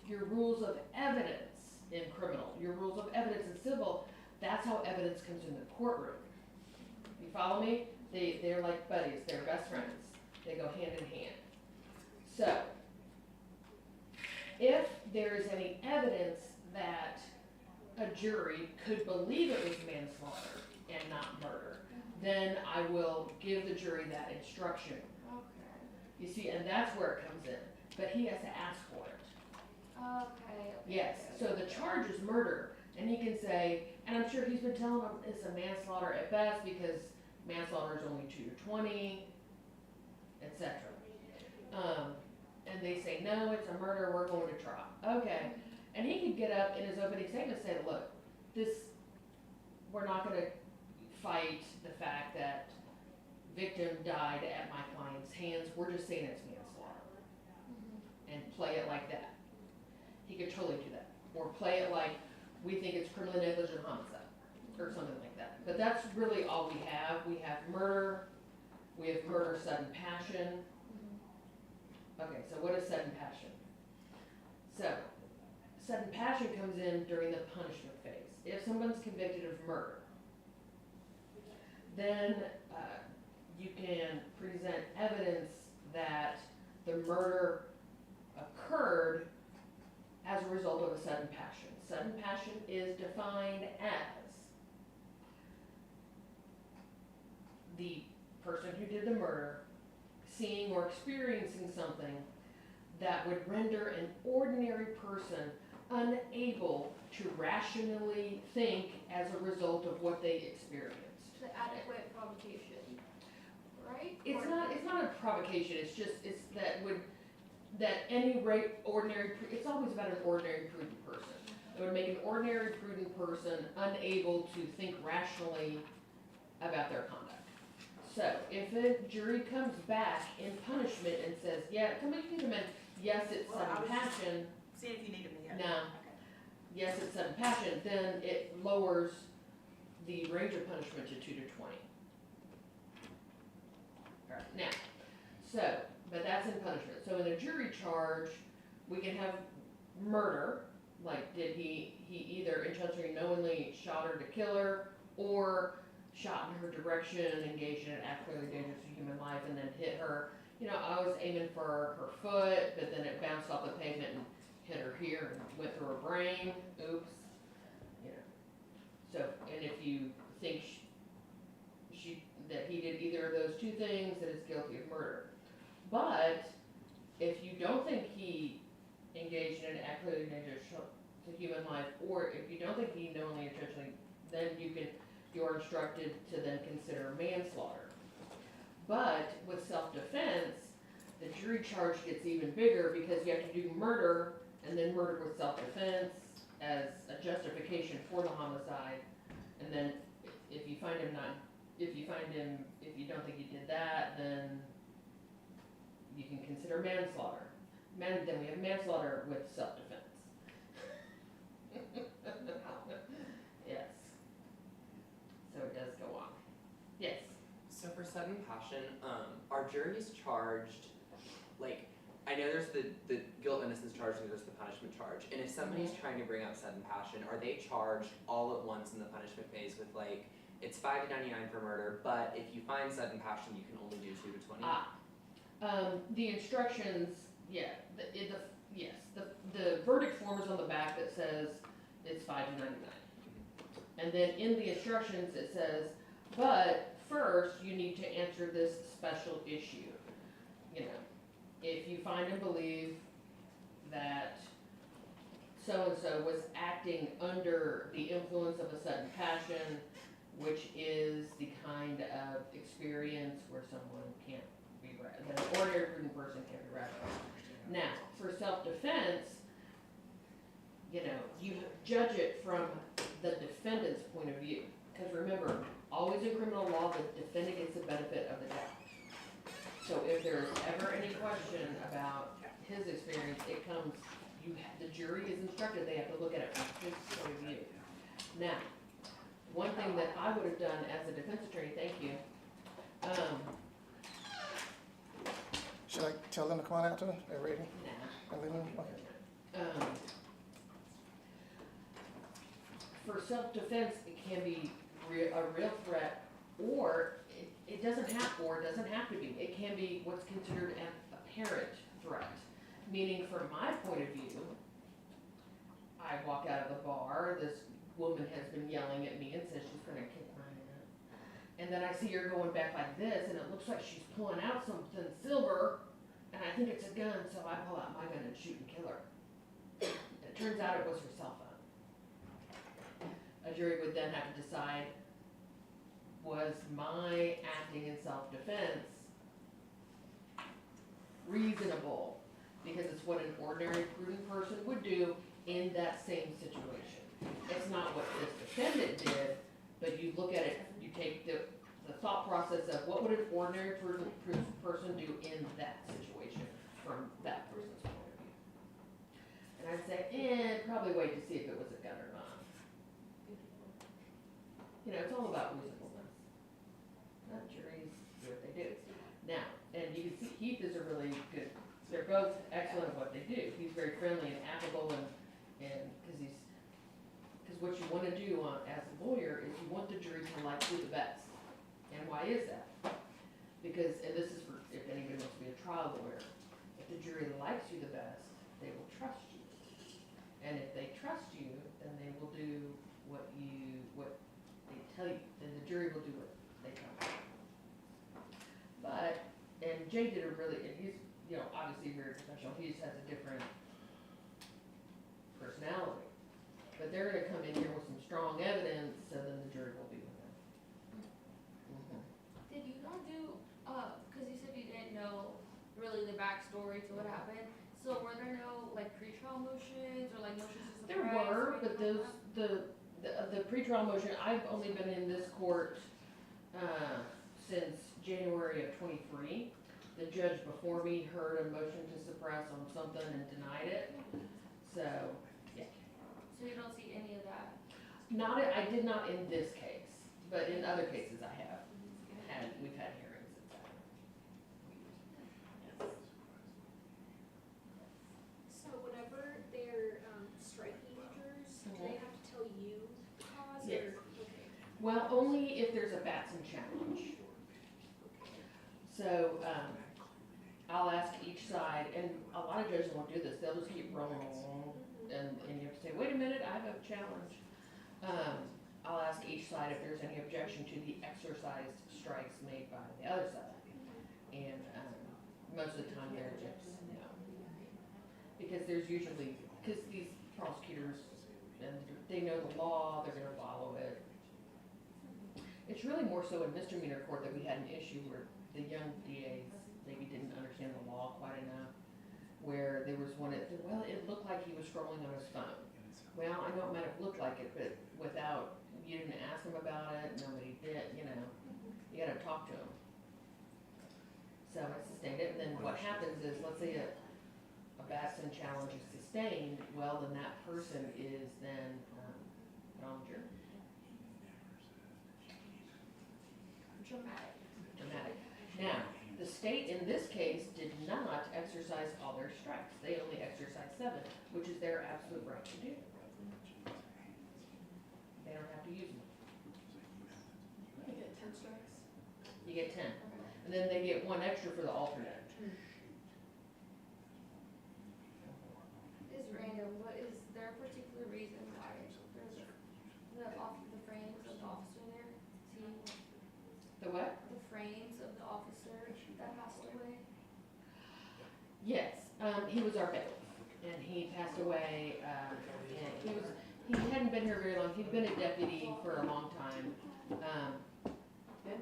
Your rules of evidence in criminal, your rules of evidence in civil, that's how evidence comes in the courtroom. You follow me? They're like buddies, they're best friends. They go hand in hand. So, if there is any evidence that a jury could believe it was manslaughter and not murder, then I will give the jury that instruction. Okay. You see, and that's where it comes in, but he has to ask for it. Okay. Yes, so the charge is murder, and he can say, and I'm sure he's been telling them it's a manslaughter at best because manslaughter is only 2 to 20, etc. And they say, no, it's a murder, we're going to trial. Okay. And he could get up in his opening statement and say, look, we're not gonna fight the fact that victim died at my client's hands, we're just saying it's manslaughter. And play it like that. He could totally do that. Or play it like we think it's criminally negligent homicide, or something like that. But that's really all we have. We have murder, we have murder, sudden passion. Okay, so what is sudden passion? So, sudden passion comes in during the punishment phase. If someone's convicted of murder, then you can present evidence that the murder occurred as a result of a sudden passion. Sudden passion is defined as the person who did the murder seeing or experiencing something that would render an ordinary person unable to rationally think as a result of what they experienced. The adequate provocation, right? It's not a provocation, it's that any ordinary, it's always about an ordinary prudent person. It would make an ordinary prudent person unable to think rationally about their conduct. So, if a jury comes back in punishment and says, yeah, somebody can come in, yes, it's sudden passion. See if you needed me yet. No. Yes, it's sudden passion, then it lowers the range of punishment to 2 to 20. Alright, now, but that's in punishment. So in a jury charge, we can have murder, like did he either intentionally knowingly shot her to kill her, or shot in her direction, engaged in an act clearly dangerous to human life, and then hit her. You know, I was aiming for her foot, but then it bounced off the pavement and hit her here and went through her brain. Oops. You know. So, and if you think that he did either of those two things, that is guilty of murder. But if you don't think he engaged in an act clearly dangerous to human life, or if you don't think he knowingly intentionally, then you're instructed to then consider manslaughter. But with self-defense, the jury charge gets even bigger because you have to do murder and then murder with self-defense as a justification for the homicide. And then if you don't think he did that, then you can consider manslaughter. Then we have manslaughter with self-defense. Yes. So it does go on. Yes. So for sudden passion, are juries charged, like, I know there's the guilt innocence charge and there's the punishment charge. And if somebody's trying to bring up sudden passion, are they charged all at once in the punishment phase with like, it's 5 to 99 for murder, but if you find sudden passion, you can only do 2 to 20? The instructions, yeah, yes, the verdict form is on the back that says it's 5 to 99. And then in the instructions it says, but first you need to answer this special issue. You know, if you find and believe that so-and-so was acting under the influence of a sudden passion, which is the kind of experience where someone can't be, that an ordinary prudent person can't be rational. Now, for self-defense, you know, you judge it from the defendant's point of view. Because remember, always in criminal law, the defendant gets the benefit of the doubt. So if there's ever any question about his experience, it comes, the jury is instructed, they have to look at it from his point of view. Now, one thing that I would have done as a defense attorney, thank you. Should I tell them to come on out to them? They're ready? Nah. Are they ready? Okay. For self-defense, it can be a real threat, or it doesn't have to be. It can be what's considered an apparent threat. Meaning, from my point of view, I walk out of the bar, this woman has been yelling at me and says she's gonna kick my ass. And then I see her going back like this, and it looks like she's pulling out something silver, and I think it's a gun, so I pull out my gun and shoot and kill her. It turns out it was her cell phone. A jury would then have to decide, was my acting in self-defense reasonable? Because it's what an ordinary prudent person would do in that same situation. It's not what this defendant did, but you look at it, you take the thought process of what would an ordinary prudent person do in that situation from that person's point of view. And I'd say, probably wait to see if it was a gun or not. You know, it's all about reasonableness. Not juries do what they do. Now, and you can see Heath is a really good, they're both excellent at what they do. He's very friendly and affable and because what you want to do as a lawyer is you want the jury to like you the best. And why is that? Because, and this is for if anybody wants to be a trial lawyer, if the jury likes you the best, they will trust you. And if they trust you, then they will do what they tell you. Then the jury will do what they tell you. But, and Jay did a really, and he's, you know, obviously very professional. He just has a different personality. But they're gonna come in here with some strong evidence, so then the jury will be with them. Did you not do, cause you said you didn't know really the backstory to what happened, so were there no like pretrial motions or like motions to suppress? There were, but those, the pretrial motion, I've only been in this court, since January of '23. The judge before me heard a motion to suppress on something and denied it, so, yeah. So you don't see any of that? I did not in this case, but in other cases I have, we've had hearings, etc. So whenever they're striking jurors, do they have to tell you the cause? Yes. Or, okay. Well, only if there's a Batson challenge. So, I'll ask each side, and a lot of judges won't do this, they'll just keep rolling along, and you have to say, wait a minute, I have a challenge. I'll ask each side if there's any objection to the exercised strikes made by the other side. And, most of the time they're just no. Because there's usually, because these prosecutors, and they know the law, they're gonna follow it. It's really more so in misdemeanor court that we had an issue where the young DAs maybe didn't understand the law quite enough, where there was one that said, well, it looked like he was scrolling on his phone. Well, I know it might have looked like it, but you didn't ask him about it, nobody did, you know, you gotta talk to him. So I sustained it, and then what happens is, let's say a Batson challenge is sustained, well, then that person is then put on the jury. Dramatic. Dramatic. Now, The state in this case did not exercise all their strikes. They only exercised 7, which is their absolute right to do. They don't have to use them. You get 10 strikes? You get 10. And then they get 1 extra for the alternate. Is random, what is there a particular reason why there's the frames of the officer there? The what? The frames of the officer that passed away? Yes, he was our bailiff, and he passed away, and he hadn't been here very long. He'd been a deputy for a long time,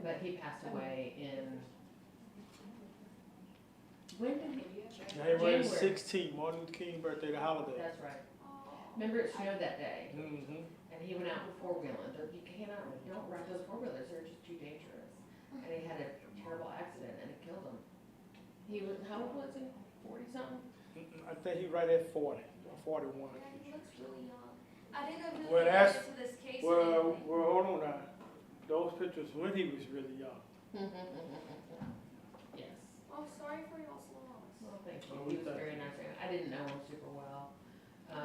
but he passed away in, when did he? January 16th, Martin Luther King birthday, the holiday. That's right. Remember it snowed that day, Mm-hmm. and he went out with 4-wheeling. You cannot, don't ride those 4-wheelers, they're just too dangerous. And he had a terrible accident, and it killed him. He was, how old was he? 40-something? I think he's right at 40, or 41. Yeah, he looks really young. I didn't know if he Well, was that's- related to this case or anything. Well, hold on now. Those pictures when he was really young. Yes. Oh, sorry for y'all's loss. Well, thank you. He was very nice. I didn't know him super well,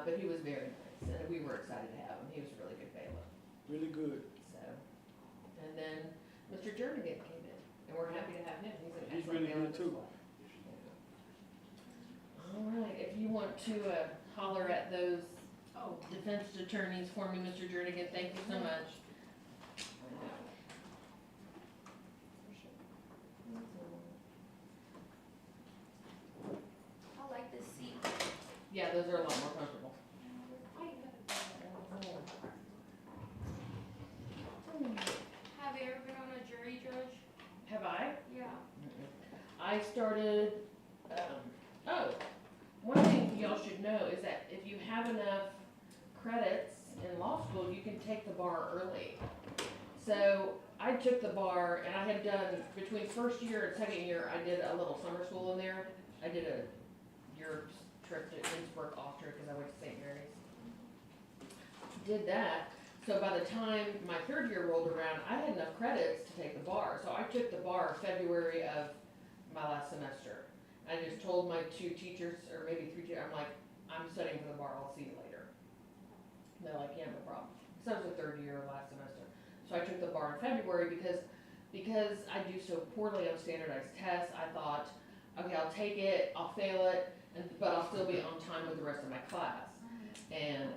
but he was very nice, and we were excited to have him. He was a really good bailiff. Really good. So, and then Mr. Jernigan came in, and we're happy to have him. He's an He's excellent really good bailiff as too. well. All right, if you want to holler at those defense attorneys for me, Mr. Jernigan, thank you so much. I like this seat. Yeah, those are a lot more comfortable. Have you ever been on a jury, Judge? Have I? Yeah. I started, one thing y'all should know is that if you have enough credits in law school, you can take the bar early. So I took the bar, and I had done, between first year and second year, I did a little summer school in there. I did a Europe trip to Innsbruck, Austria, because I went to St. Mary's. Did that, so by the time my third year rolled around, I had enough credits to take the bar. So I took the bar February of my last semester. I just told my 2 teachers, or maybe 3 teachers, I'm like, I'm studying for the bar, I'll see you later. And they're like, yeah, no problem. So that was the third year of last semester. So I took the bar in February because I do so poorly on standardized tests, I thought, okay, I'll take it, I'll fail it, but I'll still be on time with the rest of my class. And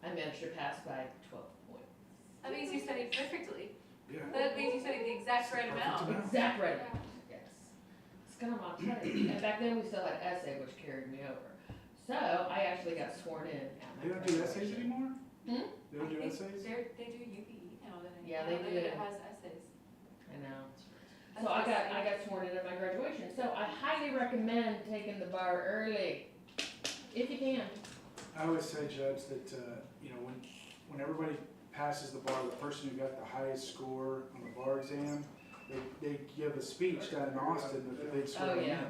I managed to pass by 12 points. That means you studied perfectly. Yeah. That means you studied the exact right amount. Exact right amount, yes. It's kind of my study. And back then we still had essay, which carried me over. So I actually got sworn in at my They don't do graduation. essays anymore? Hmm? They don't do essays? They do UPE now, then. Yeah, they do. It has essays. I know. So I got sworn in at my graduation. So I highly recommend taking the bar early, if you can. I always say, Judge, that, when everybody passes the bar, the person who got the highest score on the bar exam, they give a speech down in Austin with the big swearing in. yeah.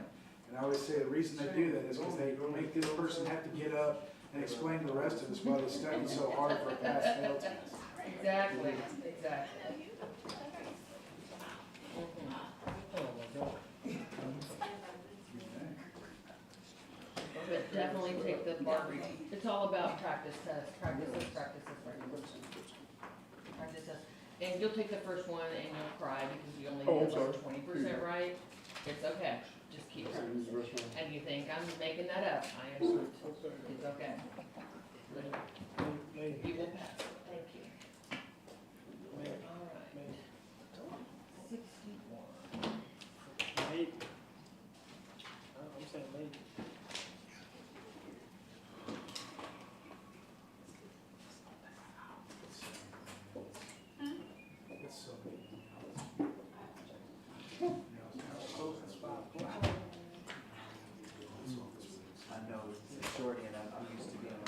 And I always say the reason they do that is because they make this person have to get up and explain to the rest of us why they studied so hard for a pass-fail test. Exactly, exactly. But definitely take the bar reading. It's all about practice tests, practices. And you'll take the first one and you'll cry because you only get like 20% right. It's okay, just keep practicing. And you think I'm making that up, I am not. It's okay. You will pass, thank you. All right. 61. Maybe. I'm saying maybe. It's so I know it's short and I'm used to being on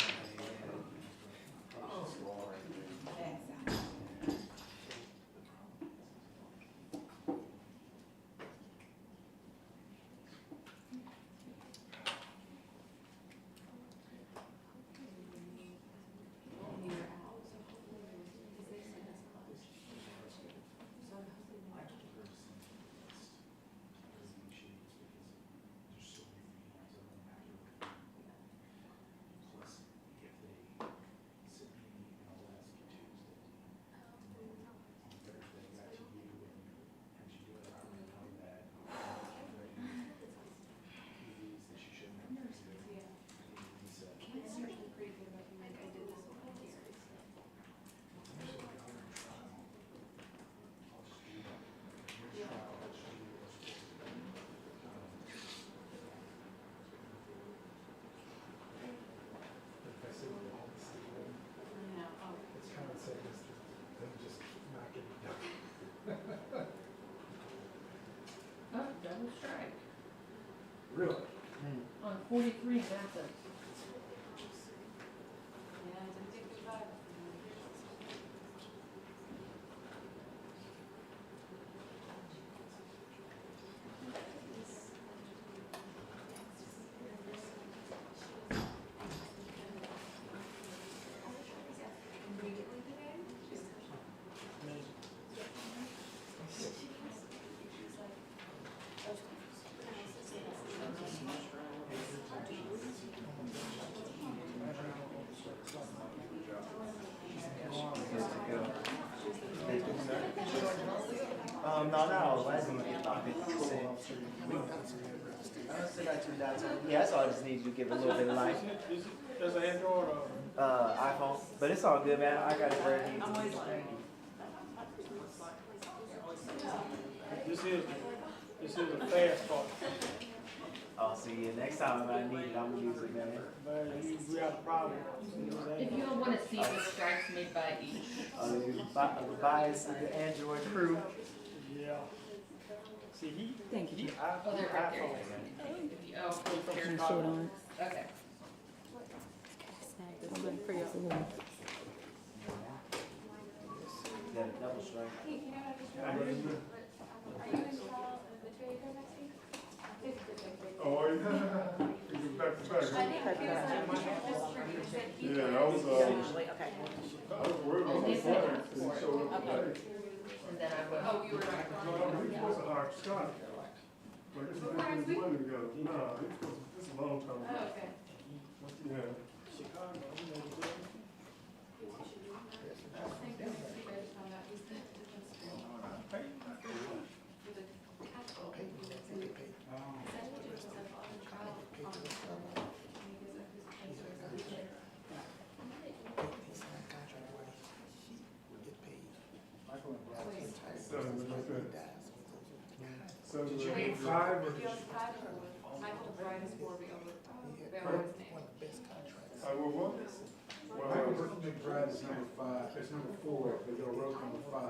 43 in Athens. No, not all, I just need to get about 50%. I don't still got 2 dots. Yeah, that's all I just need you to give a little bit of life. Does an Android or? iPhone, but it's all good, man. I got it where it needs to be. This is a fast part. Oh, see, yeah, next time I need it, I'm gonna use it, man. Man, we have a problem. If you all want to see the strikes made by each. The bias of the Android crew. Yeah. See, Thank you. Oh, they're right there. If you, oh, Turn short on. okay. One for your little. Yeah, double strike. Hey, you know what I just realized? Are you in trial of the trade code next week? Oh, yeah. Back to back. I think he was like, he said he. Yeah, I was, Okay. I was worried about my father, because he showed up today. And then I will. Oh, you were right. No, he was supposed to hire Scott. Like, this is making his money together. Nah, he was supposed to, this is a long time ago. Oh, okay. Yeah. Chicago, you know, Thank you. You guys found out he's the different school. With the capital. Did you need 5 or? Michael Bryan's for the Barron's name. I will what? Michael McBride is number 5, it's number 4, but you'll wrote number 5.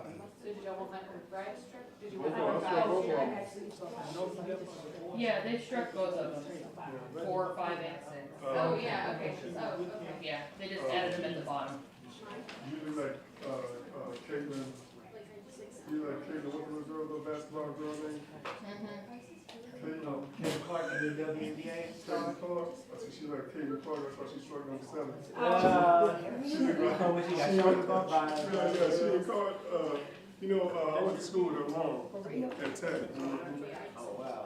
So did y'all want Michael McBride struck? Did you Both want of Michael them. McBride? Yeah, they struck both of them. 4, 5, and 6. Oh, yeah, okay. Oh, okay. Yeah, they just added them at the bottom. You like, Caitlin, you like Caitlin, what was the basketball girl name? Caitlin. Kevin Clark, the WNBA star. Caitlin Clark, I said she like Caitlin Clark, that's why she struck number 7. When she got shorted up by. Yeah, she didn't call it, you know, I went to school with her mom at Tech. Oh, wow.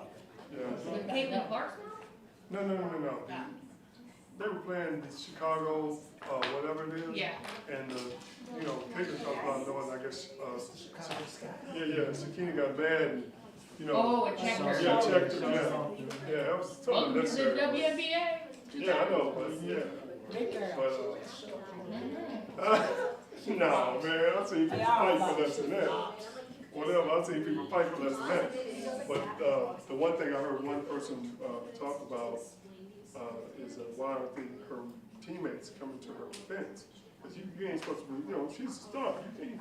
Yeah. Caitlin Clark's mom? No. They were playing Chicago, whatever it is. Yeah. And, you know, Caitlin talked about knowing, I guess, Sakina got mad and, you know. Oh, and checked her. Yeah, checked her, yeah, that was totally Welcome to the necessary. WNBA. Yeah, I know, but, yeah. But, no, man, I've seen people fight for less than that. Whatever, I've seen people fight for less than that. But, the one thing I heard one person, talk about, is why aren't her teammates coming to her defense? Because you ain't supposed to be, you know, she's a star. You can't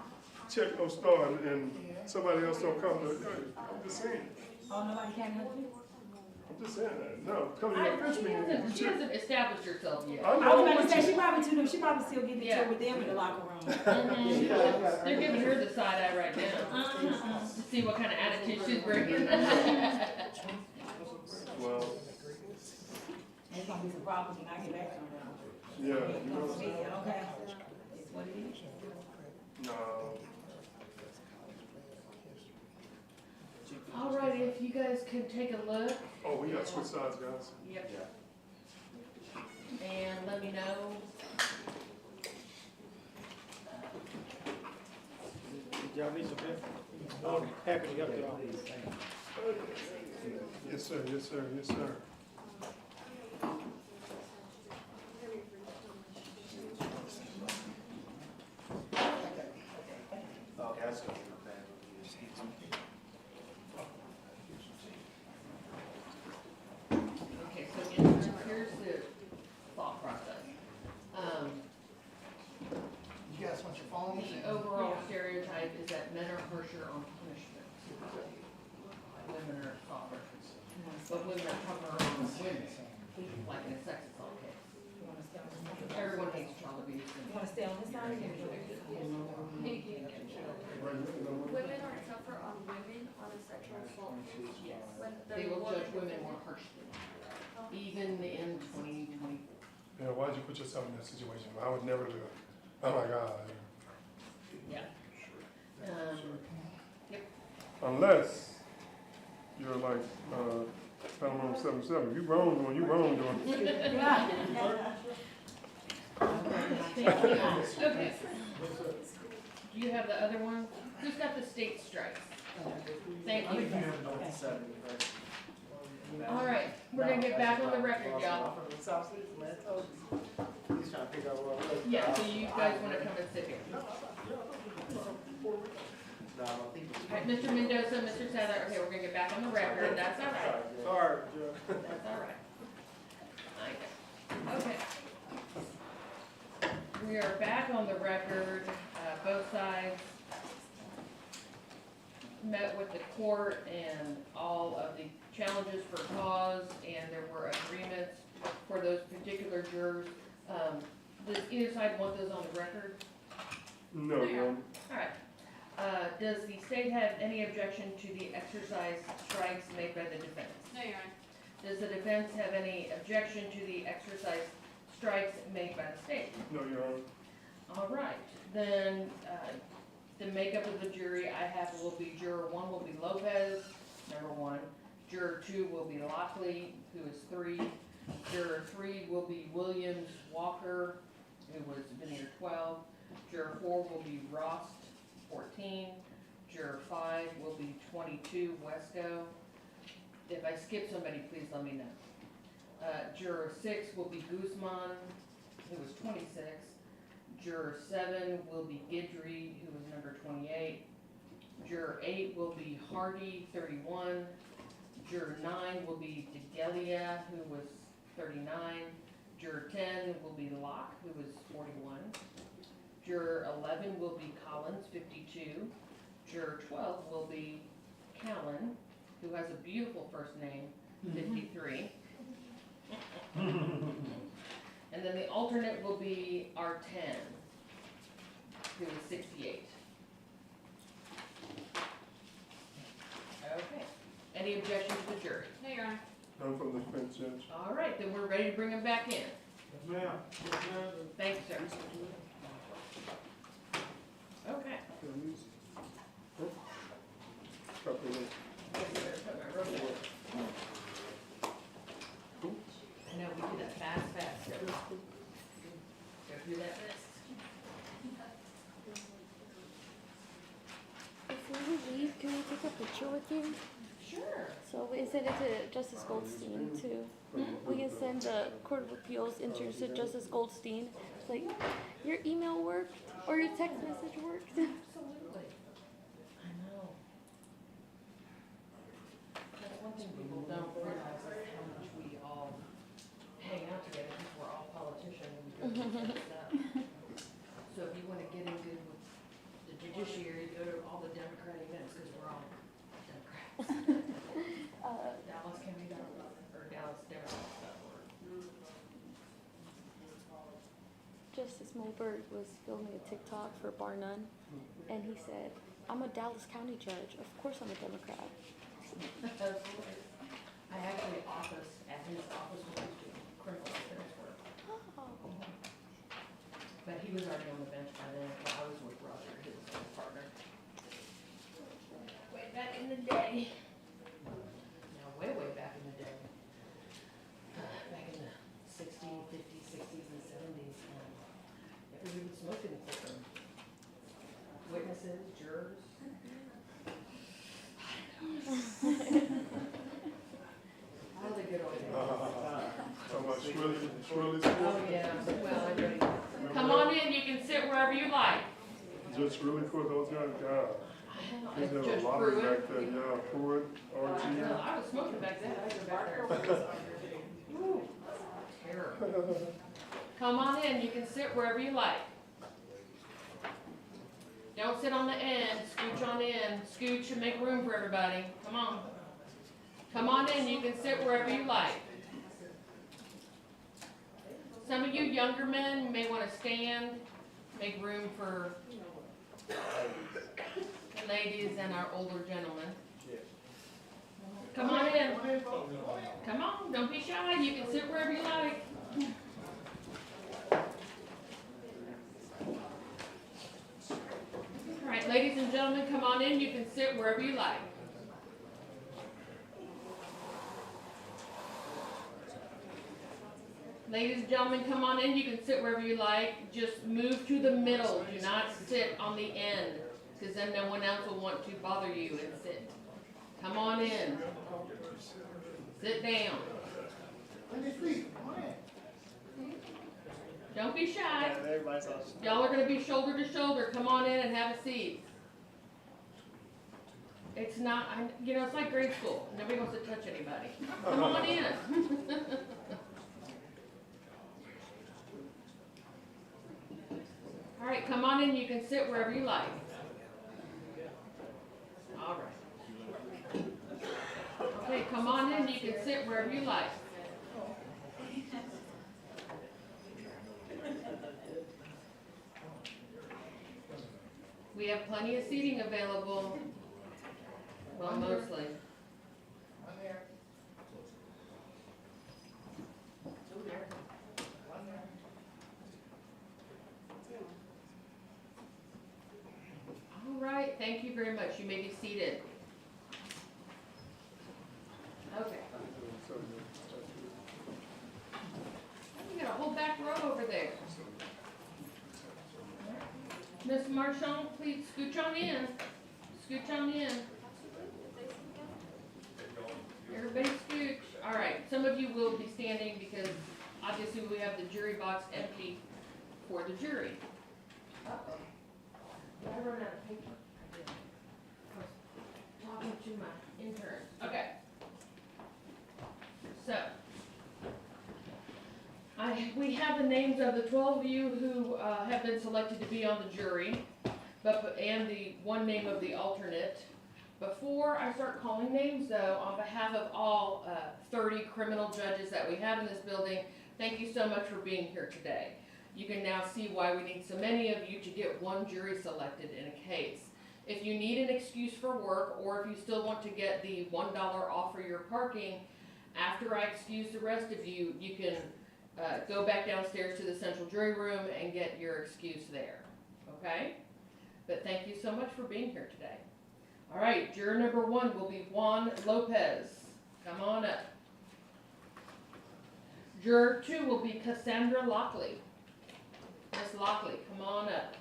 check no star and somebody else don't come to her. I'm just saying. Oh, nobody can help you? I'm just saying that. No, come to your bench meeting. She hasn't established herself yet. I I was know, about to but say, you- she probably still getting into it with them in the locker room. They're giving her the side eye right now to see what kind of attitude she's bringing. Well, There's gonna be some problems when I get back to them. yeah, you know, Okay. It's what it is. no. Alrighty, if you guys can take a look Oh, we got switch sides, guys. Yep. and let me know. Did y'all need some help? I'm happy to help you out. Yes, sir, yes, sir, yes, sir. Okay, that's good. Okay, so here's the thought process. You guys want your phone? The overall stereotype is that men are harsher on punishment. Women are softer. But women are tougher on women. like in a sex assault case. You wanna stay on this side? Everyone hates child abuse. You wanna stay on this side or you wanna Women are tougher on women on a sexual assault. Yes. When They they're will more judge women independent. more harshly, even in 2020. Yeah, why'd you put yourself in that situation? I would never do it. Oh my God. Yeah. Yep. Unless you're like, Panama 77, you wrong doing, you wrong doing. Okay. Do you have the other one? Who's got the state strikes? Thank you. All right, we're gonna get back on the record, y'all. He's trying to figure out what it was. Yeah, so you guys wanna come and sit here? No, I don't think. All right, Mr. Mendoza, Mr. Sadler, okay, we're gonna get back on the record, that's all right. Sorry, Joe. That's all right. Okay. We are back on the record, both sides met with the court and all of the challenges for cause, and there were agreements for those particular jurors. Does either side want those on the record? No, no. All right. Does the state have any objection to the exercise strikes made by the defense? No, Your Honor. Does the defense have any objection to the exercise strikes made by the state? No, Your Honor. All right, then, the makeup of the jury I have will be juror 1 will be Lopez, number 1. Juror 2 will be Lockley, who is 3. Juror 3 will be Williams Walker, who was veneer 12. Juror 4 will be Rost, 14. Juror 5 will be 22, Wesco. If I skip somebody, please let me know. Juror 6 will be Guzman, who was 26. Juror 7 will be Guidry, who was number 28. Juror 8 will be Hardy, 31. Juror 9 will be DeGelia, who was 39. Juror 10 will be Locke, who was 41. Juror 11 will be Collins, 52. Juror 12 will be Callan, who has a beautiful first name, 53. And then the alternate will be R10, who is 68. Okay. Any objection to the jury? No, Your Honor. None from the defense, Judge. All right, then we're ready to bring them back in. Yes, ma'am. Yes, ma'am. Thank you, sir. Okay. Copy that. I know, we do that fast. Go through that list. Before we leave, can we take a picture with you? Sure. So we send it to Justice Goldstein too. We can send the Court of Appeals interns to Justice Goldstein. It's like, your email worked or your text message worked. Absolutely. I know. That's one thing people don't realize is how much we all hang out together because we're all politicians and we go through stuff. So if you want to get in good with the judiciary, go to all the Democratic events because we're all Democrats. Dallas County or Dallas Democrats.org. Justice Mulder was filming a TikTok for Bar None, and he said, "I'm a Dallas County judge. Of course I'm a Democrat." I actually at his office when I was doing criminal defense work. Oh. But he was already on the bench by then, but I was with Roger, his partner. Way back in the day. Now, way back in the day. Back in the 60s, 50s, 60s, and 70s. Everybody would smoke in the courtroom. Witnesses, jurors. All the good old days. Talking about Shirley. Oh, yeah, well, I'm ready. Come on in, you can sit wherever you like. Just really quick, those guys, God. There's a Judge lot of Pruitt. back there, yeah, Pruitt, RG. I was smoking back then, I was back there. Ooh, terrible. Come on in, you can sit wherever you like. Don't sit on the end, scooch on in, scooch and make room for everybody, come on. Come on in, you can sit wherever you like. Some of you younger men may want to stand, make room for the ladies and our older gentlemen. Come on in. Come on, don't be shy. You can sit wherever you like. All right, ladies and gentlemen, come on in. You can sit wherever you like. Ladies and gentlemen, come on in. You can sit wherever you like. Just move to the middle. Do not sit on the end, because then no one else will want to bother you and sit. Come on in. Sit down. Don't be shy. Y'all are going to be shoulder to shoulder. Come on in and have a seat. It's not, it's like grade school. Nobody wants to touch anybody. Come on in. All right, come on in. You can sit wherever you like. All right. Okay, come on in. You can sit wherever you like. We have plenty of seating available. Well, mostly. All right, thank you very much. You may be seated. Okay. You got a whole back row over there. Miss Marchand, please scooch on in. Scooch on in. Everybody scooch. All right, some of you will be standing because obviously we have the jury box empty for the jury. Uh-oh. Did I run out of paper? I did. I was talking to my intern. Okay. So, we have the names of the 12 of you who have been selected to be on the jury, and the one name of the alternate. Before I start calling names, though, on behalf of all 30 criminal judges that we have in this building, thank you so much for being here today. You can now see why we need so many of you to get one jury selected in a case. If you need an excuse for work, or if you still want to get the $1 off for your parking, after I excuse the rest of you, you can go back downstairs to the central jury room and get your excuse there, okay? But thank you so much for being here today. All right, juror number 1 will be Juan Lopez. Come on up. Juror 2 will be Cassandra Lockley. Miss Lockley, come on up.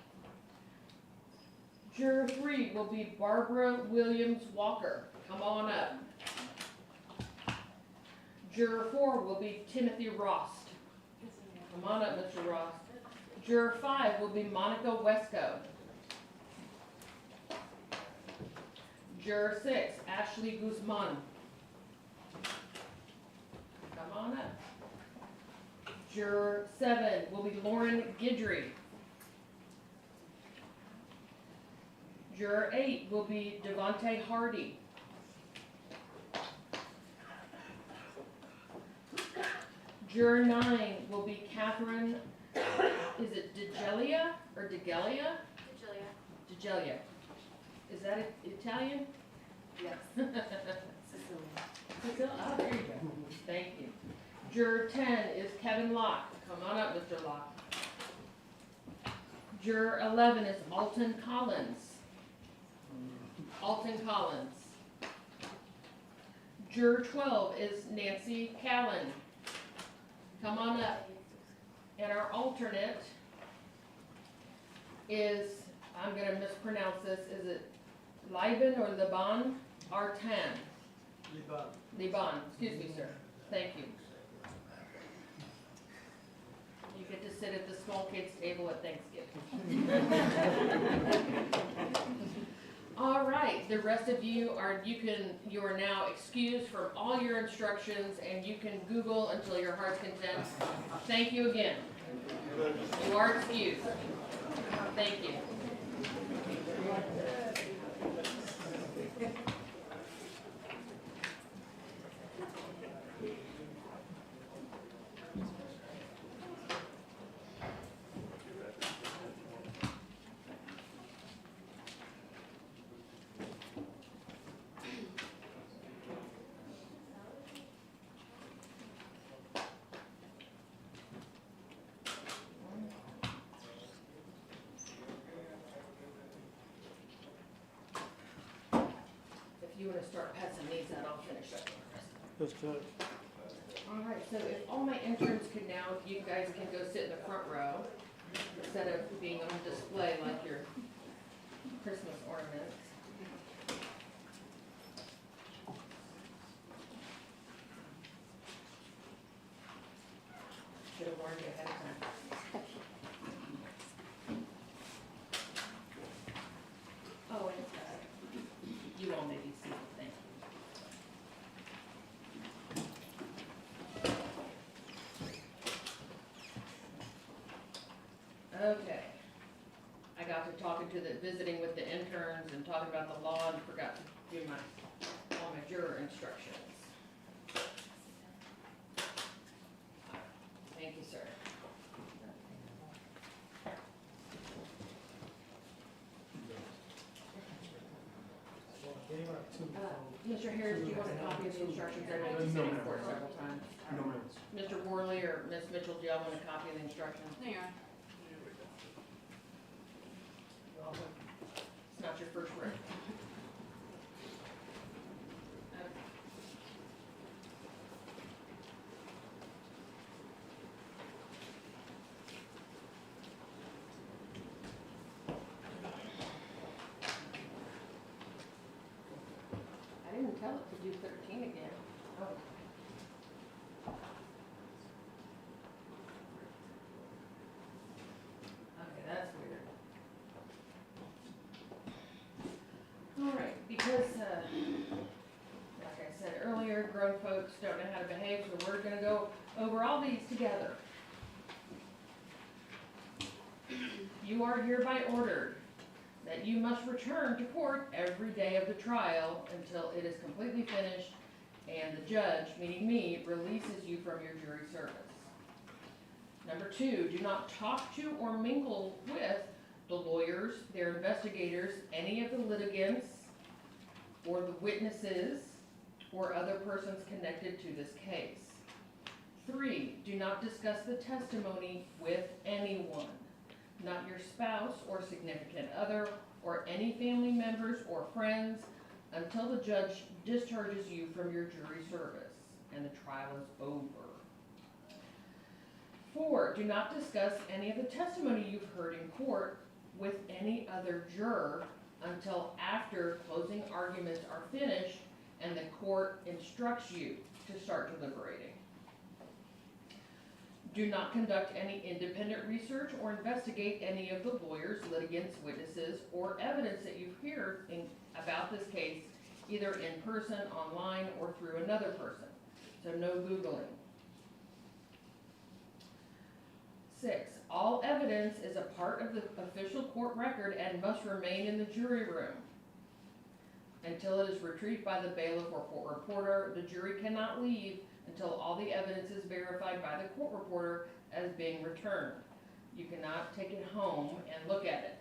Juror 3 will be Barbara Williams Walker. Come on up. Juror 4 will be Timothy Rost. Come on up, Mr. Rost. Juror 5 will be Monica Wesco. Juror 6, Ashley Guzman. Come on up. Juror 7 will be Lauren Guidry. Juror 8 will be Devontae Hardy. Juror 9 will be Catherine, is it DeGelia or DeGelia? DeGelia. DeGelia. Is that Italian? Yes. Sicilian. Oh, there you go. Thank you. Juror 10 is Kevin Locke. Come on up, Mr. Locke. Juror 11 is Alton Collins. Alton Collins. Juror 12 is Nancy Callan. Come on up. And our alternate is, I'm going to mispronounce this, is it Liban or Liban? Artan. Liban. Excuse me, sir. Thank you. You get to sit at the small kids' table at Thanksgiving. All right, the rest of you are now excused from all your instructions, and you can Google until your heart's content. Thank you again. You are excused. Thank you. you wanna start passing these out, I'll finish up the rest. That's good. All right, so if all my interns can now, you guys can go sit in the front row instead of being on display like your Christmas ornaments. Should have warned you ahead of time. Oh, and, you all may be seated, thank you. Okay. I got to talking to visiting with the interns and talking about the law and forgot to do all my juror instructions. Thank you, sir. Mr. Harris, do you want a copy of the instructions? I know you've seen it for several times. No, ma'am. Mr. Worley or Ms. Mitchell, do y'all want a copy of the instructions? There you are. It's not your first word. I didn't tell it to do 13 again. Oh. Okay, that's weird. All right, because, like I said earlier, grown folks don't know how to behave, so we're gonna go over all these together. You are hereby ordered that you must return to court every day of the trial until it is completely finished and the judge, meaning me, releases you from your jury service. Number 2, do not talk to or mingle with the lawyers, their investigators, any of the litigants, or the witnesses, or other persons connected to this case. 3, do not discuss the testimony with anyone, not your spouse or significant other, or any family members or friends, until the judge discharges you from your jury service and the trial is over. 4, do not discuss any of the testimony you've heard in court with any other juror until after closing arguments are finished and the court instructs you to start deliberating. Do not conduct any independent research or investigate any of the lawyers, litigants, witnesses, or evidence that you've heard about this case, either in person, online, or through another person. So no Googling. 6, all evidence is a part of the official court record and must remain in the jury room. Until it is retrieved by the bailiff or court reporter, the jury cannot leave until all the evidence is verified by the court reporter as being returned. You cannot take it home and look at it.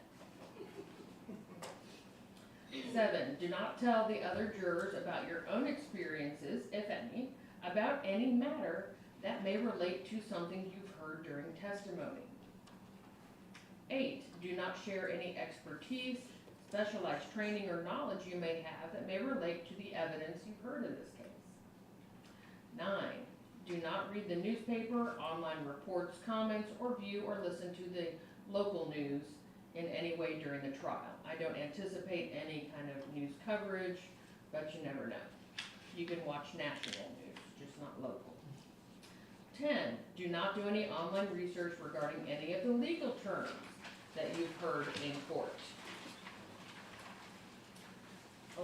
7, do not tell the other jurors about your own experiences, if any, about any matter that may relate to something you've heard during testimony. 8, do not share any expertise, specialized training, or knowledge you may have that may relate to the evidence you've heard in this case. 9, do not read the newspaper, online reports, comments, or view or listen to the local news in any way during the trial. I don't anticipate any kind of news coverage, but you never know. You can watch national news, just not local. 10, do not do any online research regarding any of the legal terms that you've heard in court.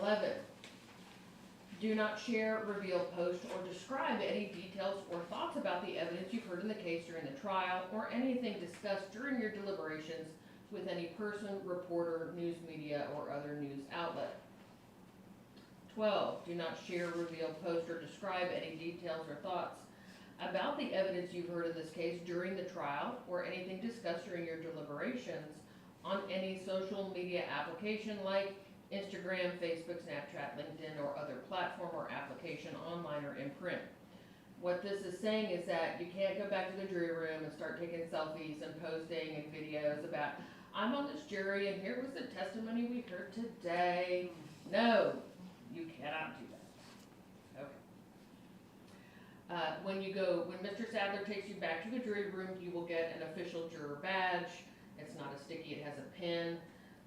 11, do not share, reveal, post, or describe any details or thoughts about the evidence you've heard in the case during the trial or anything discussed during your deliberations with any person, reporter, news media, or other news outlet. 12, do not share, reveal, post, or describe any details or thoughts about the evidence you've heard in this case during the trial or anything discussed during your deliberations on any social media application like Instagram, Facebook, Snapchat, LinkedIn, or other platform or application online or in print. What this is saying is that you can't go back to the jury room and start taking selfies and posting and videos about, I'm on this jury and here was the testimony we heard today. No, You cannot do that. Okay. When Mr. Sadler takes you back to the jury room, you will get an official juror badge. It's not a sticky, it has a pin.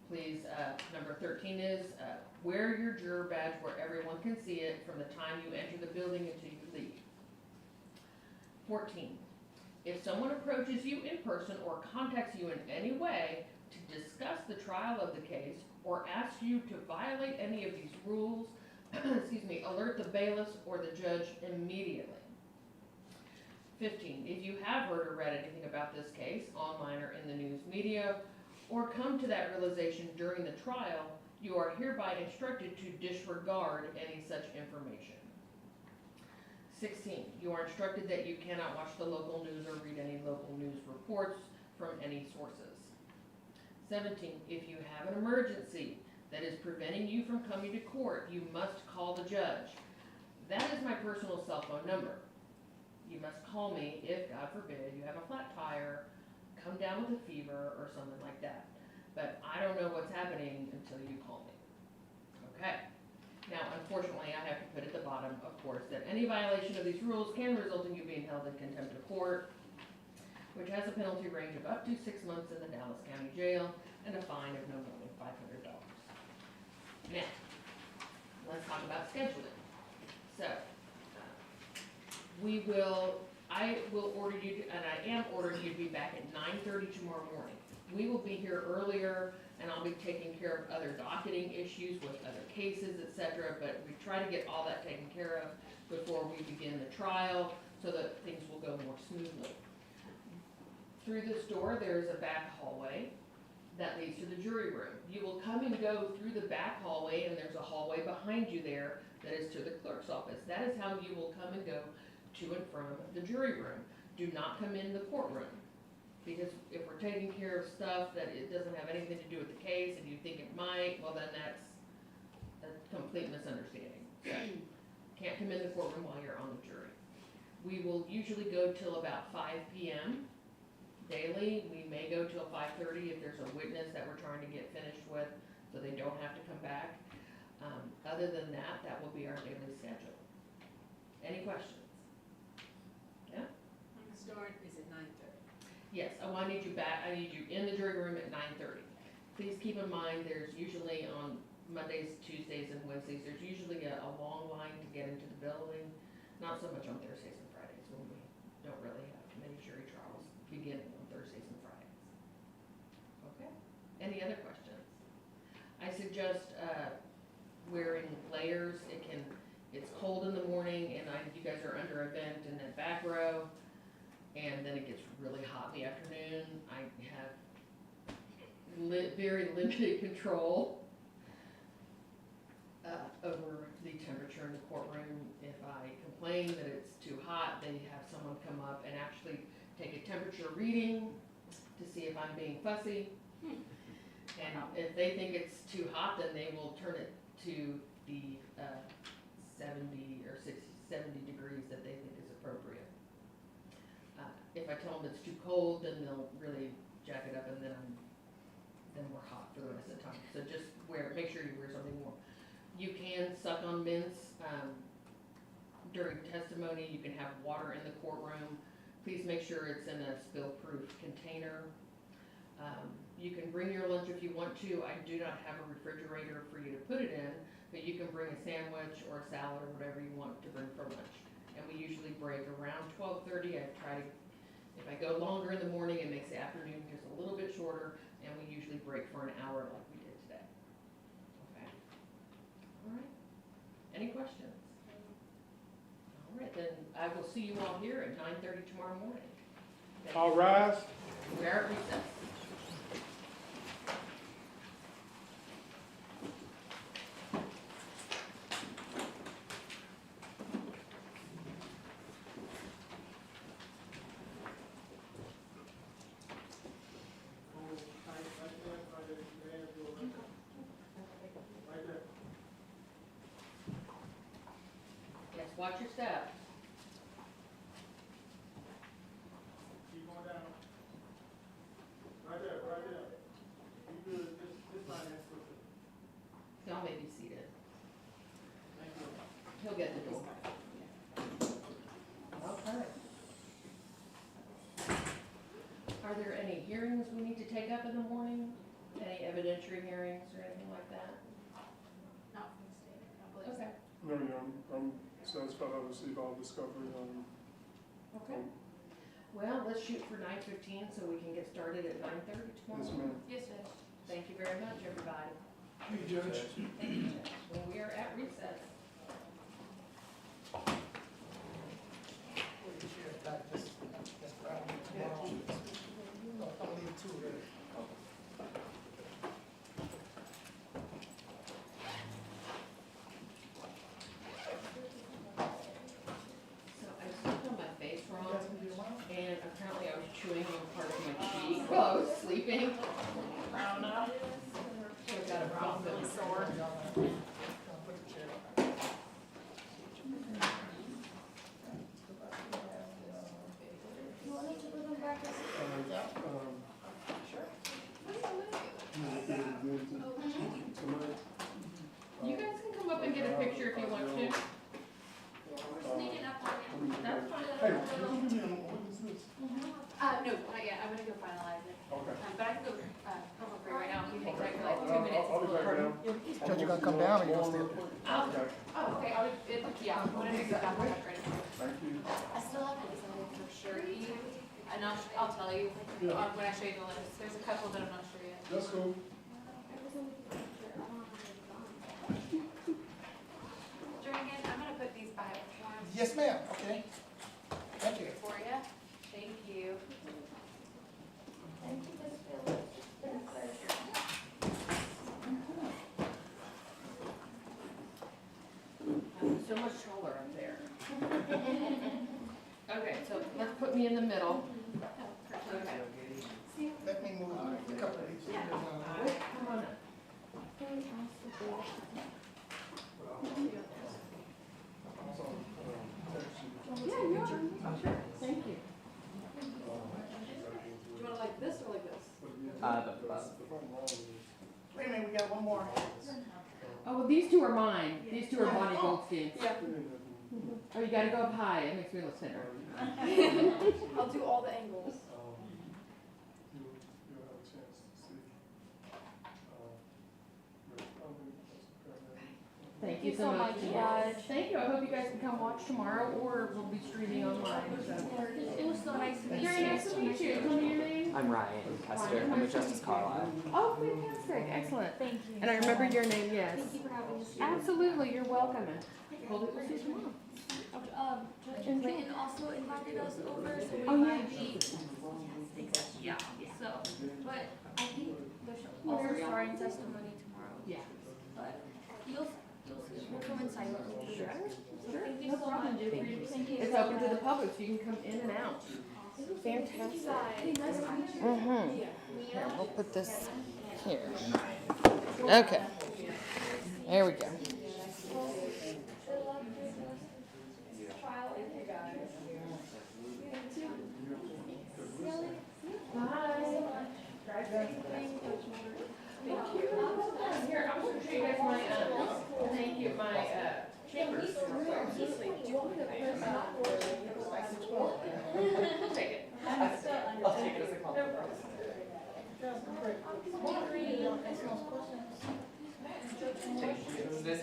Please, number 13 is, wear your juror badge where everyone can see it from the time you enter the building until you leave. 14, if someone approaches you in person or contacts you in any way to discuss the trial of the case or asks you to violate any of these rules, alert the bailiffs or the judge immediately. 15, if you have heard or read anything about this case, online or in the news media, or come to that realization during the trial, you are hereby instructed to disregard any such information. 16, you are instructed that you cannot watch the local news or read any local news reports from any sources. 17, if you have an emergency that is preventing you from coming to court, you must call the judge. That is my personal cell phone number. You must call me if, God forbid, you have a flat tire, come down with a fever, or something like that. But I don't know what's happening until you call me. Okay? Now, unfortunately, I have to put at the bottom, of course, that any violation of these rules can result in you being held in contempt of court, which has a penalty range of up to 6 months in the Dallas County Jail and a fine of no more than $500. Now, let's talk about scheduling. So, I will order you to, and I am ordering you to be back at 9:30 tomorrow morning. We will be here earlier, and I'll be taking care of other docketing issues with other cases, etc. But we try to get all that taken care of before we begin the trial so that things will go more smoothly. Through this door, there's a back hallway that leads to the jury room. You will come and go through the back hallway, and there's a hallway behind you there that is to the clerk's office. That is how you will come and go to and from the jury room. Do not come in the courtroom, because if we're taking care of stuff that it doesn't have anything to do with the case and you think it might, well then that's a complete misunderstanding. So, can't come in the courtroom while you're on the jury. We will usually go till about 5 p.m. daily. We may go till 5:30 if there's a witness that we're trying to get finished with so they don't have to come back. Other than that, that will be our daily schedule. Any questions? Yeah? Start is at 9:30. Yes, I need you back, I need you in the jury room at 9:30. Please keep in mind, there's usually on Mondays, Tuesdays, and Wednesdays, there's usually a long line to get into the building. Not so much on Thursdays and Fridays, when we don't really have many jury trials beginning on Thursdays and Fridays. Okay, any other questions? I suggest wearing layers. It's cold in the morning, and you guys are under a vent in that back row, and then it gets really hot in the afternoon. I have very limited control over the temperature in the courtroom. If I complain that it's too hot, they have someone come up and actually take a temperature reading to see if I'm being fussy. And if they think it's too hot, then they will turn it to the 70 or 60, 70 degrees that they think is appropriate. If I tell them it's too cold, then they'll really jack it up, and then we're hot for the rest of the time. So just make sure you wear something warm. You can suck on mints during testimony. You can have water in the courtroom. Please make sure it's in a spill-proof container. You can bring your lunch if you want to. I do not have a refrigerator for you to put it in, but you can bring a sandwich or a salad or whatever you want to bring for lunch. And we usually break around 12:30. If I go longer in the morning, it makes the afternoon just a little bit shorter, and we usually break for an hour like we did today. Okay? All right. Any questions? All right, then I will see you all here at 9:30 tomorrow morning. All rise. We are at recess. Yes, watch your step. Keep on down. Right there, right there. You good, this line is good. Y'all may be seated. Are there any hearings we need to take up in the morning? Any evidentiary hearings or anything like that? Not from the state, I believe. Okay. No, yeah, I'm satisfied I received all discovery, Okay. Well, let's shoot for 9:15 so we can get started at 9:30 tomorrow. yes, ma'am. Yes, Judge. Thank you very much, everybody. Thank you, Judge. Thank you, Judge. Well, we are at recess. So I slept on my face wrong, and apparently I was chewing on part of my cheek while I was sleeping. I don't know. So I got a problem sore. You want me to put them back as? You guys can come up and get a picture if you want to. We're sneaking up on you. That's fine. Hey, what is this? No, not yet, I'm gonna go finalize it. Okay. But I can go, come over right now, if you think like I'll 2 minutes. be back down. Judge, you gonna come down or you gonna stay up there? Okay. Oh, okay, yeah, whenever you get back, I'll have it ready. Thank you. I still have to decide for sure, and I'll tell you, when I show you the list, there's a couple that I'm not sure yet. That's cool. Jernigan, I'm gonna put these Bible forms Yes, ma'am, okay. Thank you. for you. Thank you. Thank you, Ms. Phillips. It's been a pleasure. I'm so much taller up there. Okay, so let's put me in the middle. Okay. Let me move a couple of these. Come on up. Yeah, yeah, sure, thank you. Do you want it like this or like this? Wait a minute, we got one more. Oh, well, these two are mine. These two are Bonnie Goldstein's. Yeah. Oh, you gotta go up high. It makes me look thinner. I'll do all the angles. You'll have a chance to see. Thank you so much. Judge. Thank you. I hope you guys can come watch tomorrow, or we'll be streaming online. So. It was so nice to meet you. Very nice to meet you. Tell me your name. I'm Ryan Kester. I'm with Justice Carlisle. Oh, fantastic. Excellent. Thank you. And I remember your name, yes. Thank you for having us. Absolutely. You're welcome. And hold it with you tomorrow. Judge Clayton also invited us over, so we Oh, yeah. might be. Yeah, so, but I think there's also starting testimony tomorrow. Yeah. But you'll see, we'll come inside. Sure. So Sure. thank you No so problem. much. Thank you. It's open to the public, so you can come in and out. Fantastic. Hey, nice to meet you. Mm-hmm. Mia. We'll put this here. Okay. There we go. Drive safe. Thank you. Here, I'm going to show you guys my, thank you, my, chambers. Do you want me to put We'll take it. I'll take it as a compliment. This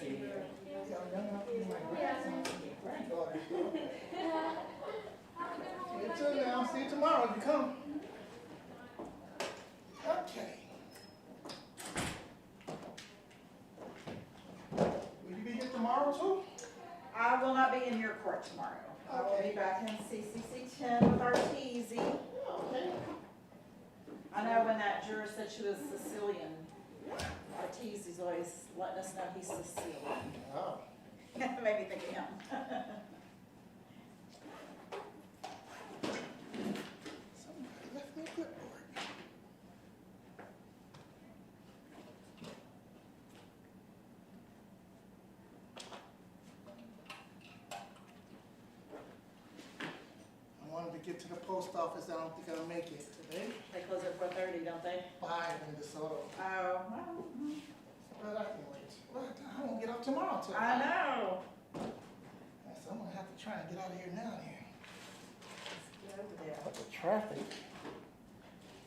You too now, see you tomorrow if you come. Okay. Will you be here tomorrow too? I will not be in your court tomorrow. I will be back in CCC 10 with Arteezy. Okay. I know when that juror said she was Sicilian, Arteezy's always letting us know he's Sicilian. Oh. Made me think of him. Somebody left me a clipboard. I wanted to get to the post office. I don't think I'll make it today. They close at 4:30, don't they? 5 in DeSoto. Oh, well. But I can wait. Well, I won't get up tomorrow till. I know. So I'm gonna have to try and get out of here now here. Get over there. What the traffic?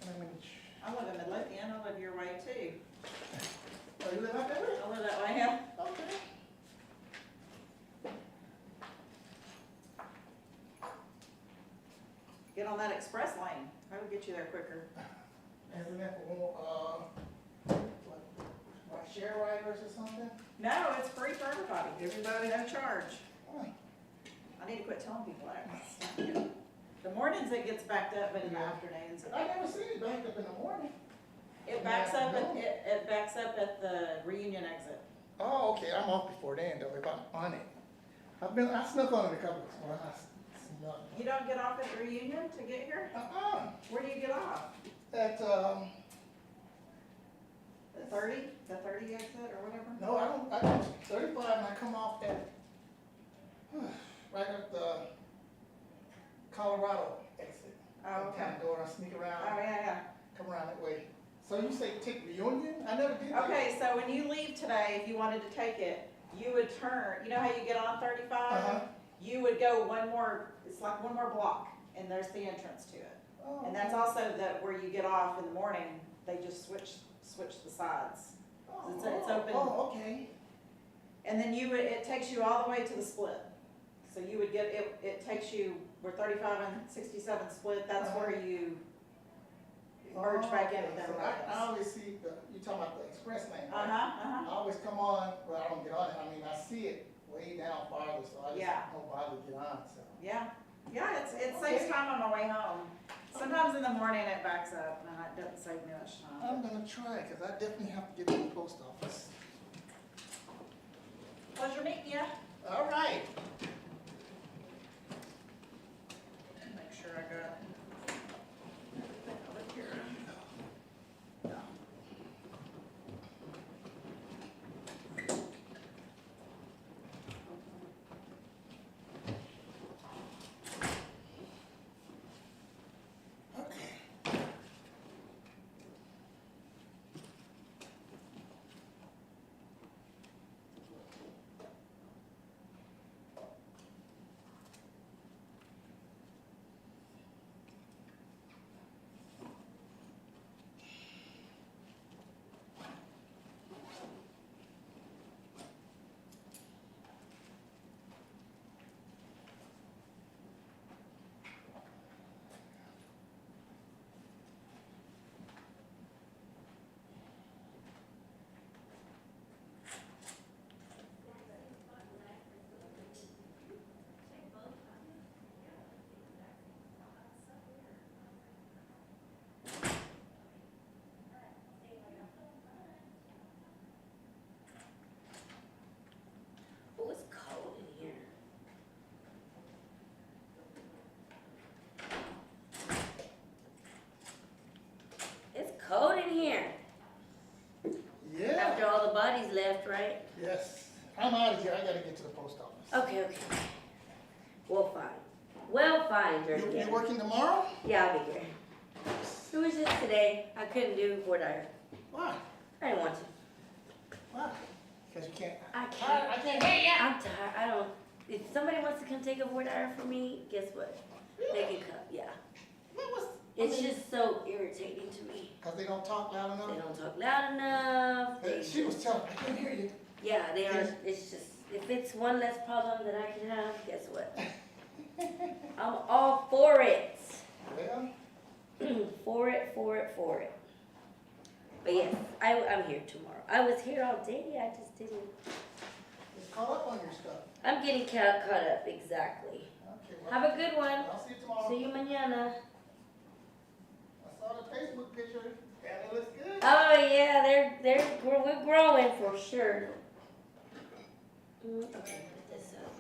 I live in Midlothian, I live your way too. Oh, you live out that way? I live that way, yeah. Okay. Get on that express lane, that'll get you there quicker. Isn't that for, what, share riders or something? No, it's free for everybody. Everybody? No charge. Oh. I need to quit telling people that. The mornings it gets backed up, but in the afternoons. I never seen it backed up in the morning. It backs up at, it backs up at the Reunion exit. Oh, okay, I'm off before then, though, if I'm on it. I snuck on it a couple of times. I snuck. You don't get off at the Reunion to get here? Where do you get off? At, The 30 exit or whatever? no, I don't, 35 and I come off at, right at the Colorado exit. Oh, okay. Door, I sneak around. Oh, yeah. Come around that way. So you say take Reunion? I never did that. Okay, so when you leave today, if you wanted to take it, you would turn, you know how you get on 35? You would go one more, it's like one more block, and there's the entrance to it. Oh, And that's also where you get off in the morning, they just switch the sides. It's open. Oh, okay. And then it takes you all the way to the split. So you would get, it takes you, where 35 and 67 split, that's where you merge back in with everybody I else. always see you talking about the express lane, right? Uh-huh. I always come on, but I don't get on it. I mean, I see it way down farther, so I just don't bother to get on, so. Yeah, it saves time on my way home. Sometimes in the morning it backs up, and it doesn't save me much time. I'm gonna try, cause I definitely have to get to the post office. Pleasure meeting you. All right. Make sure I got everything over here. Oh, it's cold in here. It's cold in here. Yeah. After all the bodies left, right? Yes. I'm out of here. I gotta get to the post office. Okay. Well, fine. Well, fine, Dirty. You working tomorrow? Yeah, I'll be here. It was just today. I couldn't do Fort Dyer. Why? I didn't want to. Why? Because you can't. I can't. I can't hear ya. I'm tired. I don't. If somebody wants to come take a Fort Dyer for me, guess what? They can come. Yeah. It's just so irritating to me. Because they don't talk loud enough? They don't talk loud enough. She was telling me, I can't hear you. Yeah, they are. It's just, if it's one less problem that I can have, guess what? I'm all for it. Well. For it. But yes, I'm here tomorrow. I was here all day. I just didn't. Just caught up on your stuff. I'm getting caught up, exactly. Okay, well, Have a good one. I'll see you tomorrow. See you mañana. I saw the Facebook picture. And it looks good. Oh yeah, we're growing for sure. Okay, put this up.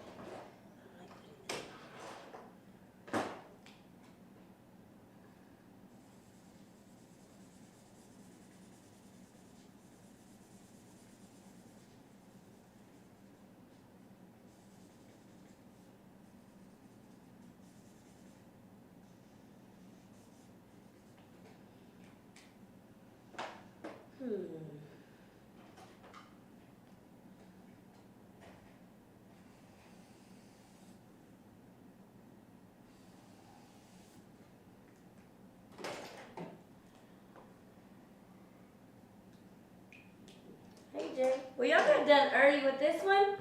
Well, y'all got done early with this one?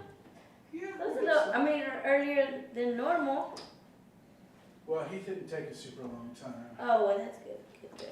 Yeah. That was a little, I mean, earlier than normal. Well, he didn't take a super long time. Oh, well, that's good, good.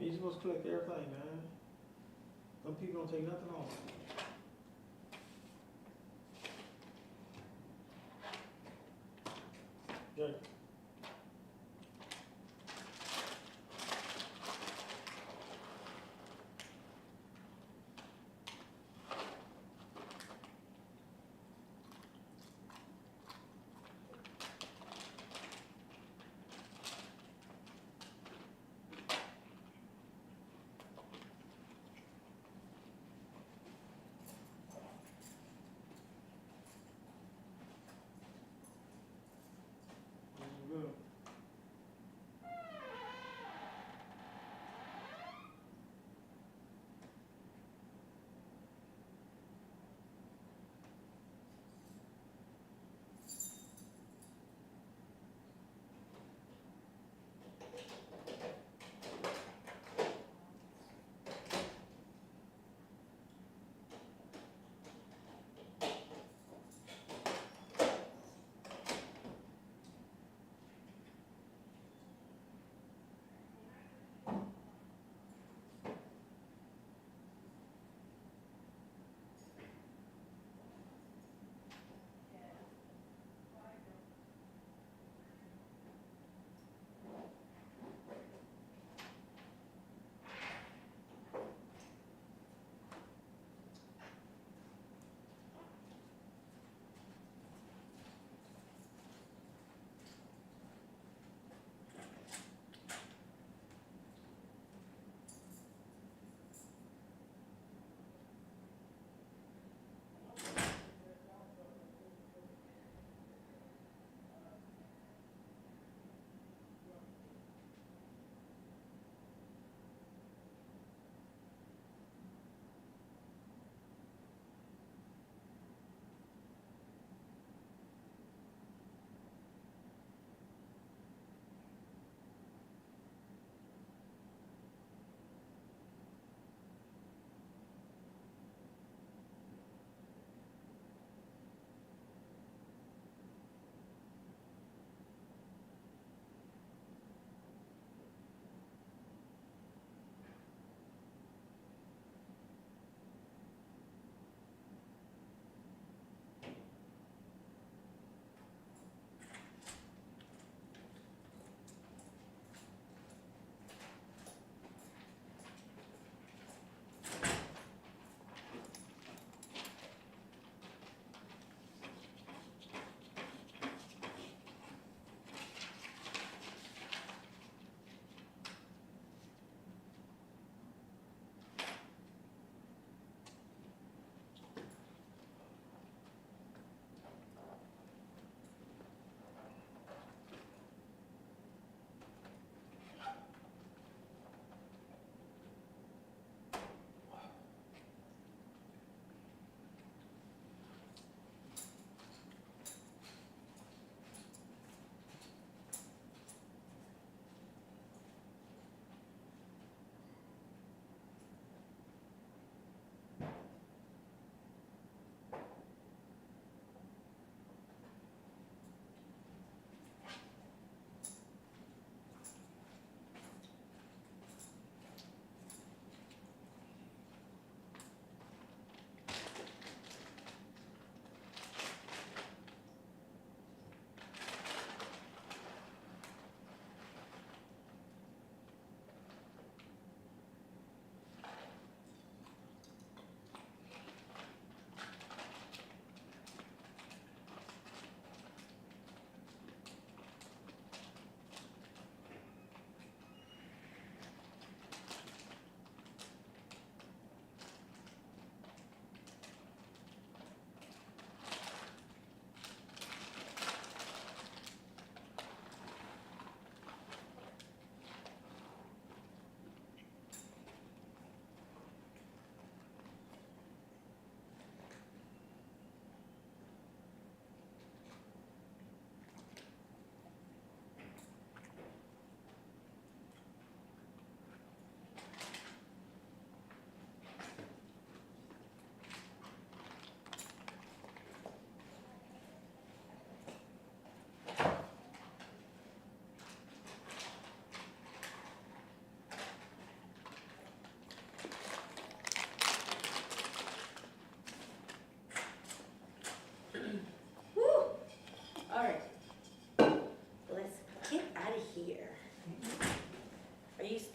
You supposed to collect everything, man. Some people don't take nothing home. Jay.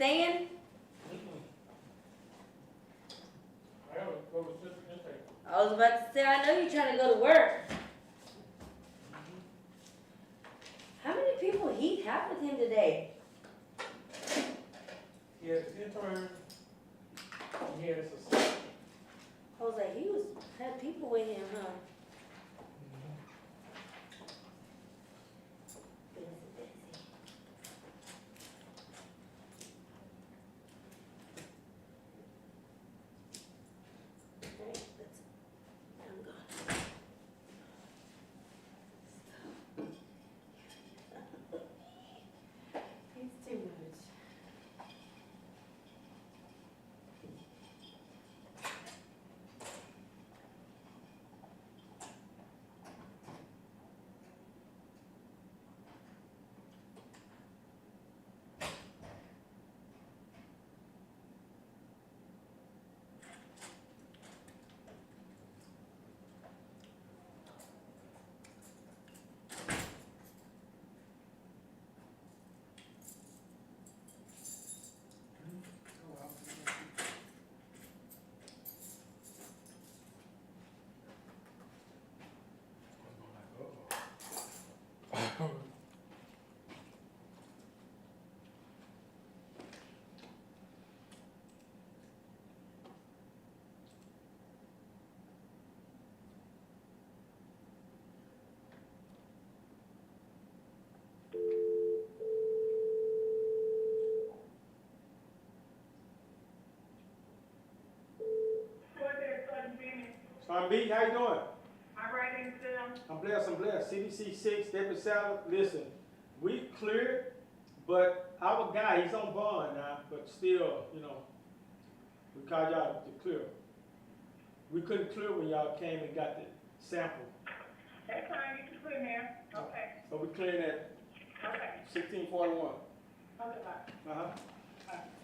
staying? I gotta go to Central Intake. I was about to say, I know you're trying to go to work. How many people he had with him today? He had his intern, and he had his assistant. I was like, had people with him, huh? Busy, busy. Alright, I'm gone. It's too much. Son B, how you doing? I'm right in them. I'm blessed. CDC 6, Deputy Salad, listen, we cleared, but our guy, he's on bond now, but still, you know, we called y'all to clear. We couldn't clear when y'all came and got the sample. That's fine, you can put in there. Okay. So we cleared at Okay. 1641. Okay, bye. Uh-huh. Bye.